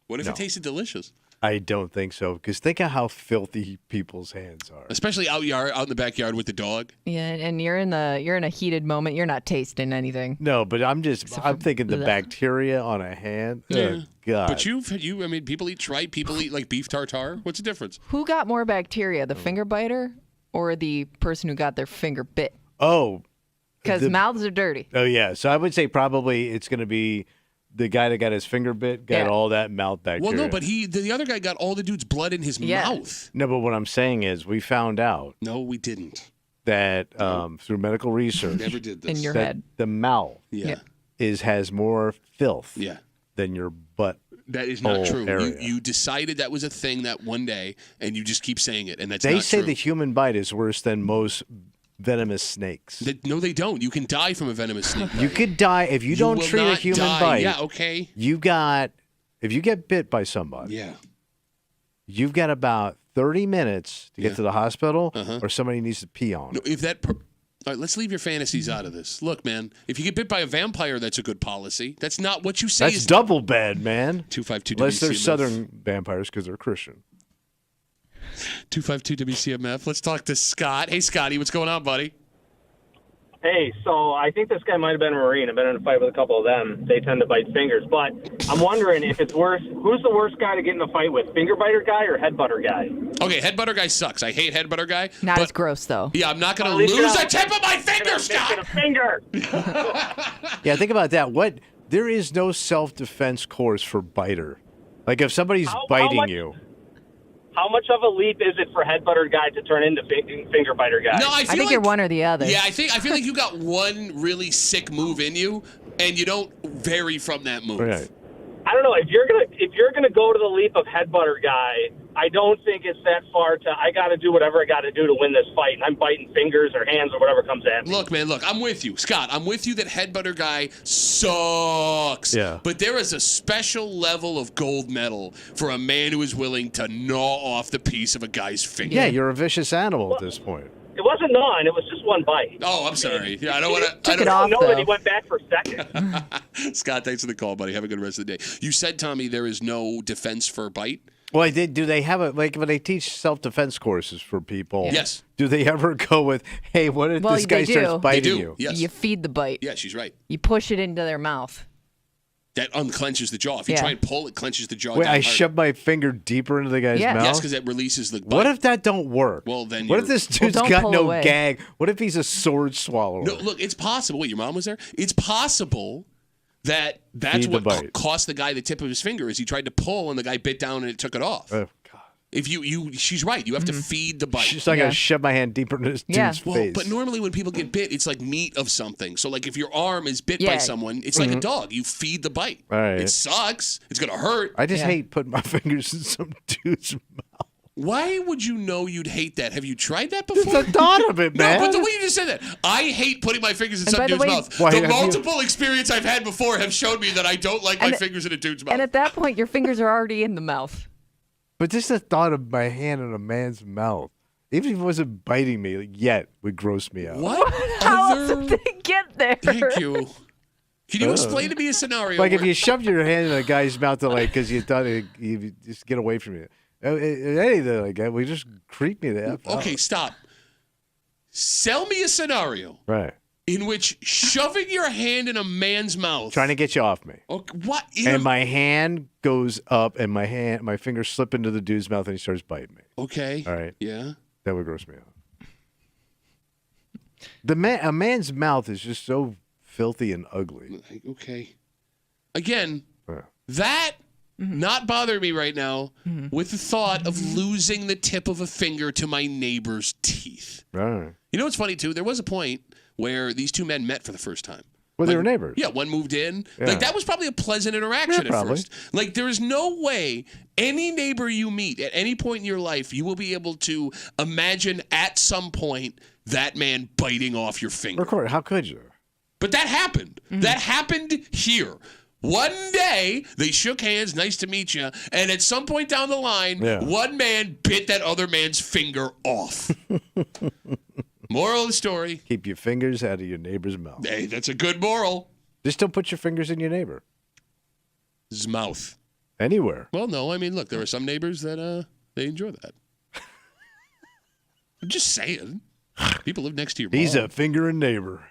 What if No. it tasted delicious? I don't think so, because think of how filthy people's hands are. Especially out in the backyard with the dog. Yeah, and you're in a heated moment. You're not tasting anything. No, but I'm thinking the bacteria on a hand. Yeah. Oh, God. But people eat tripe. People eat like beef tartare. What's the difference? Who got more bacteria, the finger biter or the person who got their finger bit? Oh. Because mouths are dirty. Oh, yeah. So I would say probably it's going to be the guy that got his finger bit got all that mouth bacteria. Well, no, but the other guy got all the dude's blood in his mouth. No, but what I'm saying is we found out. No, we didn't. That through medical research. Never did this. In your that head. The mouth has more filth than your butt. That is not true. Area. You decided that was a thing that one day, and you just keep saying it, and that's They not say true. the human bite is worse than most venomous snakes. No, they don't. You can die from a venomous snake bite. You could die if you don't will treat a not human die. bite. Yeah, okay. If you get bit by somebody, you've got about 30 minutes to get to the hospital, or somebody needs to pee on. No, all right, let's leave your fantasies out of this. Look, man, if you get bit by a vampire, that's a good policy. That's not what you say. That's double bad, man. 252 Unless they're WCMF. southern vampires because they're Christian. 252 WCMF. Let's talk to Scott. Hey, Scotty, what's going on, buddy? Hey, so I think this guy might have been a Marine. I've been in a fight with a couple of them. They tend to bite fingers. But I'm wondering if it's worse. Who's the worst guy to get in a fight with, finger biter guy or head butter guy? Okay, head butter guy sucks. I hate head butter guy. Not as gross, though. Yeah, I'm not going to lose a tip of my finger, Scott. A finger. Yeah, think about that. There is no self-defense course for biter. Like if somebody's biting you. How much of a leap is it for head butter guy to turn into finger biter guy? No, I think like you're one or the other. Yeah, I feel like you got one really sick move in you, and you don't vary from that move. Right. I don't know if you're gonna go to the leap of head butter guy. I don't think it's that far to. I got to do whatever I got to do to win this fight, and I'm biting fingers or hands or whatever comes at me. Look, man, I'm with you, Scott. I'm with you that head butter guy sucks. Yeah. But there is a special level of gold medal for a man who is willing to gnaw off the piece of a guy's finger. Yeah, you're a vicious animal at this point. It wasn't gnawing. It was just one bite. Oh, I'm sorry. Yeah, I don't want to. Took it off, know though. that he went back for seconds. Scott, thanks for the call, buddy. Have a good rest of the day. You said, Tommy, there is no defense for bite. Well, do they have when they teach self-defense courses for people? Yeah. Yes. Do they ever go with, hey, what if this guy they starts do. biting They do. you? Yes. You feed the bite. Yeah, she's right. You push it into their mouth. That unclenches the jaw. If you Yeah. try and pull, it clenches the jaw. Wait, down I hard. shove my finger deeper into the guy's Yeah. mouth? Yes, because it releases the bite. What if that don't work? Well, then what if you're- this dude's don't got pull no away. gag? What if he's a sword swallower? No, look, it's possible. Wait, your mom was there? It's possible that's Feed the what bite. cost the guy the tip of his finger is he tried to pull and the guy bit down and it took it off. Oh, God. If she's right. You have to feed the bite. She's not going to shove my hand deeper into this dude's Well, face. but normally when people get bit, it's like meat of something. So like if your arm is bit by someone, it's like a dog. You feed the bite. Right. It sucks. It's gonna hurt. I just hate putting my fingers in some dude's mouth. Why would you know you'd hate that? Have you tried that before? It's the thought of it, man. No, but the way you just said that, I hate putting my fingers in some dude's mouth. Why, the multiple experience I've had before have showed me that I don't like my fingers in a dude's mouth. And at that point, your fingers are already in the mouth. But just the thought of my hand in a man's mouth, even if he wasn't biting me yet, would gross me out. What? How else did they get there? Thank you. Can you explain to me a scenario? Like if you shoved your hand in a guy's mouth to because you thought you just get away from you. Anything like that, we just creep me the F out. Okay, stop. Sell me a scenario. Right. In which shoving your hand in a man's mouth. Trying to get you off me. Okay, what? And my hand goes up and my fingers slip into the dude's mouth and he starts biting me. Okay. All right. Yeah. That would gross me out. A man's mouth is just so filthy and ugly. Okay. Again, that not bothering me right now with the thought of losing the tip of a finger to my neighbor's teeth. Right. You know what's funny, too? There was a point where these two men met for the first time. Well, they were neighbors. Yeah, one moved in. Yeah. Like, that was probably a pleasant interaction at probably. first. Like, there is no way any neighbor you meet at any point in your life, you will be able to imagine at some point that man biting off your finger. Record. How could you? But that happened. That happened here. One day, they shook hands, nice to meet you, and at some point down the line, one man bit that other man's finger off. Moral of the story. Keep your fingers out of your neighbor's mouth. Hey, that's a good moral. Just don't put your fingers in your neighbor. His mouth. Anywhere. Well, no, I mean, look, there are some neighbors that they enjoy that. I'm just saying. People live next to your mom. He's a fingering neighbor.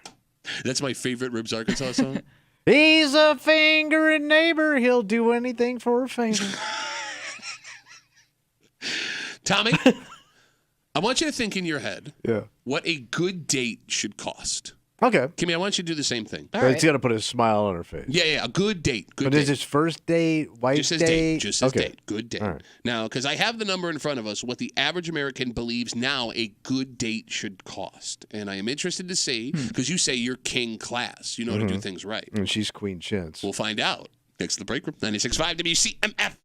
That's my favorite Ribs Arkansas song. He's a fingering neighbor. He'll do anything for a finger. Tommy, I want you to think in your head what a good date should cost. Okay. Kimmy, I want you to do the same thing. But it's got to put a smile on her face. Yeah, a good date. Good but date. is this first date, wife just says date? Just says date. Good date. All right. Now, because I have the number in front of us, what the average American believes now a good date should cost. And I am interested to see, because you say you're king class. You know how to do things right. And she's queen chintz. We'll find out. Next to the break room, 96.5 WCMF.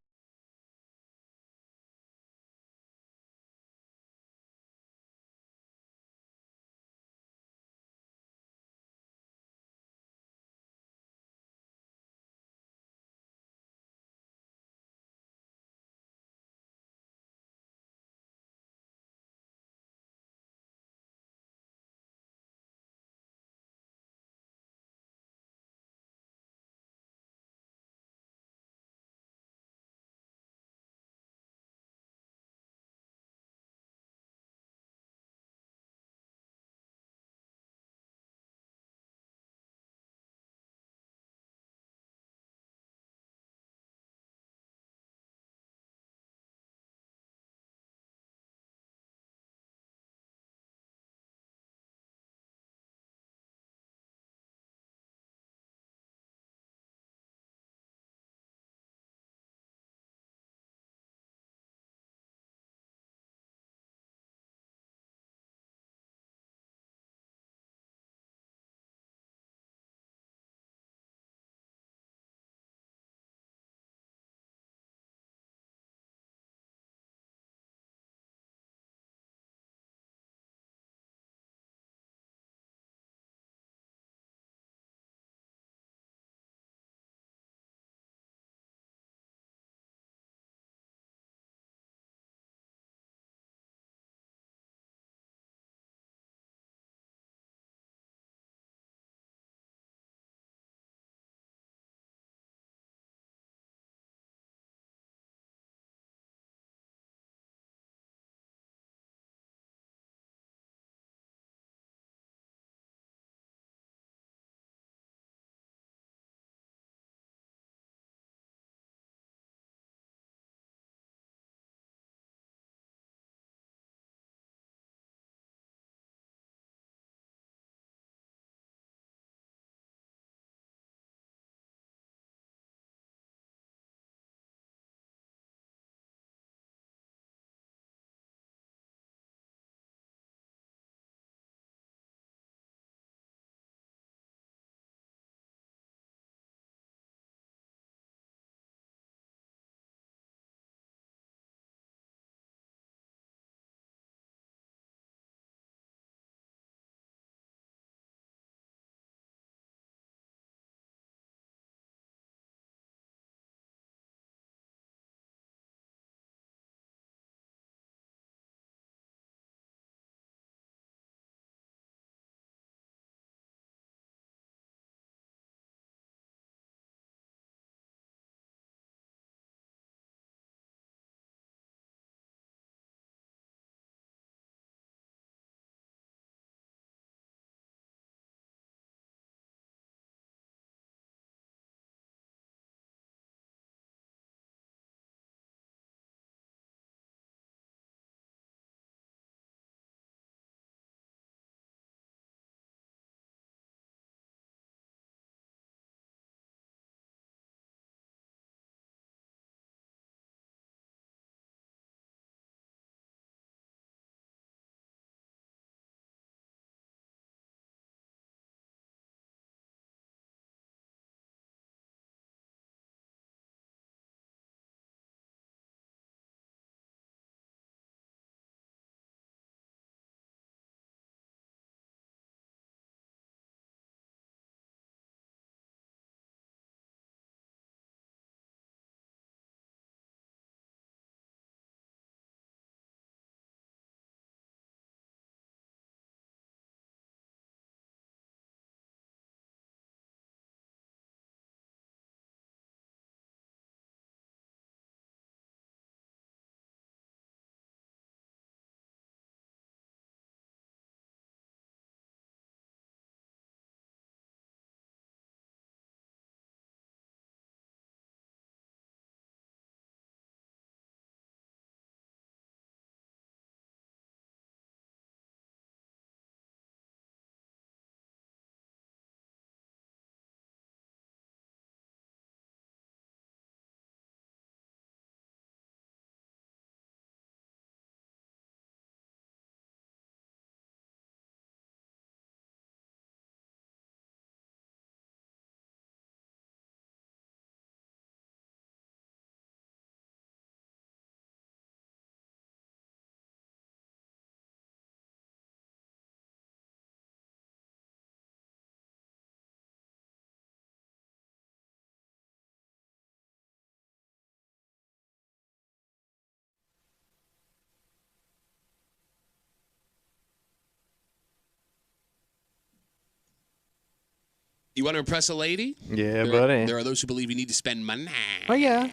You want to impress a lady? Yeah, buddy. There are those who believe you need to spend money. Oh, yeah.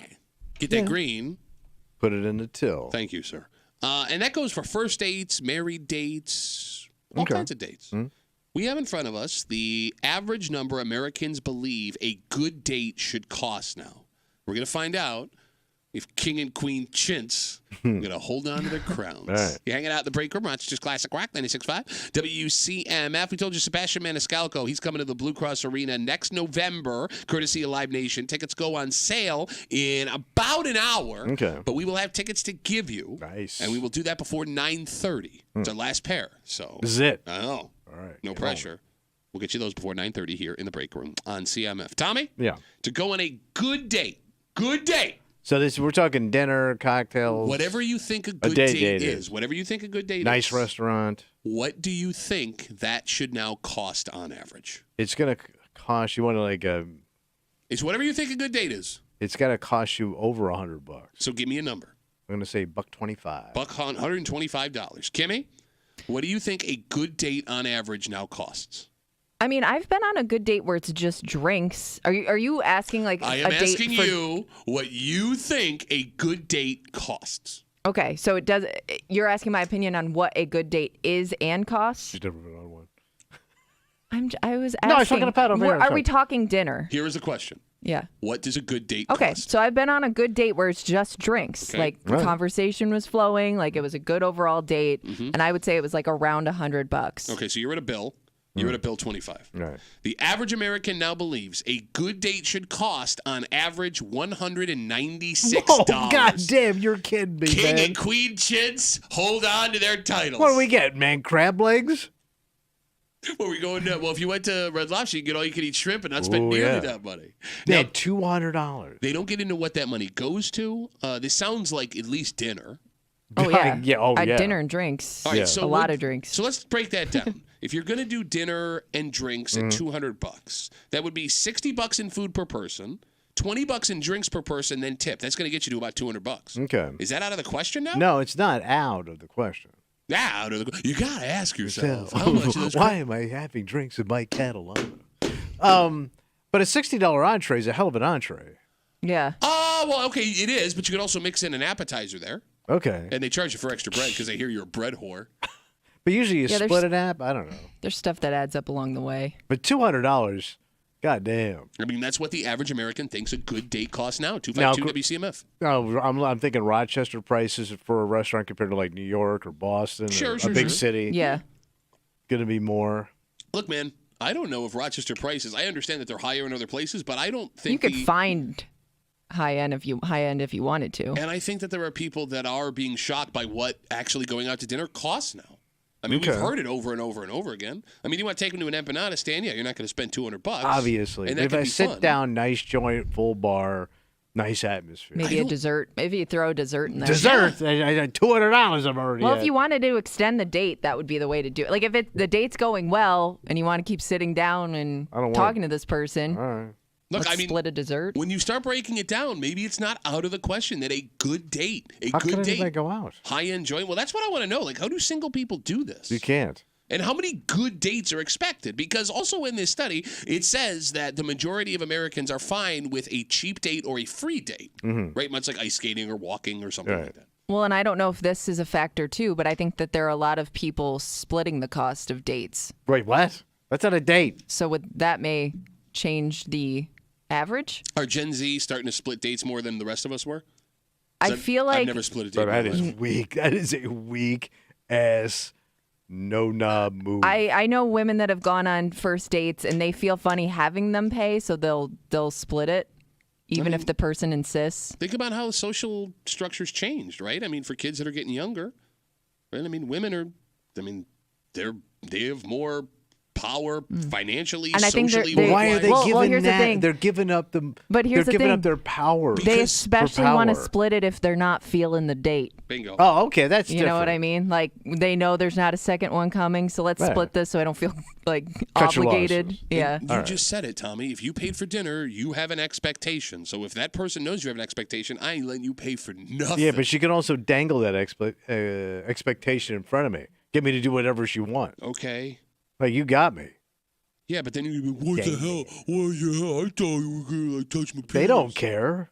Get that green. Put it in the till. Thank you, sir. And that goes for first dates, married dates, all kinds of dates. We have in front of us the average number Americans believe a good date should cost now. We're going to find out if King and Queen Chintz are going to hold on to their crowns. Right. You're hanging out in the break room. Rochester's Classic Rock, 96.5. WCMF. We told you Sebastian Maniscalco, he's coming to the Blue Cross Arena next November, courtesy of Live Nation. Tickets go on sale in about an hour. Okay. But we will have tickets to give you. Nice. And we will do that before 9:30. It's our last pair. So This is it. I know. All right. No pressure. We'll get you those before 9:30 here in the break room on CMF. Tommy? Yeah. To go on a good date. Good date. So we're talking dinner, cocktails. Whatever you think a good date date is. is. Whatever you think a good date is. Nice restaurant. What do you think that should now cost on average? It's going to cost you, It's whatever you think a good date is. it's got to cost you over $100. So give me a number. I'm going to say $125. $125. Kimmy, what do you think a good date on average now costs? I mean, I've been on a good date where it's just drinks. Are you asking like I am a date asking for... you what you think a good date costs. Okay, so it does. You're asking my opinion on what a good date is and costs. She's never been on one. I was asking. No, I was talking to Pat over here. Are we talking dinner? Here is a question. Yeah. What does a good date Okay, cost? so I've been on a good date where it's just drinks. Okay. Like the conversation was flowing, like it was a good overall date, and I would say it was like around $100. Okay, so you're at a bill. You're at a bill 25. Right. The average American now believes a good date should cost on average $196. Oh, God damn, you're kidding me, King man. and Queen Chintz hold on to their titles. What do we get, man? Crab legs? Where we going? Well, if you went to Red Lobster, you get all you can eat shrimp and not spend nearly that money. Yeah, Now, $200. they don't get into what that money goes to. This sounds like at least dinner. Oh yeah, yeah. Dinner and drinks. All right, Yeah. so A lot of drinks. So let's break that down. If you're going to do dinner and drinks at $200, that would be $60 in food per person, $20 in drinks per person, then tip. That's going to get you to about $200. Okay. Is that out of the question now? No, it's not out of the question. Yeah, out of the. You got to ask yourself how much of this. Why am I having drinks in my Catalana? But a $60 entree is a hell of an entree. Yeah. Oh well, okay, it is, but you could also mix in an appetizer there, Okay. and they charge you for extra bread because they hear you're a bread whore. But usually you Yeah, split an app. I don't know. There's stuff that adds up along the way. But $200, goddamn. I mean, that's what the average American thinks a good date costs now. 252 WCMF. No, I'm thinking Rochester prices for a restaurant compared to like New York or Boston or a big city. Yeah. Going to be more. Look, man, I don't know if Rochester prices. I understand that they're higher in other places, but I don't think You could find high end if you wanted to. And I think that there are people that are being shocked by what actually going out to dinner costs now. I mean, we've heard it over and over and over again. I mean, you want to take them to an empanada stand? Yeah, you're not going to spend $200. Obviously. And that If could I be sit fun. down, nice joint, full bar, nice atmosphere. Maybe a dessert. Maybe you throw a dessert in there. Dessert? $200 I'm already Well, at. if you wanted to extend the date, that would be the way to do it. Like if the date's going well and you want to keep sitting down and talking to this person, All right. Look, let's I mean, split a dessert. when you start breaking it down, maybe it's not out of the question that a good date, How can anybody date, go out? high-end joint. Well, that's what I want to know. Like, how do single people do this? You can't. And how many good dates are expected? Because also in this study, it says that the majority of Americans are fine with a cheap date or a free date, right? Much like ice skating or walking or something like that. Well, and I don't know if this is a factor too, but I think that there are a lot of people splitting the cost of dates. Wait, what? That's not a date. So that may change the average. Are Gen Z starting to split dates more than the rest of us were? I feel like I've never split a date. Bro, that in my is life. weak. That is a weak ass no knob move. I know women that have gone on first dates and they feel funny having them pay, so they'll split it, even if the person insists. Think about how social structures changed, right? I mean, for kids that are getting younger, right? I mean, women are, they have more power financially, And I think socially. they're- Why are they Well, giving here's the that? thing. They're giving up the. But here's they're the giving thing. up their power. They Because- especially for want to power. split it if they're not feeling the date. Bingo. Oh, okay, that's You know what I mean? Like they know there's not a second one coming, so let's Right. split this so I don't feel like Cut your obligated. losses. Yeah. You just said it, Tommy. If you paid for dinner, you have an expectation. So if that person knows you have an expectation, I ain't letting you pay for nothing. Yeah, but she can also dangle that expectation in front of me. Get me to do whatever she wants. Okay. Like you got me. Yeah, but then you'd be, what the hell? Well, yeah, I thought you were going to like touch my penis. They don't care.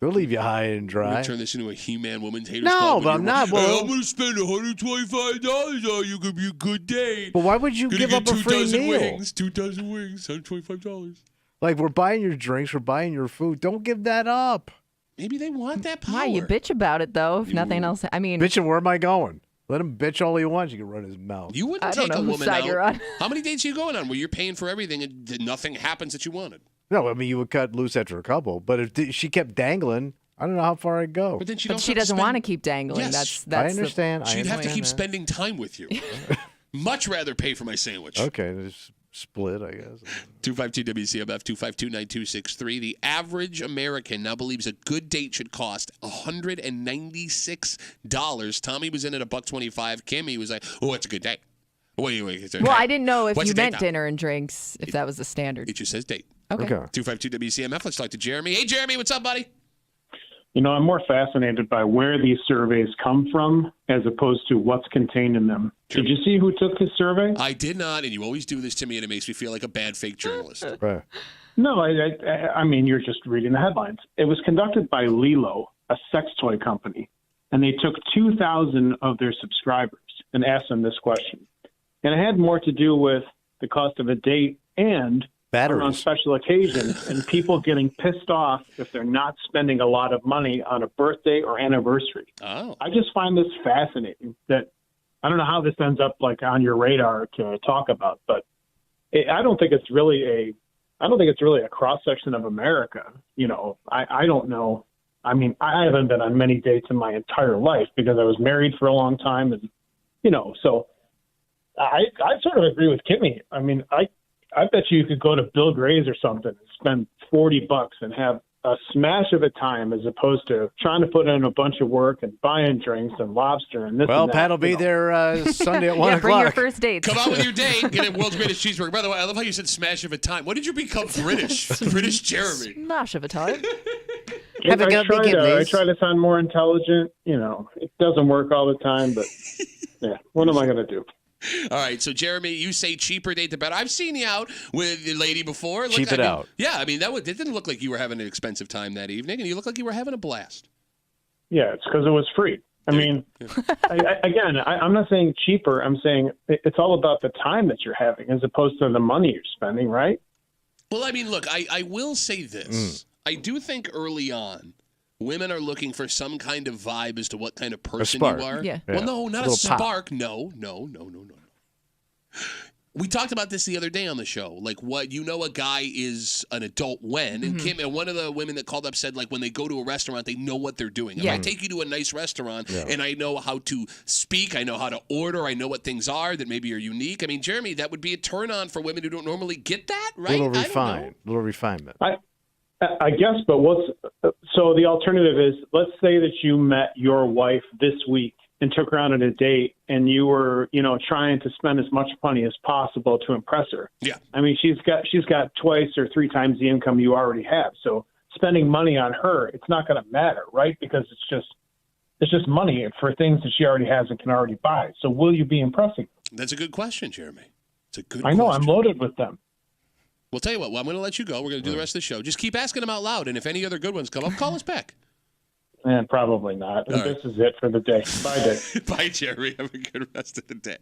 They'll leave you high and We're dry. gonna turn this into a He-Man Women's Haters No, Club. but I'm not. Well, I'm going to spend $125 on you. Going to be a good date. But why would you give up a free meal? 2 dozen wings, $125. Like, we're buying your drinks, we're buying your food. Don't give that up. Maybe they want that power. Why you bitch about it though? If nothing else, I mean, Bitching, where am I going? Let him bitch all he wants. You can run his mouth. You wouldn't I don't take know a whose woman side out. you're on. How many dates are you going on where you're paying for everything and nothing happens that you wanted? No, I mean, you would cut loose after a couple. But if she kept dangling, I don't know how far I'd go. But then she, but she doesn't want to keep dangling. Yes. That's I understand. She'd have to keep that. spending time with you. Much rather pay for my sandwich. Okay, just split, I guess. 252 WCMF 252-9263. The average American now believes a good date should cost $196. Tommy was in at $125. Kimmy was like, "Oh, it's a good date." Wait. Well, I didn't know if What's you a date meant now? dinner and drinks, if that was the standard. It just says date. Okay. 252 WCMF. Let's talk to Jeremy. Hey, Jeremy, what's up, buddy? You know, I'm more fascinated by where these surveys come from as opposed to what's contained in them. Did you see who took this survey? I did not, and you always do this to me, and it makes me feel like a bad fake journalist. Right. No, I mean, you're just reading the headlines. It was conducted by Lilo, a sex toy company, and they took 2,000 of their subscribers and asked them this question. And it had more to do with the cost of a date and Batteries. on special occasions and people getting pissed off if they're not spending a lot of money on a birthday or anniversary. Oh. I just find this fascinating that I don't know how this ends up like on your radar to talk about, but I don't think it's really a cross section of America. You know, I don't know. I mean, I haven't been on many dates in my entire life because I was married for a long time, and you know, so I sort of agree with Kimmy. I mean, I bet you could go to Bill Gray's or something and spend $40 and have a smash of a time as opposed to trying to put in a bunch of work and buying drinks and lobster and this Well, and that. Pat will be there Sunday at 1 Yeah, bring your o'clock. first dates. Come out with your date. Get a world's greatest cheeseburger. By the way, I love how you said smash of a time. When did you become British? British Jeremy. Smash of a time. Have a I good try weekend, to please. sound more intelligent. You know, it doesn't work all the time, but yeah, what am I going to do? All right, so Jeremy, you say cheaper date the better. I've seen you out with a lady before. Look, Cheap I it mean, out. Yeah, I mean, it didn't look like you were having an expensive time that evening, and you look like you were having a blast. Yeah, it's because it was free. I mean, I'm not saying cheaper. I'm saying it's all about the time that you're having as opposed to the money you're spending, right? Well, I mean, look, I will say this. I do think early on, women are looking for some kind of vibe as to what kind of person spark. you are. Yeah. Well, no, not a little pop. spark. No. We talked about this the other day on the show. Like, what a guy is an adult when, and Kim, and one of the women that called up said, like, when they go to a restaurant, they know what they're doing. If Yeah. I take you to a nice restaurant and I know how to speak, I know how to order, I know what things are that maybe are unique. I mean, Jeremy, that would be a turn on for women who don't normally get that, right? Little I don't know. refined. Little refinement. I guess, but so the alternative is, let's say that you met your wife this week and took her out on a date, and you were, trying to spend as much money as possible to impress her. Yeah. I mean, she's got twice or three times the income you already have. So spending money on her, it's not going to matter, right? Because it's just money for things that she already has and can already buy. So will you be impressing? That's a good question, Jeremy. It's a good I know, question. I'm loaded with them. We'll tell you what. Well, I'm going to let you go. We're going to do the rest of the show. Just keep asking them out loud, and if any other good ones come up, call us back. And probably not. All This is it for the day. Bye, Dick. Bye, Jerry. Have a good rest of the day.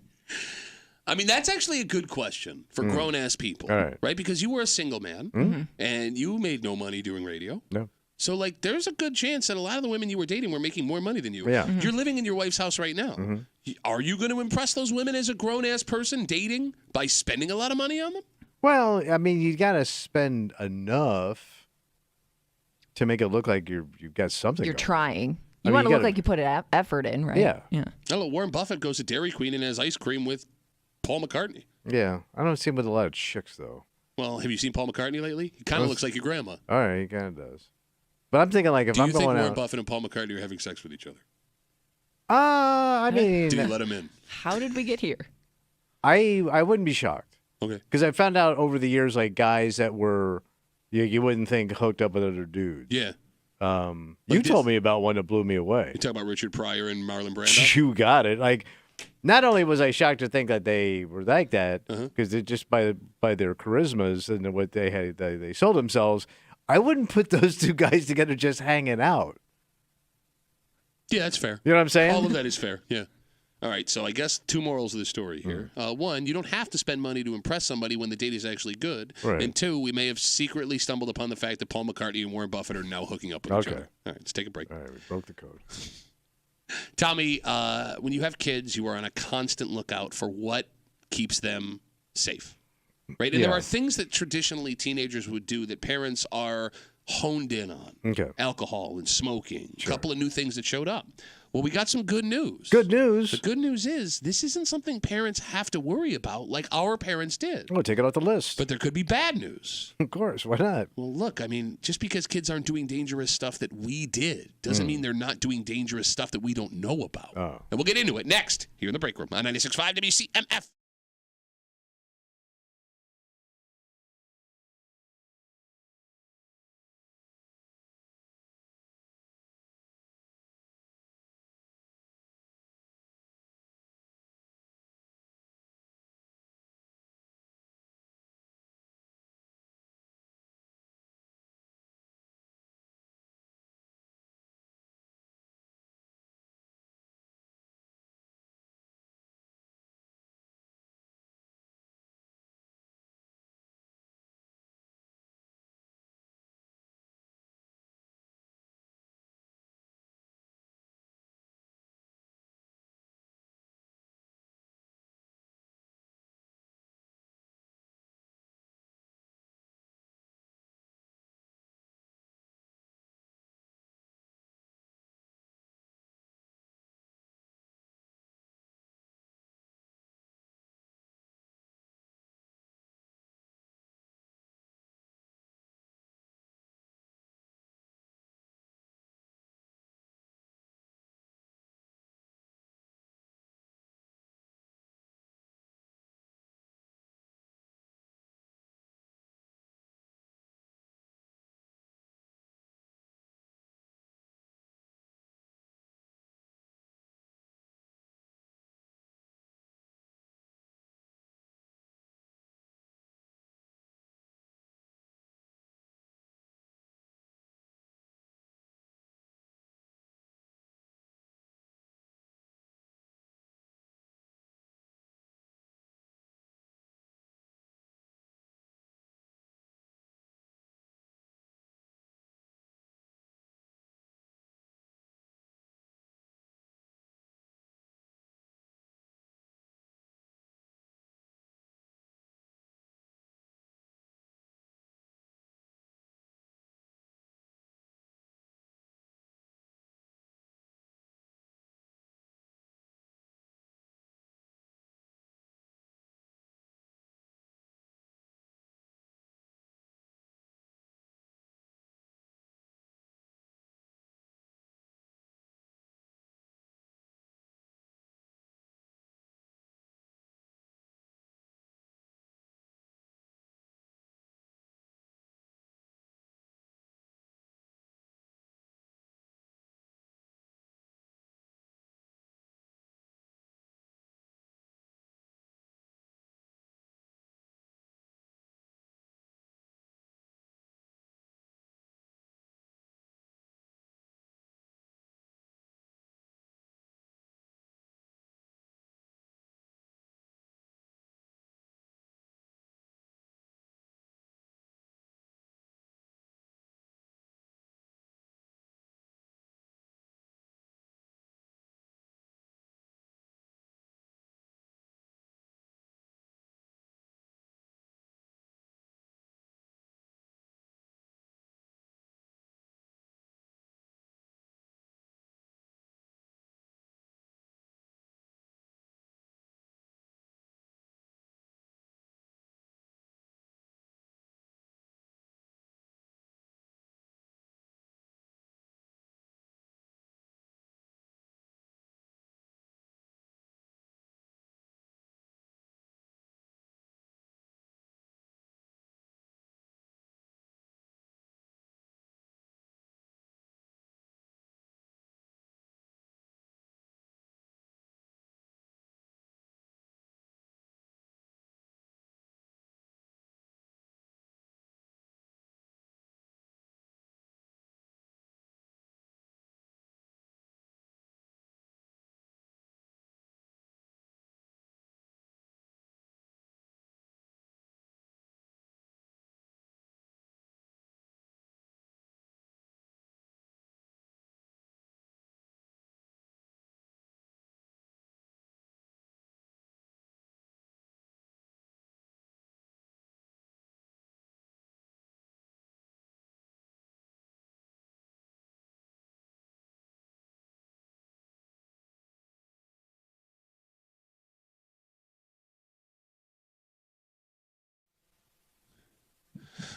I mean, that's actually a good question for grown-ass people, All right. Because you were a single man, and you made no money doing radio. No. So, like, there's a good chance that a lot of the women you were dating were making more money than you. Yeah. You're living in your wife's house right now. Are you going to impress those women as a grown-ass person dating by spending a lot of money on them? Well, I mean, you got to spend enough to make it look like you've got something. You're going. trying. I You mean, want to you look gotta- like you put effort in, right? Yeah. Yeah. I don't know. Warren Buffett goes to Dairy Queen and has ice cream with Paul McCartney. Yeah, I don't see him with a lot of chicks though. Well, have you seen Paul McCartney lately? He kind of looks like your grandma. All right, he kind of does. But I'm thinking like if Do you I'm think going Warren out, Buffett and Paul McCartney are having sex with each other? I mean, Did he let him in? How did we get here? I wouldn't be shocked Okay. because I found out over the years like guys that were you wouldn't think hooked up with other dudes. Yeah. You this- told me about one that blew me away. You talk about Richard Pryor and Marlon Brando? You got it. Like Not only was I shocked to think that they were like that, Uh-huh. because just by their charismas and what they had, they sold themselves. I wouldn't put those two guys together just hanging out. Yeah, that's fair. You know what I'm saying? All of that is fair. Yeah. All right, so I guess two morals of the story here. One, you don't have to spend money to impress somebody when the date is actually good. Right. And two, we may have secretly stumbled upon the fact that Paul McCartney and Warren Buffett are now hooking up with each Okay. other. All right, let's take a break. All right, we broke the code. Tommy, when you have kids, you are on a constant lookout for what keeps them safe, right? And there Yeah. are things that traditionally teenagers would do that parents are honed in on. Okay. Alcohol and smoking, a couple of new things that showed up. Well, we got some good news. Good news. The good news is this isn't something parents have to worry about like our parents did. Oh, take it off the list. But there could be bad news. Of course, why not? Well, look, I mean, just because kids aren't doing dangerous stuff that we did doesn't mean they're not doing dangerous stuff that we don't know about. Oh. And we'll get into it next here in the break room on 96.5 WCMF.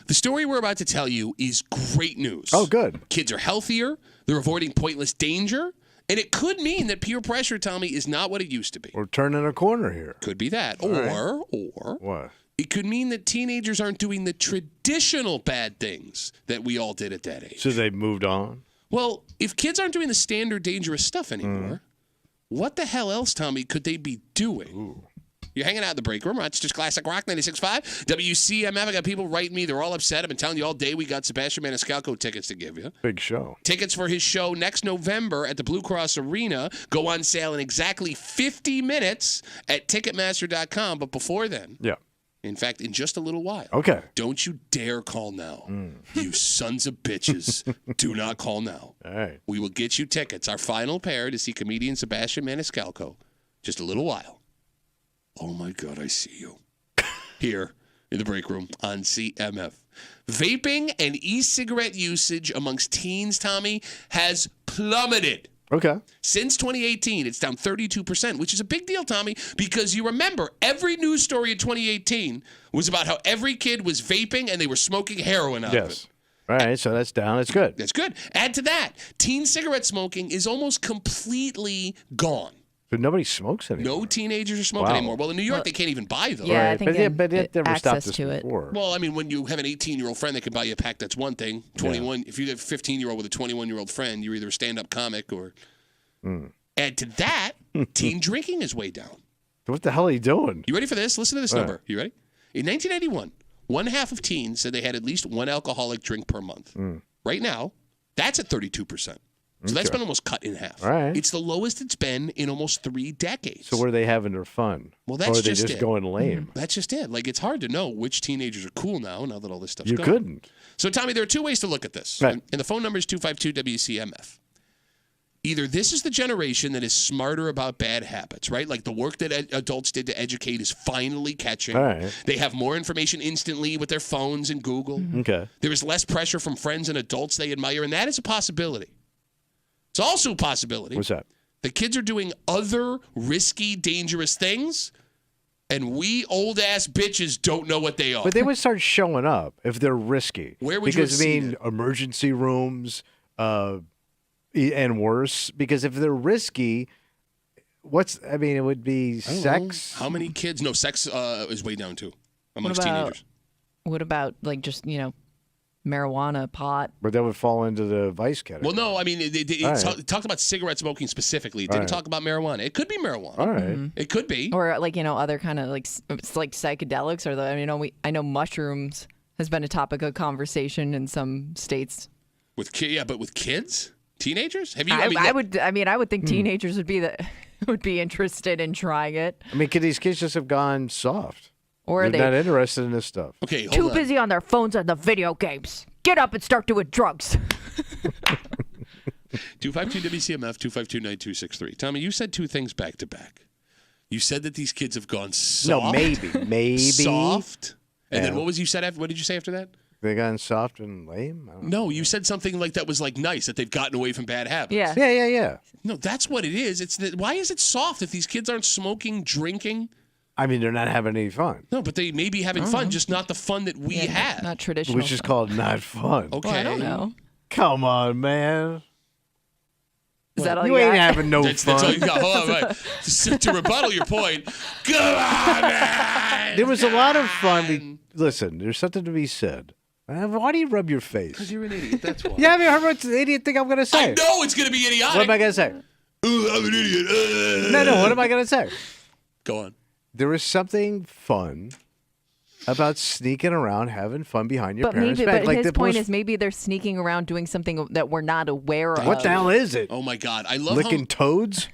The story we're about to tell you is great news. Oh, good. Kids are healthier. They're avoiding pointless danger. And it could mean that peer pressure, Tommy, is not what it used to be. We're turning a corner here. Could be that. All Or What? it could mean that teenagers aren't doing the traditional bad things that we all did at that age. So they've moved on? Well, if kids aren't doing the standard dangerous stuff anymore, what the hell else, Tommy, could they be doing? Ooh. You're hanging out in the break room. Rochester's Classic Rock 96.5. WCMF. I got people writing me. They're all upset. I've been telling you all day we got Sebastian Maniscalco tickets to give you. Big show. Tickets for his show next November at the Blue Cross Arena go on sale in exactly 50 minutes at Ticketmaster.com. But before then, in fact, in just a little while, don't you dare call now. You sons of bitches. Do not call now. All right. We will get you tickets. Our final pair to see comedian Sebastian Maniscalco. Just a little while. Oh, my God, I see you. Here in the break room on CMF. Vaping and e-cigarette usage amongst teens, Tommy, has plummeted. Okay. Since 2018, it's down 32%, which is a big deal, Tommy, because you remember every news story in 2018 was about how every kid was vaping and they were smoking heroin out of it. All right, so that's down. That's good. That's good. Add to that, teen cigarette smoking is almost completely gone. But nobody smokes anymore. No teenagers are smoking anymore. Well, in New York, they can't even buy those. Yeah, I think but it never stopped access this to it. before. Well, I mean, when you have an 18-year-old friend that can buy you a pack, that's one thing. 21. If you have a 15-year-old with a 21-year-old friend, you're either a stand-up comic or. Add to that, teen drinking is way down. What the hell are you doing? You ready for this? Listen to this number. You ready? In 1981, one half of teens said they had at least one alcoholic drink per month. Right now, that's at 32%. So that's been almost cut in half. All right. It's the lowest it's been in almost 3 decades. So where are they having their fun? Well, that's or are they just just it. going lame? That's just it. Like, it's hard to know which teenagers are cool now that all this stuff's You gone. couldn't. So, Tommy, there are 2 ways to look at this. Right. And the phone number is 252-WCMF. Either this is the generation that is smarter about bad habits, right? Like the work that adults did to educate is finally catching. All right. They have more information instantly with their phones and Google. Okay. There is less pressure from friends and adults they admire, and that is a possibility. It's also a possibility. What's that? The kids are doing other risky, dangerous things, and we old-ass bitches don't know what they are. But they would start showing up if they're risky. Where would you have because, seen it? Emergency rooms, and worse. Because if they're risky, it would be sex. How many kids? No, sex is way down too amongst teenagers. What about like just marijuana, pot? But that would fall into the vice category. Well, no, I mean, it talked about cigarette smoking specifically. It didn't talk about marijuana. It could be marijuana. All right. It could be. Or other kind of it's like psychedelics or I know mushrooms has been a topic of conversation in some states. But with kids? Teenagers? Have you? I would think teenagers would be interested in trying it. Could these kids just have gone soft? Or are They're not interested in this stuff. Okay, too busy on their phones and the video games? Get up and start doing drugs. 252-WCMF, 252-9263. Tommy, you said 2 things back to back. You said that these kids have gone soft. No, maybe. Soft. And then Yeah. what did you say after that? They gone soft and lame? I don't know. No, you said something like that was like nice, that they've gotten away from bad habits. Yeah. Yeah. No, that's what it is. Why is it soft if these kids aren't smoking, drinking? They're not having any fun. No, but they may be having fun, just not the fun that we had. Not traditional. Which is called not fun. Okay. Well, I don't know. Come on, man. Is that all You you ain't got? having no That's fun. all you got. Hold on, wait. To rebuttal your point, come on, man. There was a lot of fun. Listen, there's something to be said. Why do you rub your face? Because you're an idiot, that's why. Yeah, have you heard what the idiot think I'm going to say? I know it's going to be idiotic. What am I going to say? Ooh, I'm an idiot. No, what am I going to say? Go on. There is something fun about sneaking around, having fun behind your But parents' maybe, back. but Like his the point most- is maybe they're sneaking around doing something that we're not aware of. What the hell is it? Oh, my God. I love Licking toads?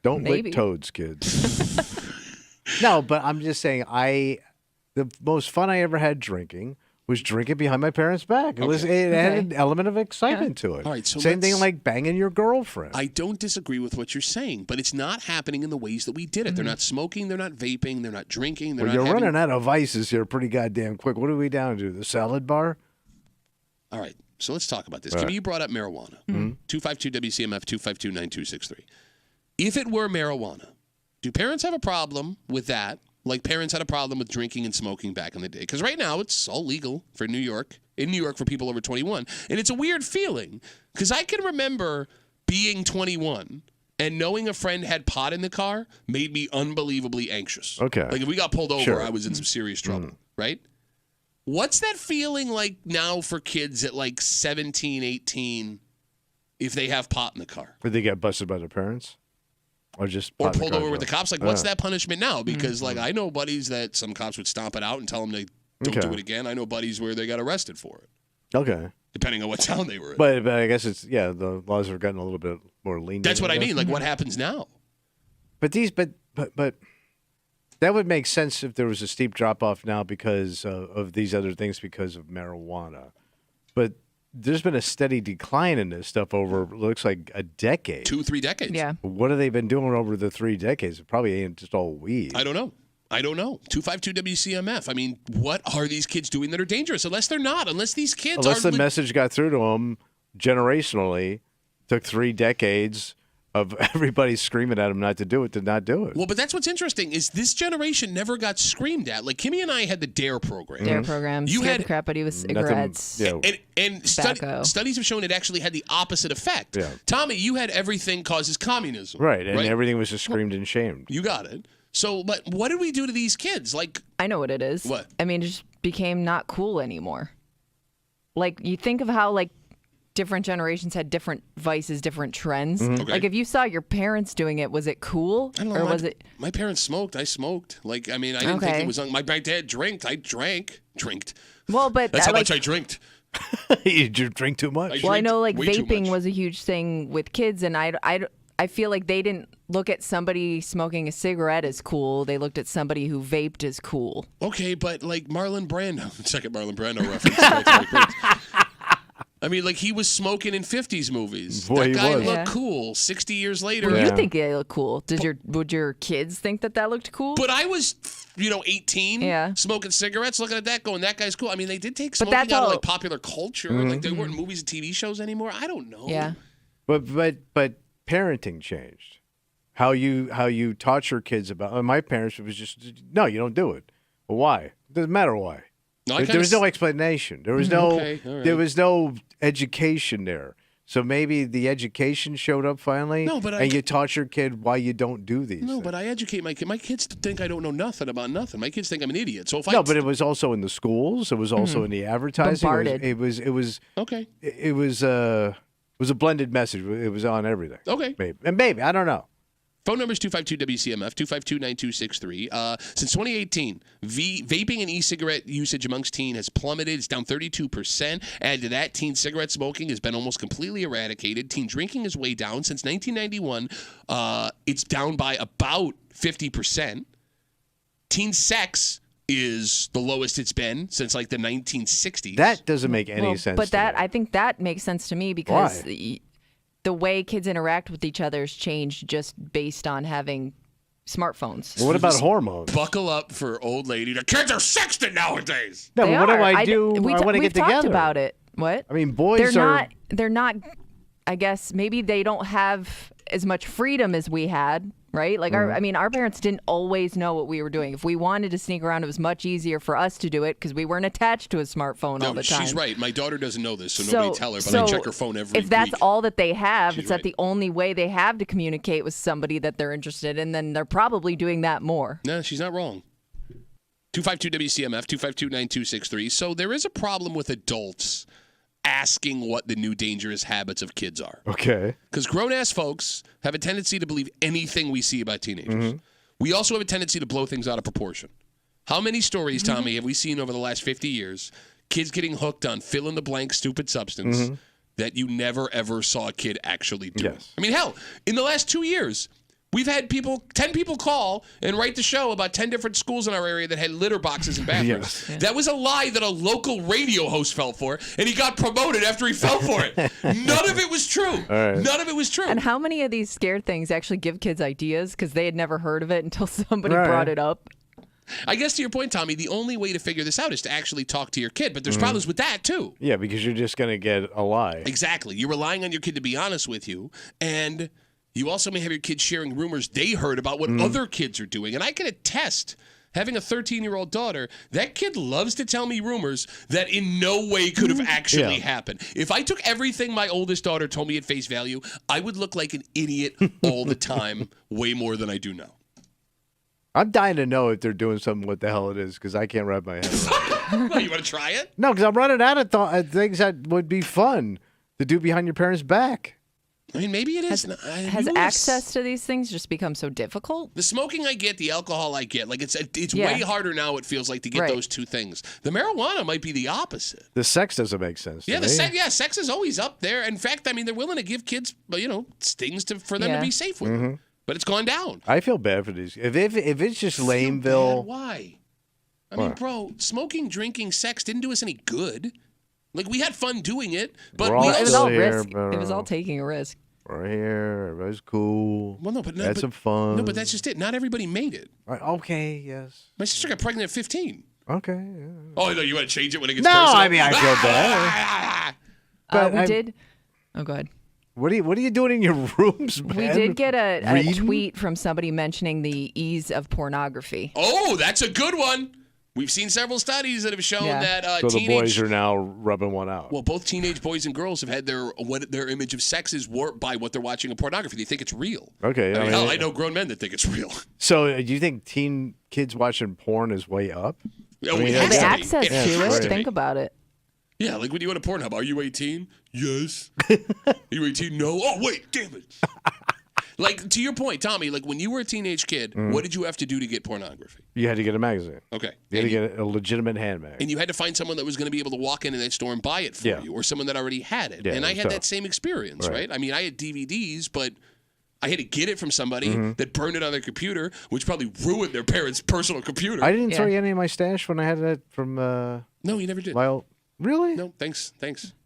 Don't Maybe. lick toads, kids. No, but I'm just saying, the most fun I ever had drinking was drinking behind my parents' back. It had an element of excitement to it. All right, so Same thing let's- like banging your girlfriend. I don't disagree with what you're saying, but it's not happening in the ways that we did it. They're not smoking, they're not vaping, they're not drinking, they're Well, not you're having... running out of vices here pretty goddamn quick. What are we down to? The salad bar? All right, so let's talk about this. All Kimmy, right. you brought up marijuana. 252-WCMF, 252-9263. If it were marijuana, do parents have a problem with that like parents had a problem with drinking and smoking back in the day. Because right now it's all legal in New York for people over 21. And it's a weird feeling because I can remember being 21 and knowing a friend had pot in the car made me unbelievably anxious. Okay. Like if we got pulled over, Sure. I was in some serious trouble, right? What's that feeling like now for kids at like 17, 18 if they have pot in the car? Did they get busted by their parents? Or just Or pot in the pulled car over with the drunk? cops? Like, what's that punishment now? Because, like, I know buddies that some cops would stomp it out and tell them they don't do it again. I know buddies where they got arrested for it, Okay. depending on what town they were in. But I guess it's, the laws have gotten a little bit more lenient. That's what I guess. mean. Like, what happens now? But that would make sense if there was a steep drop off now because of these other things because of marijuana. But there's been a steady decline in this stuff over looks like a decade. 2-3 decades. Yeah. What have they been doing over the 3 decades? It probably ain't just all weed. I don't know. 252 WCMF. I mean, what are these kids doing that are dangerous? Unless they're not. Unless these kids Unless are the message got through to them generationally, took 3 decades of everybody screaming at them not to do it, to not do it. Well, but that's what's interesting is this generation never got screamed at. Like Kimmy and I had the DARE program. Dare program. You Scared had- the crap out of you with cigarettes. And Tobacco. studies have shown it actually had the opposite effect. Yeah. Tommy, you had everything causes communism. Right, and everything was just screamed and shamed. You got it. So, but what did we do to these kids? Like, I know what it is. What? I mean, it just became not cool anymore. Like, you think of how, like, different generations had different vices, different trends. Okay. Like, if you saw your parents doing it, was it cool? I don't know. Or was it... My parents smoked. I smoked. Like, I mean, I didn't think it was. My dad drank. I drank. Well, but... That's how like, much I drinked. You drink too much. Well, I know, like, way too vaping much. was a huge thing with kids, and I feel like they didn't look at somebody smoking a cigarette as cool. They looked at somebody who vaped as cool. Okay, but like Marlon Brando, second Marlon Brando reference. That's great. I mean, like he was smoking in 50s movies. Boy, that he guy was. looked Yeah. cool 60 years later. Well, Yeah. you think they look cool. Would your kids think that looked cool? But I was, 18, Yeah. smoking cigarettes, looking at that, going, that guy's cool. I mean, they did take But smoking that's out of all- like popular culture. Like they weren't movies and TV shows anymore. I don't know. Yeah. But parenting changed. How you taught your kids about my parents was just no, you don't do it. Well, why? It doesn't matter why. No, There was no explanation. There was no Okay, all right. there was no education there. So maybe the education showed up finally. No, but and you taught your kid why you don't do these. No, things. but I educate my kid. My kids think I don't know nothing about nothing. My kids think I'm an idiot. So if no, but it was also in the schools. It was also in the advertising. Bombarded. It was okay, it was a blended message. It was on everything. okay. Maybe I don't know. Phone number is 252-WCMF, 252-9263. Since 2018, vaping and e-cigarette usage amongst teen has plummeted. It's down 32%. Add to that, teen cigarette smoking has been almost completely eradicated. Teen drinking is way down. Since 1991, it's down by about 50%. Teen sex is the lowest it's been since like the 1960s. That doesn't make any sense. But to me. I think that makes sense to me because Why? the way kids interact with each other has changed just based on having smartphones. Well, what about hormones? Buckle up for old lady. The kids are sexting nowadays. No, They but what do are. I do? I want to we've get talked together. about it. What? I mean, boys They're not. I guess maybe they don't have as much freedom as we had, right? Like our parents didn't always know what we were doing. If we wanted to sneak around, it was much easier for us to do it because we weren't attached to a smartphone all the time. She's right. My daughter doesn't know this, so nobody tell her. But I check her phone every If that's week. all that they have, She's it's that right. the only way they have to communicate with somebody that they're interested in, then they're probably doing that more. No, she's not wrong. 252-WCMF, 252-9263. So there is a problem with adults asking what the new dangerous habits of kids are. Okay. Because grown-ass folks have a tendency to believe anything we see about teenagers. Mm-hmm. We also have a tendency to blow things out of proportion. How many stories, Tommy, have we seen over the last 50 years? Kids getting hooked on fill-in-the-blank stupid substance that you never, ever saw a kid actually do. Yes. I mean, hell, in the last 2 years, we've had 10 people call and write the show about 10 different schools in our area that had litter boxes in bathrooms. Yes. That was a lie that a local radio host fell for, and he got promoted after he fell for it. None of it was true. right. None of it was true. And how many of these scared things actually give kids ideas because they had never heard of it until somebody Right. brought it up? I guess to your point, Tommy, the only way to figure this out is to actually talk to your kid. But there's problems with that, too. Yeah, because you're just gonna get a lie. Exactly. You're relying on your kid to be honest with you. And you also may have your kids sharing rumors they heard about what other kids are doing. And I can attest, having a 13-year-old daughter, that kid loves to tell me rumors that in no way could have actually happened. If I took everything my oldest daughter told me at face value, I would look like an idiot all the time, way more than I do now. I'm dying to know if they're doing something, what the hell it is, because I can't wrap my head around it. Well, you want to try it? No, because I'm running out of things that would be fun to do behind your parents' back. I mean, maybe it is. Has access to these things just become so difficult? The smoking I get, the alcohol I get. Like, it's way harder now, it feels like, to get those two things. The marijuana might be the opposite. The sex doesn't make sense to me. Sex is always up there. In fact, I mean, they're willing to give kids, things for them to be safe with. Mm-hmm. But it's gone down. I feel bad for these. If it's just Lameville. Why? I mean, bro, smoking, drinking, sex didn't do us any good. Like, we had fun doing it, but it was all risk. It was all taking a risk. We're here. Everybody's cool. Well, had some fun. No, but that's just it. Not everybody made it. Okay, yes. My sister got pregnant at 15. Okay. Yeah. Oh, no, you want to change it when it gets no, personal? I mean, I feel bad. We did. Oh, go ahead. What are you doing in your rooms, man? We did get a tweet from somebody mentioning the ease of pornography. Oh, that's a good one. We've seen several studies that have shown that so the boys are now rubbing one out. Well, both teenage boys and girls have had their image of sex is warped by what they're watching in pornography. They think it's real. Okay. I know grown men that think it's real. So do you think teen kids watching porn is way up? Yeah, the access to it. Think about it. Yeah, like when you go to Pornhub, are you 18? Yes. Are you 18? No. Oh, wait, damn it. Like, to your point, Tommy, like when you were a teenage kid, what did you have to do to get pornography? You had to get a magazine. Okay. You had to get a legitimate handbag. And you had to find someone that was going to be able to walk into that store and buy it for you, or someone that already had it. Yeah, and I had that same experience, right? I mean, I had DVDs, but I had to get it from somebody that burned it on their computer, which probably ruined their parents' personal computer. I didn't throw you any of my stash when I had that from... No, you never did. Really? No, thanks.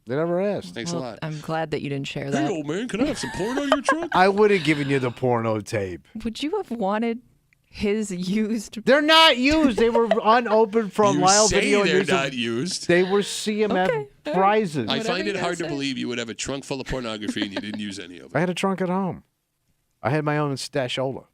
They never asked. Thanks a lot. I'm glad that you didn't share that. Hey, old man, can I have some porn on your truck? I would have given you the porno tape. Would you have wanted his used? They're not used. They were unopened from Lyle Video. They're not used. They were CMF prizes. I find it hard to believe you would have a trunk full of pornography and you didn't use any of it. I had a trunk at home. I had my own stashola. All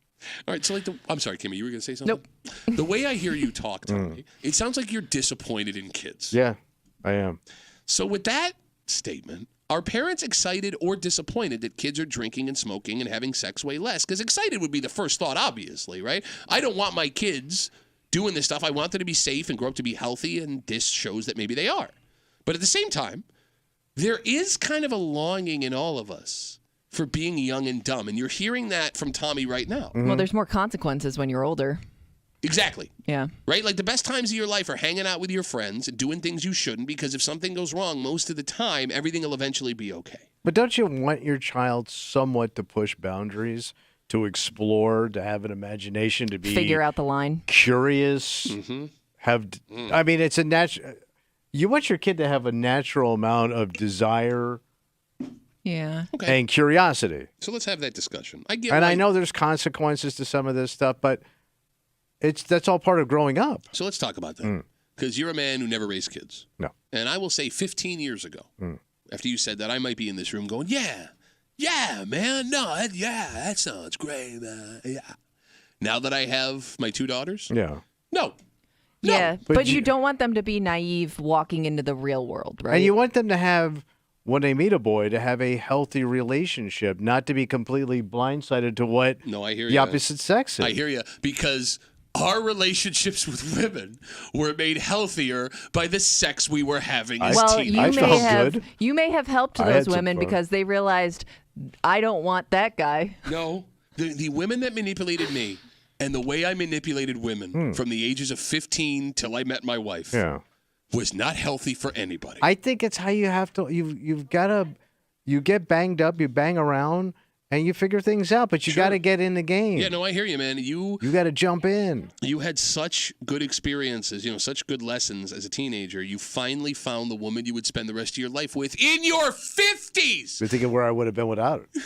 right, so I'm sorry, Kimmy, you were going to say something? Nope. The way I hear you talk, Tommy, it sounds like you're disappointed in kids. Yeah, I am. So with that statement, are parents excited or disappointed that kids are drinking and smoking and having sex way less? Because excited would be the first thought, obviously, right? I don't want my kids doing this stuff. I want them to be safe and grow up to be healthy, and this shows that maybe they are. But at the same time, there is kind of a longing in all of us for being young and dumb, and you're hearing that from Tommy right now. Well, there's more consequences when you're older. Exactly. Yeah. Right? Like the best times of your life are hanging out with your friends and doing things you shouldn't, because if something goes wrong, most of the time, everything will eventually be okay. But don't you want your child somewhat to push boundaries, to explore, to have an imagination, to be... Figure out the line. Curious. I mean, it's a natural... You want your kid to have a natural amount of desire... Yeah. Okay. And curiosity. So let's have that discussion. I know there's consequences to some of this stuff, but that's all part of growing up. So let's talk about that. Because you're a man who never raised kids. No. And I will say 15 years ago, after you said that, I might be in this room going, yeah, man, that sounds great, man. Yeah. Now that I have my two daughters, no. Yeah, but you don't want them to be naive walking into the real world, right? And you want them to have... When they meet a boy, to have a healthy relationship, not to be completely blindsided to what the opposite sex is. I hear you, because our relationships with women were made healthier by the sex we were having as teenagers. You may have helped those women because they realized, I don't want that guy. No, the women that manipulated me and the way I manipulated women from the ages of 15 till I met my wife. Yeah. Was not healthy for anybody. I think it's how you have to. You've got to. You get banged up. You bang around, and you figure things out. But you got to get in the game. Yeah, no, I hear you, man. You got to jump in. You had such good experiences. Such good lessons as a teenager. You finally found the woman you would spend the rest of your life with in your 50s. You're thinking where I would have been without it.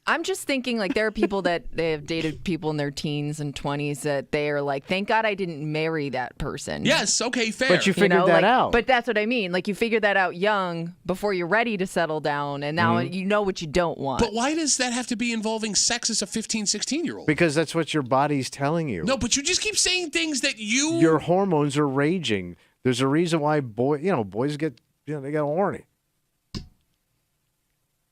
I'm just thinking, like, there are people that they have dated people in their teens and 20s that they are like, thank God I didn't marry that person. Yes, okay, fair. But you figured that out. But that's what I mean. Like, you figure that out young before you're ready to settle down, and now you know what you don't want. But why does that have to be involving sex as a 15, 16-year-old? Because that's what your body's telling you. No, but you just keep saying things that Your hormones are raging. There's a reason why boys get, they get horny.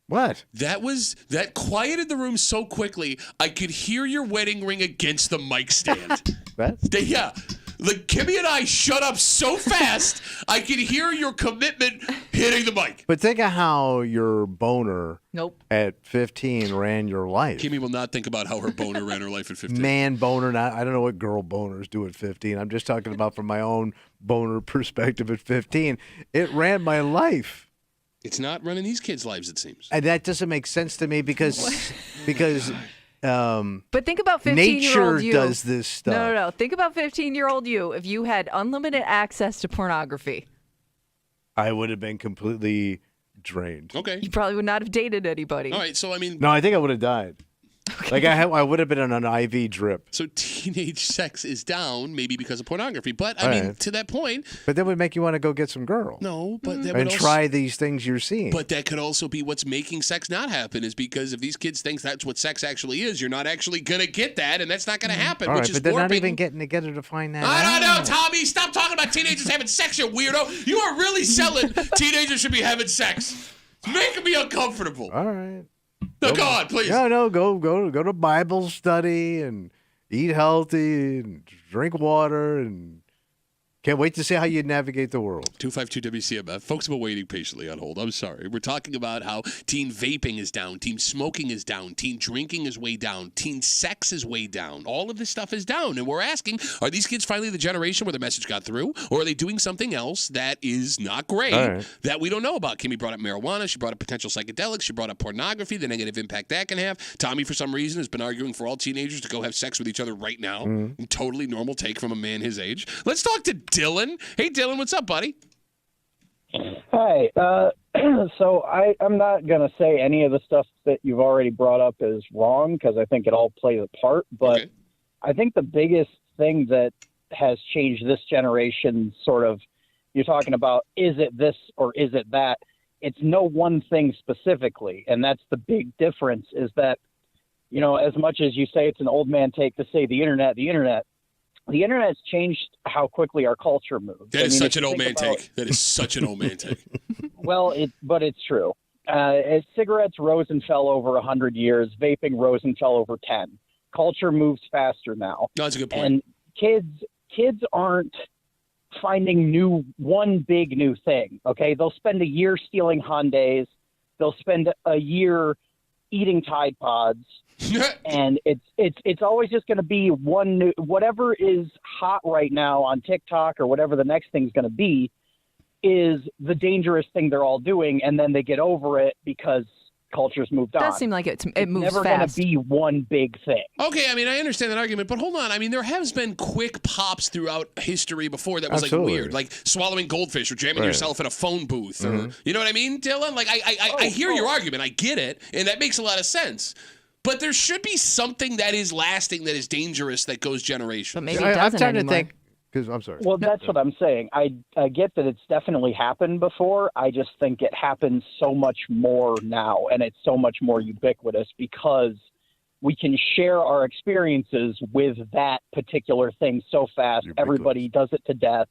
What? That quieted the room so quickly, I could hear your wedding ring against the mic stand. Yeah. Like, Kimmy and I shut up so fast, I could hear your commitment hitting the mic. But think of how your boner at 15 ran your life. Kimmy will not think about how her boner ran her life at 15. Man boner, I don't know what girl boners do at 15. I'm just talking about from my own boner perspective at 15. It ran my life. It's not running these kids' lives, it seems. And that doesn't make sense to me because but think about 15-year-old nature you. does this stuff. No. Think about 15-year-old you if you had unlimited access to pornography. I would have been completely drained. Okay. You probably would not have dated anybody. All right, so I mean... No, I think I would have died. Okay. Like I would have been on an IV drip. So teenage sex is down, maybe because of pornography. But, I mean, to that point... But that would make you want to go get some girl. No, but that would and try these things you're seeing. But that could also be what's making sex not happen, is because if these kids think that's what sex actually is, you're not actually going to get that, and that's not going to happen, All right, which is but they're warping. not even getting together to find that out. I don't know, Tommy. Stop talking about teenagers having sex, you weirdo. You are really selling teenagers should be having sex. It's making me uncomfortable. All right. No, go on, please. No, go to Bible study and eat healthy and drink water and can't wait to see how you navigate the world. 252 WCMF. Folks have been waiting patiently on hold. I'm sorry. We're talking about how teen vaping is down, teen smoking is down, teen drinking is way down, teen sex is way down. All of this stuff is down. And we're asking, are these kids finally the generation where the message got through? Or are they doing something else that is not great that we don't know about? Kimmy brought up marijuana. She brought up potential psychedelics. She brought up pornography, the negative impact that can have. Tommy, for some reason, has been arguing for all teenagers to go have sex with each other right now. Totally normal take from a man his age. Let's talk to Dylan. Hey, Dylan, what's up, buddy? Hi. So I'm not going to say any of the stuff that you've already brought up is wrong because I think it all plays a part. But I think the biggest thing that has changed this generation sort of, you're talking about, is it this or is it that? It's no one thing specifically. And that's the big difference is that, as much as you say it's an old man take to say the internet has changed how quickly our culture moves. That is such an old man take. That is such an old man take. Well, but it's true. Cigarettes rose and fell over 100 years. Vaping rose and fell over 10. Culture moves faster now. No, that's a good point. And kids aren't finding one big new thing. Okay, they'll spend a year stealing Hyundais. They'll spend a year eating Tide Pods. And it's always just going to be one new, whatever is hot right now on TikTok or whatever the next thing's going to be is the dangerous thing they're all doing, and then they get over it because culture's moved on. It does seem like it moves it's never going to be one big thing. Okay, I mean, I understand that argument, but hold on. I mean, there has been quick pops throughout history before that was like weird, like swallowing goldfish or jamming yourself in a phone booth, or you know what I mean, Dylan? Like I hear your argument, I get it, and that makes a lot of sense. But there should be something that is lasting, that is dangerous, that goes generations. But maybe it doesn't I'm trying anymore. to think. Because I'm sorry. Well, that's what I'm saying. I get that it's definitely happened before. I just think it happens so much more now, and it's so much more ubiquitous because we can share our experiences with that particular thing so fast. Everybody does it to death.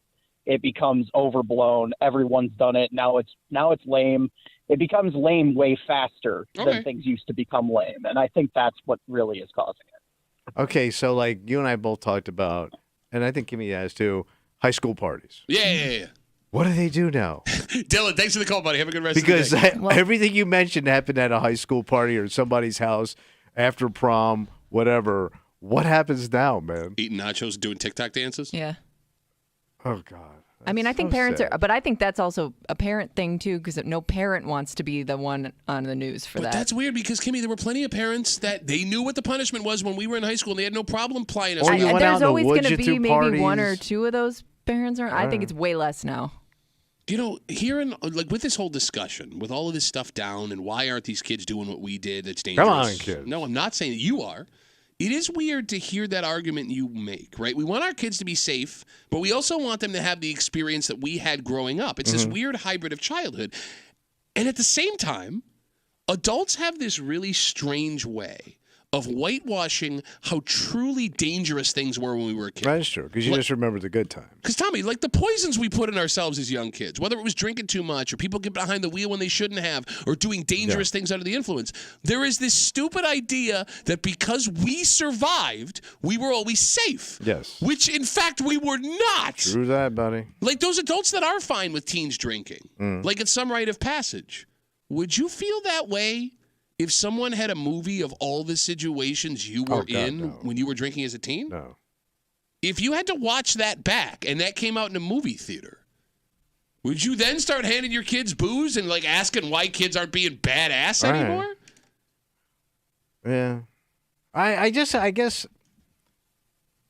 It becomes overblown. Everyone's done it. Now it's lame. It becomes lame way faster than things used to become lame, and I think that's what really is causing it. Okay, so like you and I both talked about, and I think Kimmy has too, high school parties. Yeah. What do they do now? Dylan, thanks for the call, buddy. Have a good rest because of the day. Everything you mentioned happened at a high school party or somebody's house after prom, whatever. What happens now, man? Eating nachos, doing TikTok dances? Yeah. Oh, God. I mean, I think parents are, but I think that's also a parent thing too, because no parent wants to be the one on the news for that. But that's weird because, Kimmy, there were plenty of parents that they knew what the punishment was when we were in high school, and they had no problem plying us. There's always going to be maybe one or two of those parents. I think it's way less now. You know, hearing like with this whole discussion, with all of this stuff down, and why aren't these kids doing what we did? That's dangerous. Come on, kids. No, I'm not saying that you are. It is weird to hear that argument you make, right? We want our kids to be safe, but we also want them to have the experience that we had growing up. It's this weird hybrid of childhood. And at the same time, adults have this really strange way of whitewashing how truly dangerous things were when we were a kid. That's true, because you just remember the good times. Because, Tommy, like the poisons we put in ourselves as young kids, whether it was drinking too much or people get behind the wheel when they shouldn't have or doing dangerous things under the influence, there is this stupid idea that because we survived, we were always safe. Yes. Which, in fact, we were not. True that, buddy. Like those adults that are fine with teens drinking, like it's some rite of passage. Would you feel that way if someone had a movie of all the situations you were when you were drinking as a teen? No. If you had to watch that back and that came out in a movie theater, would you then start handing your kids booze and like asking why kids aren't being badass anymore? Yeah. I guess,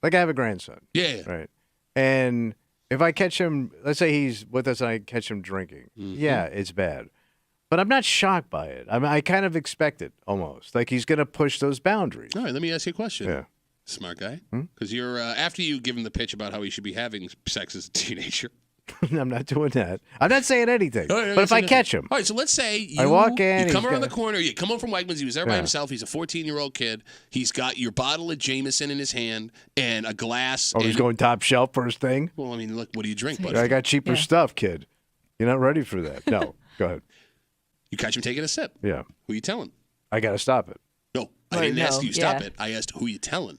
like I have a grandson. Yeah. Right. And if I catch him, let's say he's with us and I catch him drinking, yeah, it's bad. But I'm not shocked by it. I kind of expect it almost. Like he's going to push those boundaries. All right, let me ask you a question. Yeah. Smart guy. Because you're after you give him the pitch about how he should be having sex as a teenager. I'm not doing that. I'm not saying anything. All right, but if I catch him. All right, so let's say I walk in, you come he's around got- the corner, you come home from Wegmans, he was there by himself, he's a 14-year-old kid, he's got your bottle of Jameson in his hand and a glass. Oh, he's going top shelf first thing? Well, I mean, look, what do you drink, buddy? I got cheaper stuff, kid. You're not ready for that. No, go ahead. You catch him taking a sip. Yeah. Who you telling? I got to stop it. No, I didn't ask you stop it. I asked who you telling.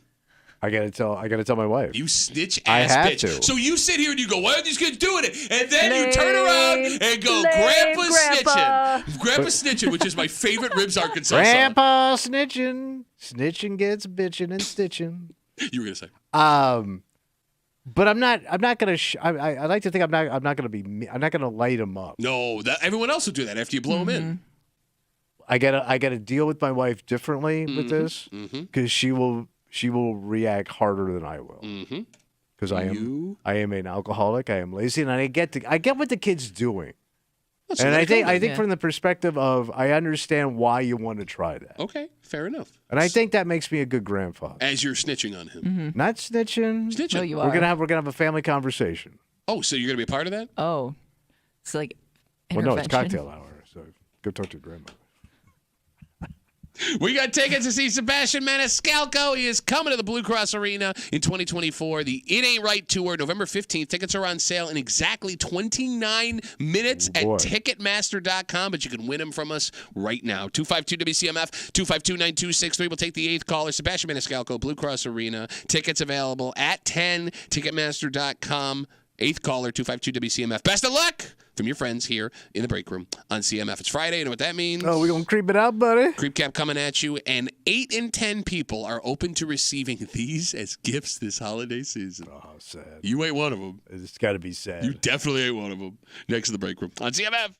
I got to tell my wife. You snitch I ass have bitch. to. So you sit here and you go, why are these kids doing it? And then you turn around and go, Grandpa snitching. Grandpa snitching, which is my favorite Ribs Arkansas song. Grandpa snitching. Snitching gets bitching and stitching. You were going to say. But I'm not going to I like to think I'm not going to light him up. No, everyone else will do that after you blow them in. I got to deal with my wife differently with this because she will react harder than I will. Because I am an alcoholic. I am lazy, and I get what the kid's doing. And I think from the perspective of I understand why you want to try that. Okay, fair enough. And I think that makes me a good grandfather. As you're snitching on him. Not snitching. Snitching. No, you We're are. gonna have a family conversation. Oh, so you're going to be a part of that? Oh, it's like Well, no, it's intervention. cocktail hour, so go talk to your grandmother. We got tickets to see Sebastian Maniscalco. He is coming to the Blue Cross Arena in 2024. The It Ain't Right Tour, November 15th. Tickets are on sale in exactly 29 minutes at Ticketmaster.com, but you can win them from us right now. 252-WCMF, 252-9263. We'll take the eighth caller. Sebastian Maniscalco, Blue Cross Arena. Tickets available at 10, Ticketmaster.com. Eighth caller, 252-WCMF. Best of luck from your friends here in the break room on CMF. It's Friday. You know what that means? Oh, we gonna creep it out, buddy? Creep Cap coming at you, and 8 in 10 people are open to receiving these as gifts this holiday season. Oh, how sad. You ain't one of them. It's got to be sad. You definitely ain't one of them. Next to the break room on CMF.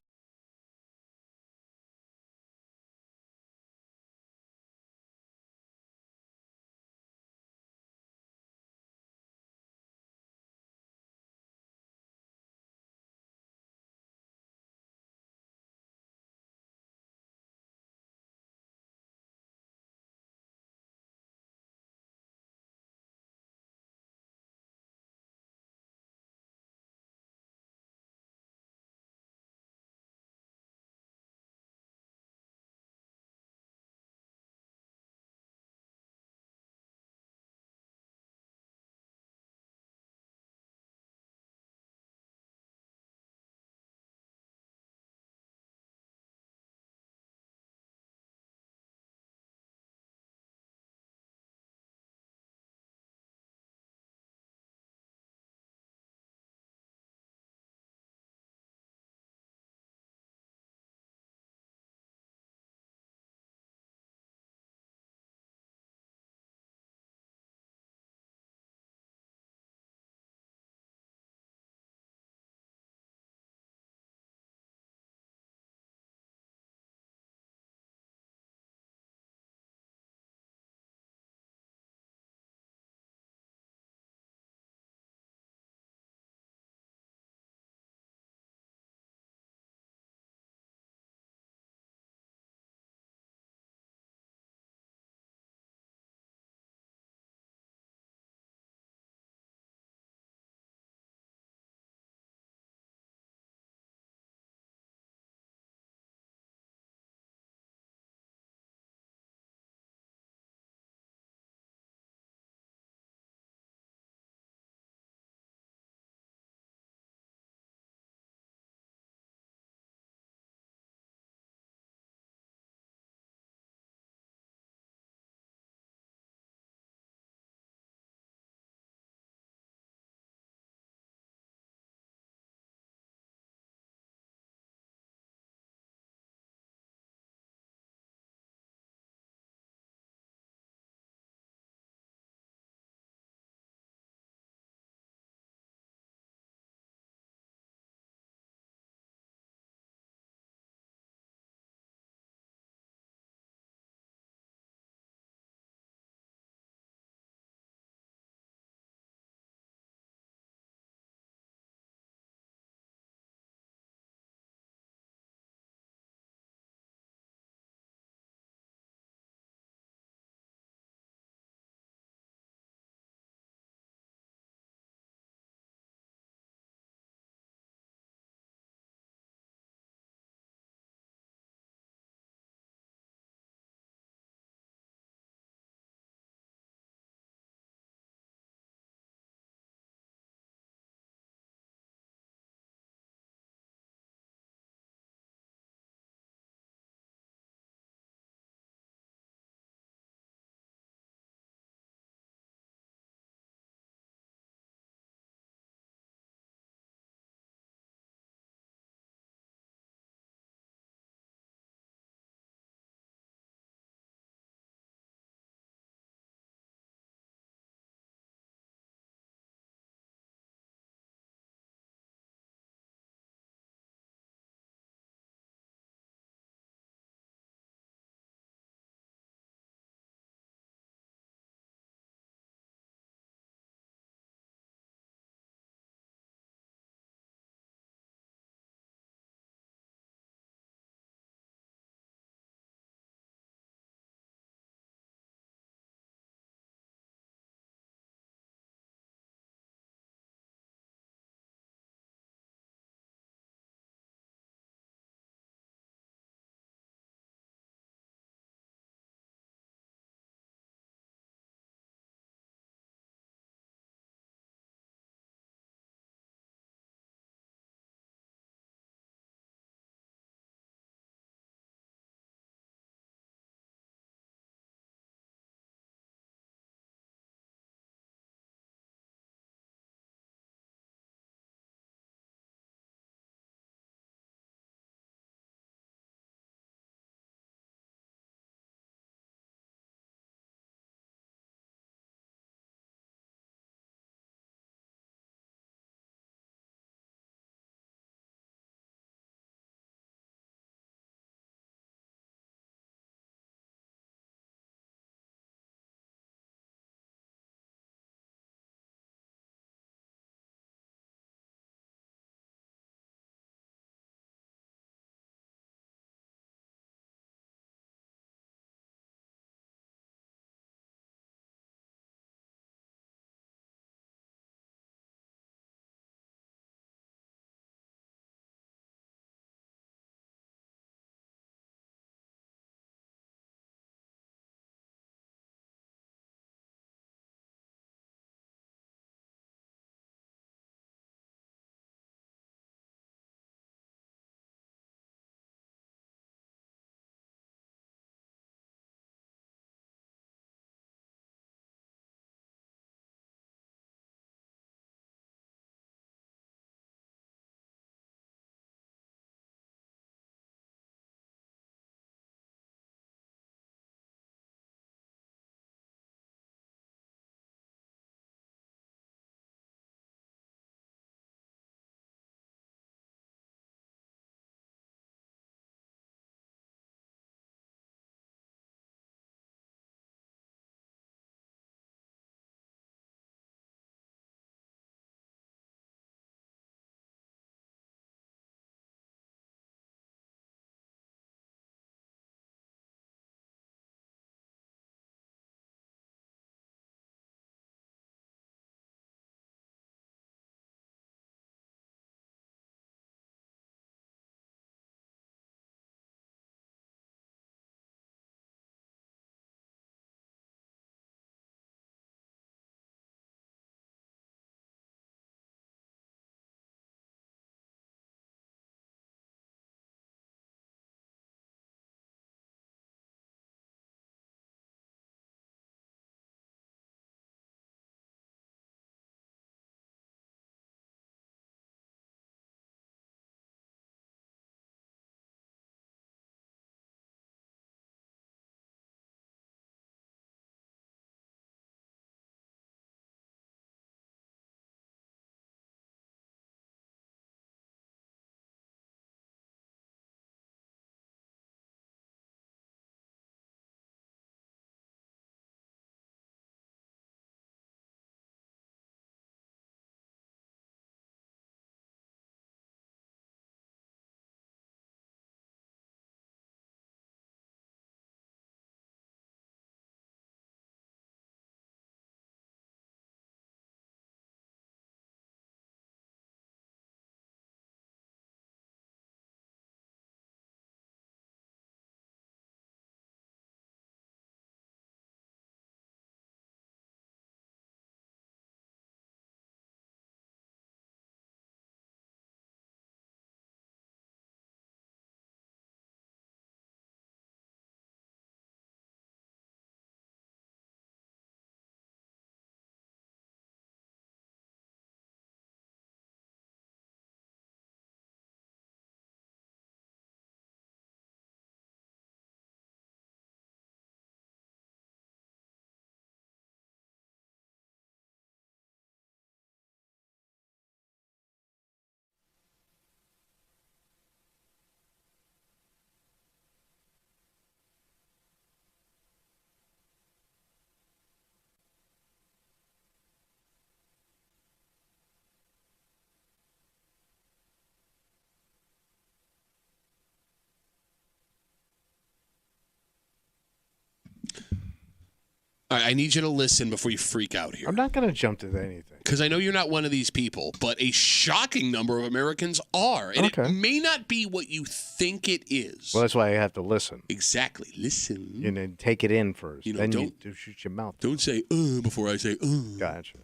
All right, I need you to listen before you freak out here. I'm not going to jump to anything. Because I know you're not one of these people, but a shocking number of Americans are. And it may not be what you think it is. Well, that's why I have to listen. Exactly. Listen. And then take it in first. You know, then don't you shoot your mouth. Don't say, before I say, Gotcha.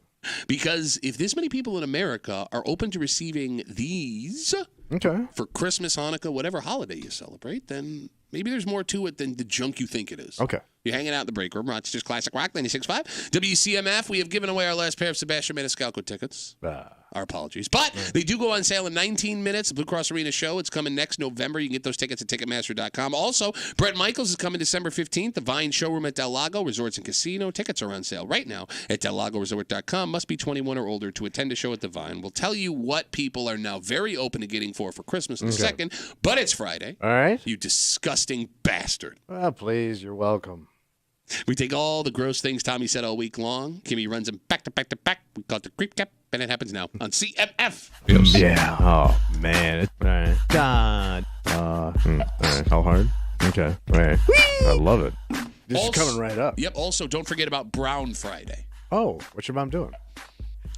Because if this many people in America are open to receiving these for Christmas, Hanukkah, whatever holiday you celebrate, then maybe there's more to it than the junk you think it is. Okay. You're hanging out in the break room. Rochester's Classic Rock 96.5. WCMF, we have given away our last pair of Sebastian Maniscalco tickets. Our apologies. But they do go on sale in 19 minutes. The Blue Cross Arena show. It's coming next November. You can get those tickets at Ticketmaster.com. Also, Brett Michaels is coming December 15th. The Vine Showroom at Del Lago Resorts and Casino. Tickets are on sale right now at DelLagoResort.com. Must be 21 or older to attend a show at the Vine. We'll tell you what people are now very open to getting for Christmas in a second. But it's Friday. All right. You disgusting bastard. Oh, please. You're welcome. We take all the gross things Tommy said all week long. Kimmy runs them back to back to back. We call it the creep cap, and it happens now on CMF. Yes. Yeah. Oh, man. All right. God. All right. How hard? Okay. All right. I love it. This is coming right up. Yep. Also, don't forget about Brown Friday. Oh, what's your mom doing?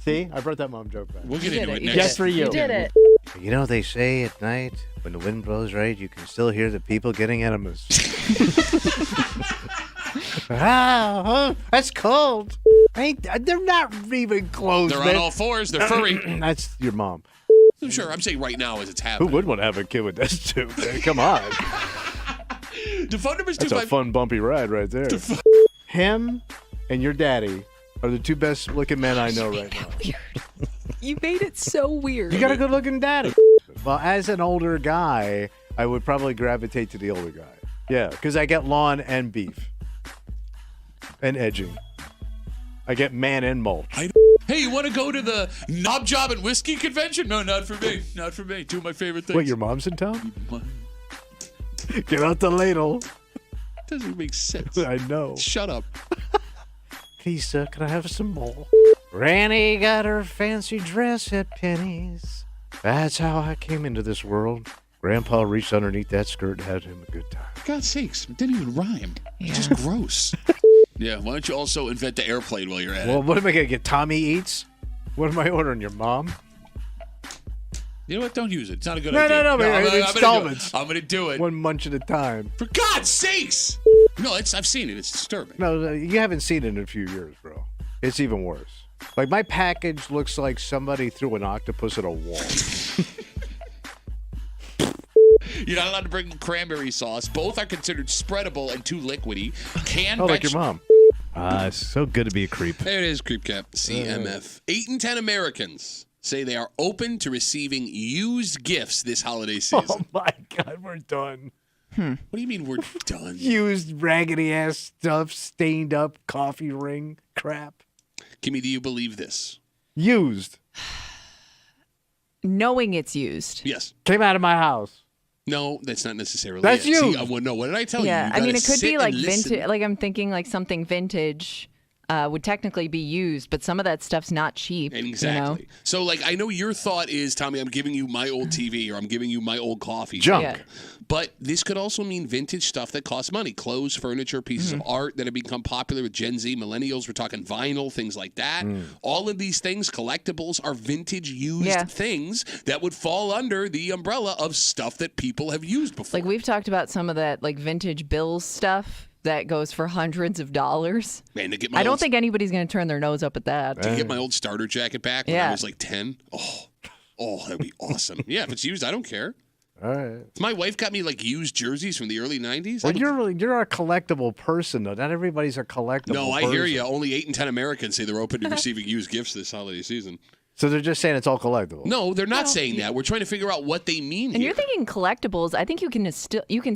See? I brought that mom joke back. We'll get into it next. Just for you. You did it. You know, they say at night, when the wind blows right, you can still hear the people getting enemas. Oh, that's cold. They're not even close. They're man. on all fours. They're furry. That's your mom. I'm sure. I'm saying right now as it's happening. Who would want to have a kid with this too? Come on. The phone number's That's a fun, bumpy ride right there. Him and your daddy are the two best looking men I know right now. You made it so weird. You got a good looking daddy. Well, as an older guy, I would probably gravitate to the older guy. Yeah, because I get lawn and beef. And edging. I get man and mulch. Hey, you want to go to the Knob Job and Whiskey Convention? No, not for me. Not for me. Two of my favorite things. Wait, your mom's in town? Get out the ladle. Doesn't make sense. I know. Shut up. Please, sir, can I have some more? Granny got her fancy dress at Penny's. That's how I came into this world. Grandpa reached underneath that skirt and had him a good time. For God's sakes, it didn't even rhyme. Yeah. It's just gross. Yeah, why don't you also invent the airplane while you're at Well, it? what am I going to get? Tommy Eats? What am I ordering? Your mom? You know what? Don't use it. It's not a good No, idea. no, but I'm installments. I'm going to do it. One munch at a time. For God's sakes! No, I've seen it. It's disturbing. No, you haven't seen it in a few years, bro. It's even worse. Like, my package looks like somebody threw an octopus at a wall. You're not allowed to bring cranberry sauce. Both are considered spreadable and too liquidy. Canned Oh, like your mom. It's so good to be a creep. There it is, Creep Cap. CMF. 8 in 10 Americans say they are open to receiving used gifts this holiday season. Oh, my God, we're done. What do you mean we're done? Used raggedy-ass stuff, stained up coffee ring crap. Kimmy, do you believe this? Used. Knowing it's used. Yes. Came out of my house. No, that's not necessarily That's it. you. See, no, what did I tell you? Yeah, You I mean, gotta it could sit be like and listen. vintage. Like I'm thinking like something vintage would technically be used, but some of that stuff's not cheap. Exactly. You know? So, like, I know your thought is, Tommy, I'm giving you my old TV or I'm giving you my old coffee. Junk. Yeah. But this could also mean vintage stuff that costs money. Clothes, furniture, pieces of art that have become popular with Gen Z, millennials. We're talking vinyl, things like that. All of these things, collectibles, are vintage used things that would fall under the umbrella of stuff that people have used before. Like we've talked about some of that like vintage bills stuff that goes for hundreds of dollars. Man, to get my I don't old, think anybody's going to turn their nose up at that. to get my old starter jacket back when I Yeah. was like 10. Oh, that'd be awesome. Yeah, if it's used, I don't care. All right. If my wife got me like used jerseys from the early 90s. Well, you're a collectible person, though. Not everybody's a collectible No, I person. hear you. Only 8 in 10 Americans say they're open to receiving used gifts this holiday season. So they're just saying it's all collectible. No, they're not saying that. We're trying to figure out what they mean And here. you're thinking collectibles. I think you can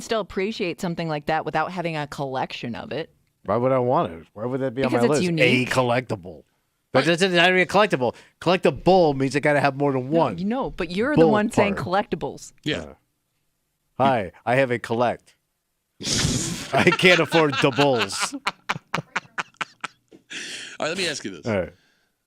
still appreciate something like that without having a collection of it. Why would I want it? Why would that be on Because my it's list? unique. A collectible. But that doesn't have to be a collectible. Collectible means I got to have more than one. You know, but you're the one saying Ballpark. collectibles. Yeah. Hi, I have a collect. I can't afford the bulls. All right, let me ask you this. All right.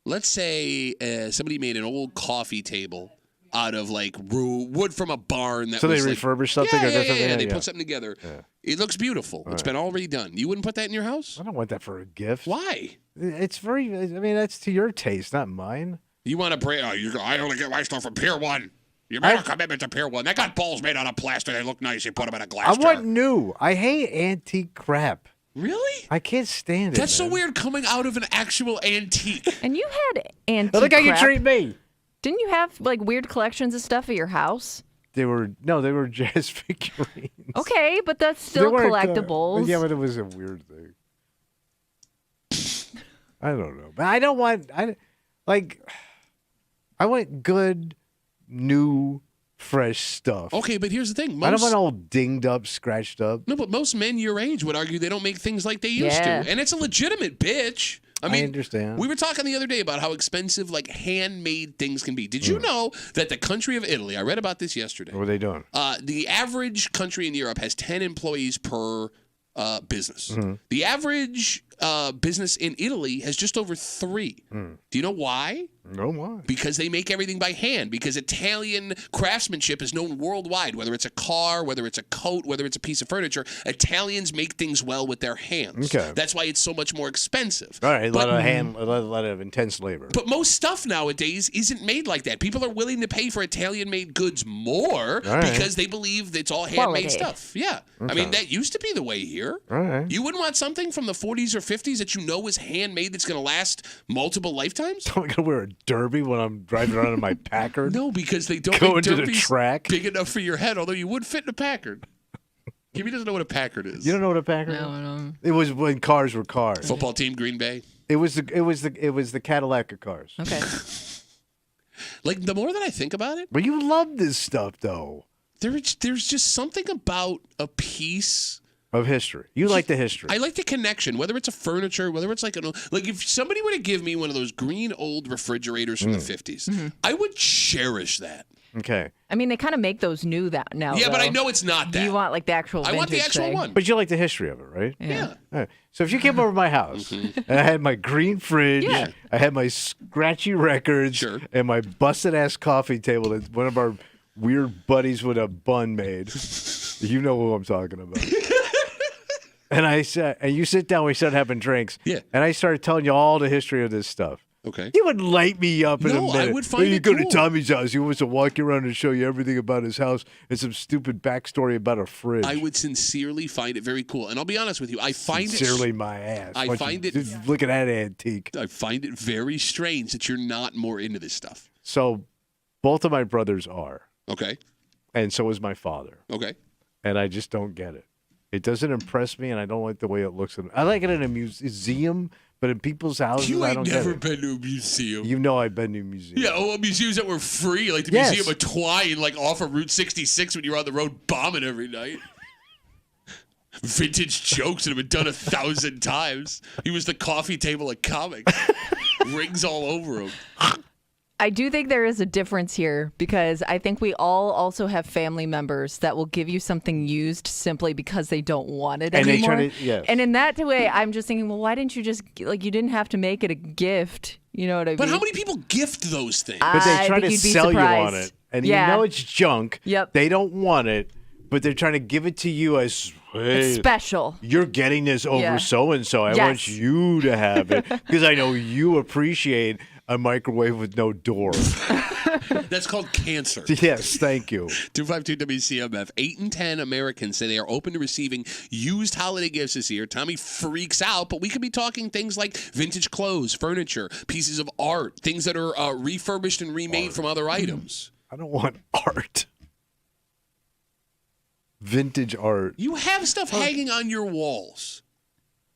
Let's say somebody made an old coffee table out of like wood from a barn. That so was they like, refurbish something? Yeah. They put something together. Yeah. It looks beautiful. It's been already done. You wouldn't put that in your house? I don't want that for a gift. Why? It's very. I mean, that's to your taste, not mine. You want to bring? I only get my stuff from Pier 1. You made a commitment to Pier 1. They got balls made out of plastic. They look nice. You put them in a glass jar. I want new. I hate antique crap. Really? I can't stand it. That's so weird coming out of an actual antique. And you had antique Look how you crap. treat me. Didn't you have like weird collections of stuff at your house? They were jazz figurines. Okay, but that's still collectibles. Yeah, but it was a weird thing. I don't know, but I don't want. I want good, new, fresh stuff. Okay, but here's the thing. I don't want all dinged up, scratched up. No, but most men your age would argue they don't make things like they used to, and it's a legitimate bitch. I mean, I understand. We were talking the other day about how expensive like handmade things can be. Did you know that the country of Italy? I read about this yesterday. What are they doing? The average country in Europe has 10 employees per business. Mm-hmm. The average business in Italy has just over 3. Do you know why? No, why? Because they make everything by hand. Because Italian craftsmanship is known worldwide. Whether it's a car, whether it's a coat, whether it's a piece of furniture, Italians make things well with their hands. Okay. That's why it's so much more expensive. All right, a lot of intense labor. But most stuff nowadays isn't made like that. People are willing to pay for Italian-made goods more because they believe it's all handmade stuff. Yeah. Okay. I mean, that used to be the way here. All right. You wouldn't want something from the 40s or 50s that you know is handmade that's going to last multiple lifetimes? I'm going to wear a derby when I'm driving around in my Packard? No, because they don't go make into the derbies track big enough for your head, although you would fit in a Packard. Kimmy doesn't know what a Packard is. You don't know what a Packard is? No. It was when cars were cars. Football team, Green Bay. It was the Cadillac of cars. Okay. Like, the more that I think about it. But you love this stuff, though. There's just something about a piece of history. You like the history. I like the connection, whether it's a furniture, whether it's like if somebody were to give me one of those green old refrigerators from the 50s, I would cherish that. Okay. I mean, they kind of make those new now. Yeah, though. but I know it's not that. You want like the actual I want the vintage actual thing. one. But you like the history of it, right? Yeah. All right. So if you came over to my house and I had my green fridge, I had my scratchy records, and my busted ass coffee table that one of our weird buddies with a bun made, you know who I'm talking about. And you sit down, we started having drinks. Yeah. And I started telling you all the history of this stuff. Okay. You would light me up in a minute. I would find you it go cool. to Tommy's house. He wants to walk you around and show you everything about his house and some stupid backstory about a fridge. I would sincerely find it very cool. And I'll be honest with you, I find sincerely my ass. I find it. Look at that antique. I find it very strange that you're not more into this stuff. So, both of my brothers are. Okay. And so is my father. Okay. And I just don't get it. It doesn't impress me, and I don't like the way it looks. I like it in a museum, but in people's houses, I don't get it. You ain't never been to a museum. You know I've been to museums. Yeah, museums that were free, like the Museum of Twine, like off of Route 66 when you were on the road bombing every night. Vintage jokes that have been done 1,000 times. He was the coffee table of comics. Rings all over him. I do think there is a difference here because I think we all also have family members that will give you something used simply because they don't want it anymore. And in that way, I'm just thinking, well, why didn't you just, you didn't have to make it a gift. You know what I mean? But how many people gift those things? But they try to sell you on it. And you know it's junk. Yep. They don't want it, but they're trying to give it to you as, hey, it's special. You're getting this over so-and-so. I want you to have it because I know you appreciate a microwave with no door. That's called cancer. Yes, thank you. 252 WCMF. 8 in 10 Americans say they are open to receiving used holiday gifts this year. Tommy freaks out, but we could be talking things like vintage clothes, furniture, pieces of art, things that are refurbished and remade from other items. I don't want art. Vintage art. You have stuff hanging on your walls.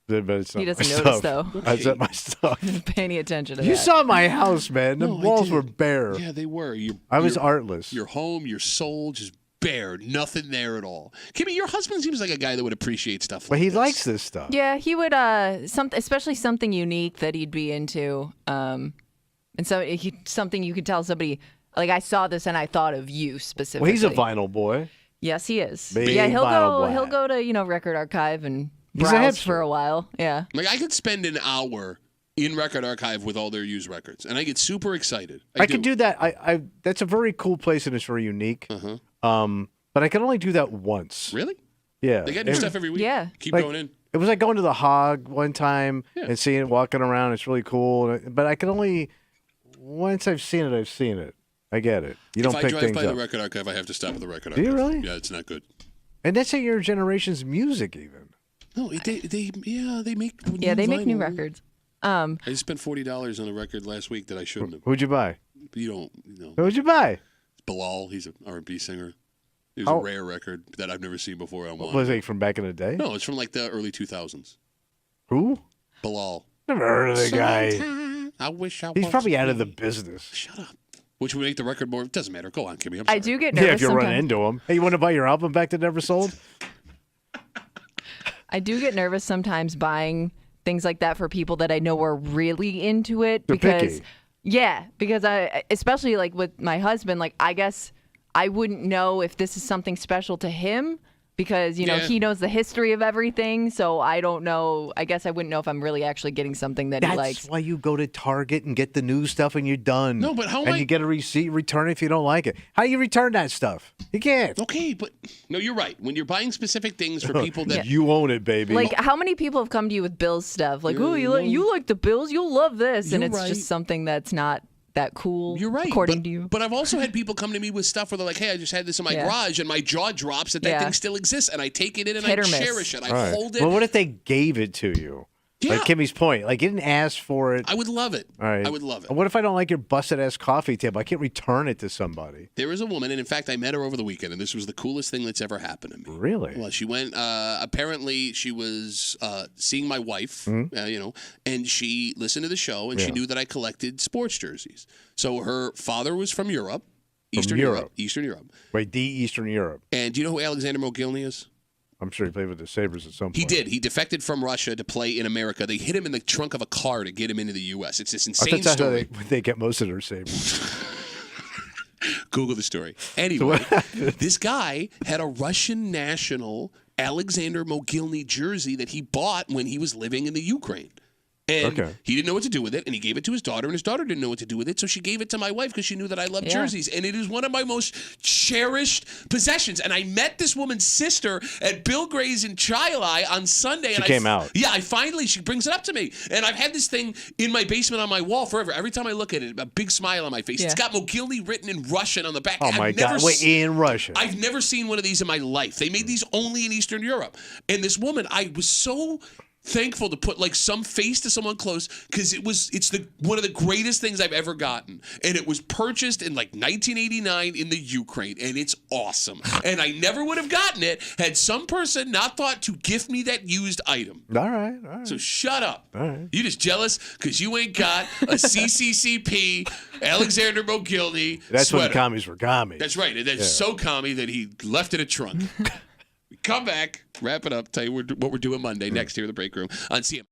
But it's not he doesn't my notice, stuff. though. That's not my stuff. Pay any attention to that. You saw my house, man. The walls were bare. Yeah, they were. I was artless. Your home, your soul, just bare. Nothing there at all. Kimmy, your husband seems like a guy that would appreciate stuff like But he this. likes this stuff. Yeah, he would, especially something unique that he'd be into. And so something you could tell somebody, like, I saw this and I thought of you specifically. Well, he's a vinyl boy. Yes, he is. Big yeah, he'll vinyl go to, Record Archive and He's a browse hipster. for a while. Yeah. Like, I could spend an hour in Record Archive with all their used records, and I get super excited. I could do that. I that's a very cool place and it's very unique. But I can only do that once. Really? Yeah. They got new stuff every week. Yeah. Keep Like, going in. It was like going to the Hog one time and seeing it walking around. It's really cool. But I can only once I've seen it, I've seen it. I get it. You don't if pick I drive things by up. the Record Archive, I have to stop at the Record Do Archive. you really? Yeah, it's not good. And that's in your generation's music, even. No, they make they make new vinyl. records. I just spent $40 on a record last week that I shouldn't have. Who'd you buy? You don't, you know. Who'd you buy? Bilal, he's an R&B singer. It was Oh. a rare record that I've never seen before on one. Was it from back in the day? No, it's from like the early 2000s. Who? Bilal. Never heard of the guy. I wish I He's was probably out of the free. business. Shut up. Which would make the record more. It doesn't matter. Go on, Kimmy. I'm I sorry. do get nervous Yeah, if you run sometimes. into him. Hey, you want to buy your album back that never sold? I do get nervous sometimes buying things like that for people that I know are really into it They're because picky. because I especially like with my husband, like I guess I wouldn't know if this is something special to him because, you know, Yeah. he knows the history of everything, so I don't know. I guess I wouldn't know if I'm really actually getting something that he That's likes. why you go to Target and get the new stuff and you're done. No, but how am And I- you get a receipt, return it if you don't like it. How do you return that stuff? You can't. Okay, but no, you're right. When you're buying specific things for people that You own it, baby. Like, how many people have come to you with Bills stuff? Like, oh, you like the Bills? You'll love this. And You're it's right. just something that's not that cool. You're right. According but, to you. But I've also had people come to me with stuff where they're like, hey, I just had this in my Yeah. garage, and my jaw drops that Yeah. thing still exists, and I take it in and Hit I or miss. cherish it. I All right. hold it. Well, what if they gave it to you? Yeah. Like Kimmy's point. Like, you didn't ask for it. I would love it. All right. I would love it. What if I don't like your busted ass coffee table? I can't return it to somebody. There is a woman, and in fact, I met her over the weekend, and this was the coolest thing that's ever happened to me. Really? Well, she went. Apparently, she was seeing my wife, Mm-hmm. and she listened to the show, and she knew that I collected sports jerseys. So her father was from Europe, Eastern Europe. Eastern Europe. Wait, Eastern Europe. And do you know who Alexander Mogilny is? I'm sure he played with the Sabres at some point. He did. He defected from Russia to play in America. They hit him in the trunk of a car to get him into the U.S. It's this I insane thought that's how story. they get most of their Sabres. Google the story. Anyway, this guy had a Russian national Alexander Mogilny jersey that he bought when he was living in the Ukraine. And Okay. he didn't know what to do with it, and he gave it to his daughter, and his daughter didn't know what to do with it, so she gave it to my wife because she knew that I love Yeah. jerseys, and it is one of my most cherished possessions. And I met this woman's sister at Bill Gray's in Chi-Li on Sunday. She and came out. Yeah, she brings it up to me, and I've had this thing in my basement on my wall forever. Every time I look at it, a big smile on my face. Yeah. It's got Mogilny written in Russian on the back. Oh, my I've never God. Wait, in Russia. I've never seen one of these in my life. They made these only in Eastern Europe. And this woman, I was so thankful to put like some face to someone close because it's one of the greatest things I've ever gotten. And it was purchased in like 1989 in the Ukraine, and it's awesome. And I never would have gotten it had some person not thought to gift me that used item. All right. All right. So shut up. All right. You just jealous because you ain't got a CCCP Alexander Mogilny That's when sweater. commies were commies. That's right. And that's so commie that he left in a trunk. We come back, wrap it up, tell you what we're doing Monday next here in the break room on CM.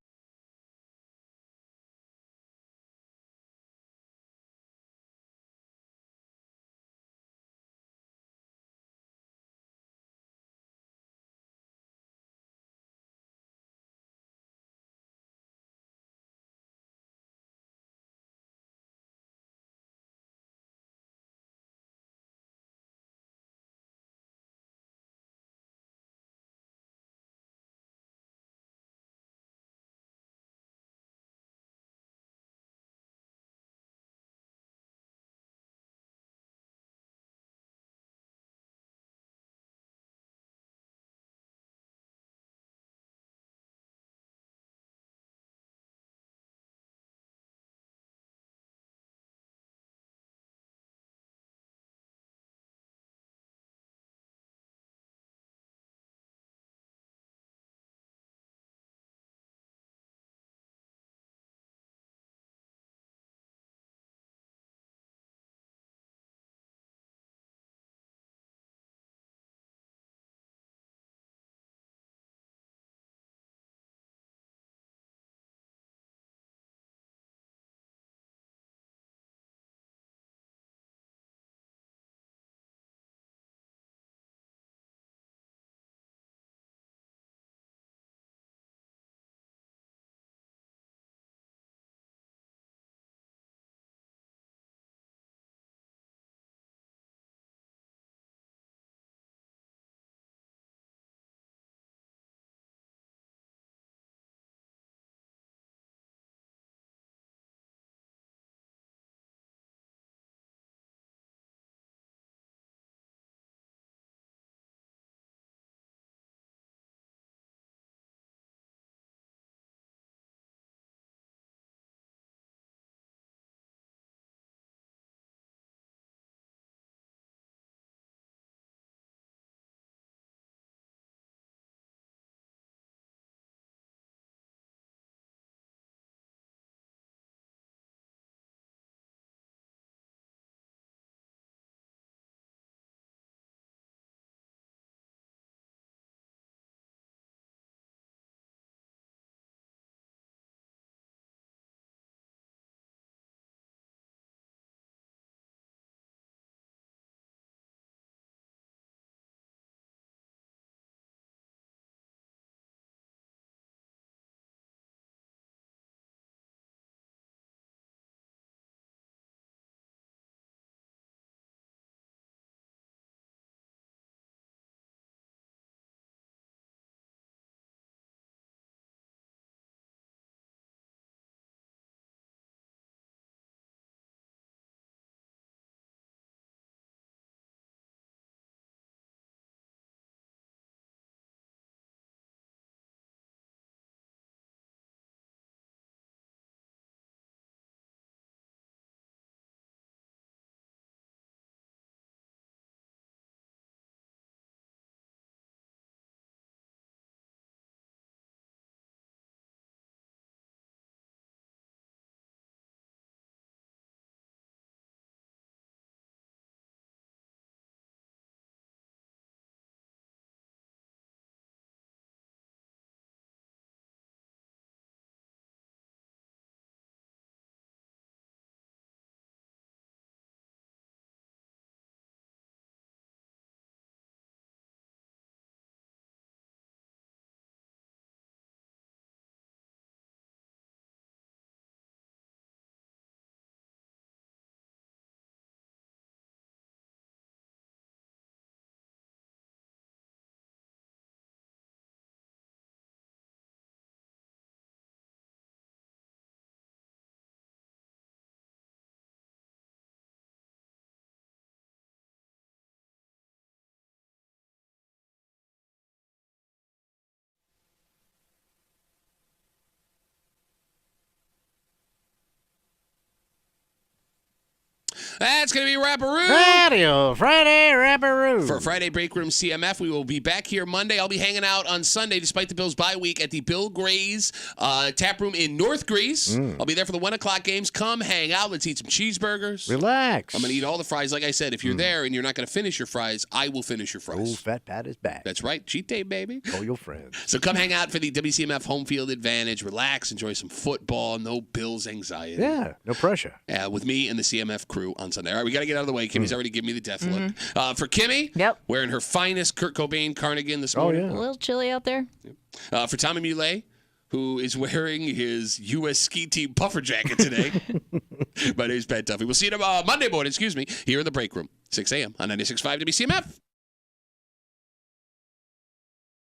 That's going to be Rapperoo. Radio Friday Rapperoo. For Friday Break Room CMF, we will be back here Monday. I'll be hanging out on Sunday, despite the Bills' bye week, at the Bill Gray's Tap Room in North Greece. I'll be there for the 1 o'clock games. Come hang out. Let's eat some cheeseburgers. Relax. I'm going to eat all the fries. Like I said, if you're there and you're not going to finish your fries, I will finish your fries. Oh, Fat Pat is back. That's right. Cheat day, baby. Call your friends. So come hang out for the WCMF home field advantage. Relax. Enjoy some football. No Bills anxiety. Yeah, no pressure. With me and the CMF crew on Sunday. All right, we got to get out of the way. Kimmy's already giving me the death look. For Kimmy, wearing her finest Kurt Cobain cardigan this morning. A little chilly out there. For Tommy Muley, who is wearing his U.S. ski team puffer jacket today. My name's Pat Duffy. We'll see you tomorrow, Monday morning, here in the break room, 6 a.m. on 96.5 WCMF.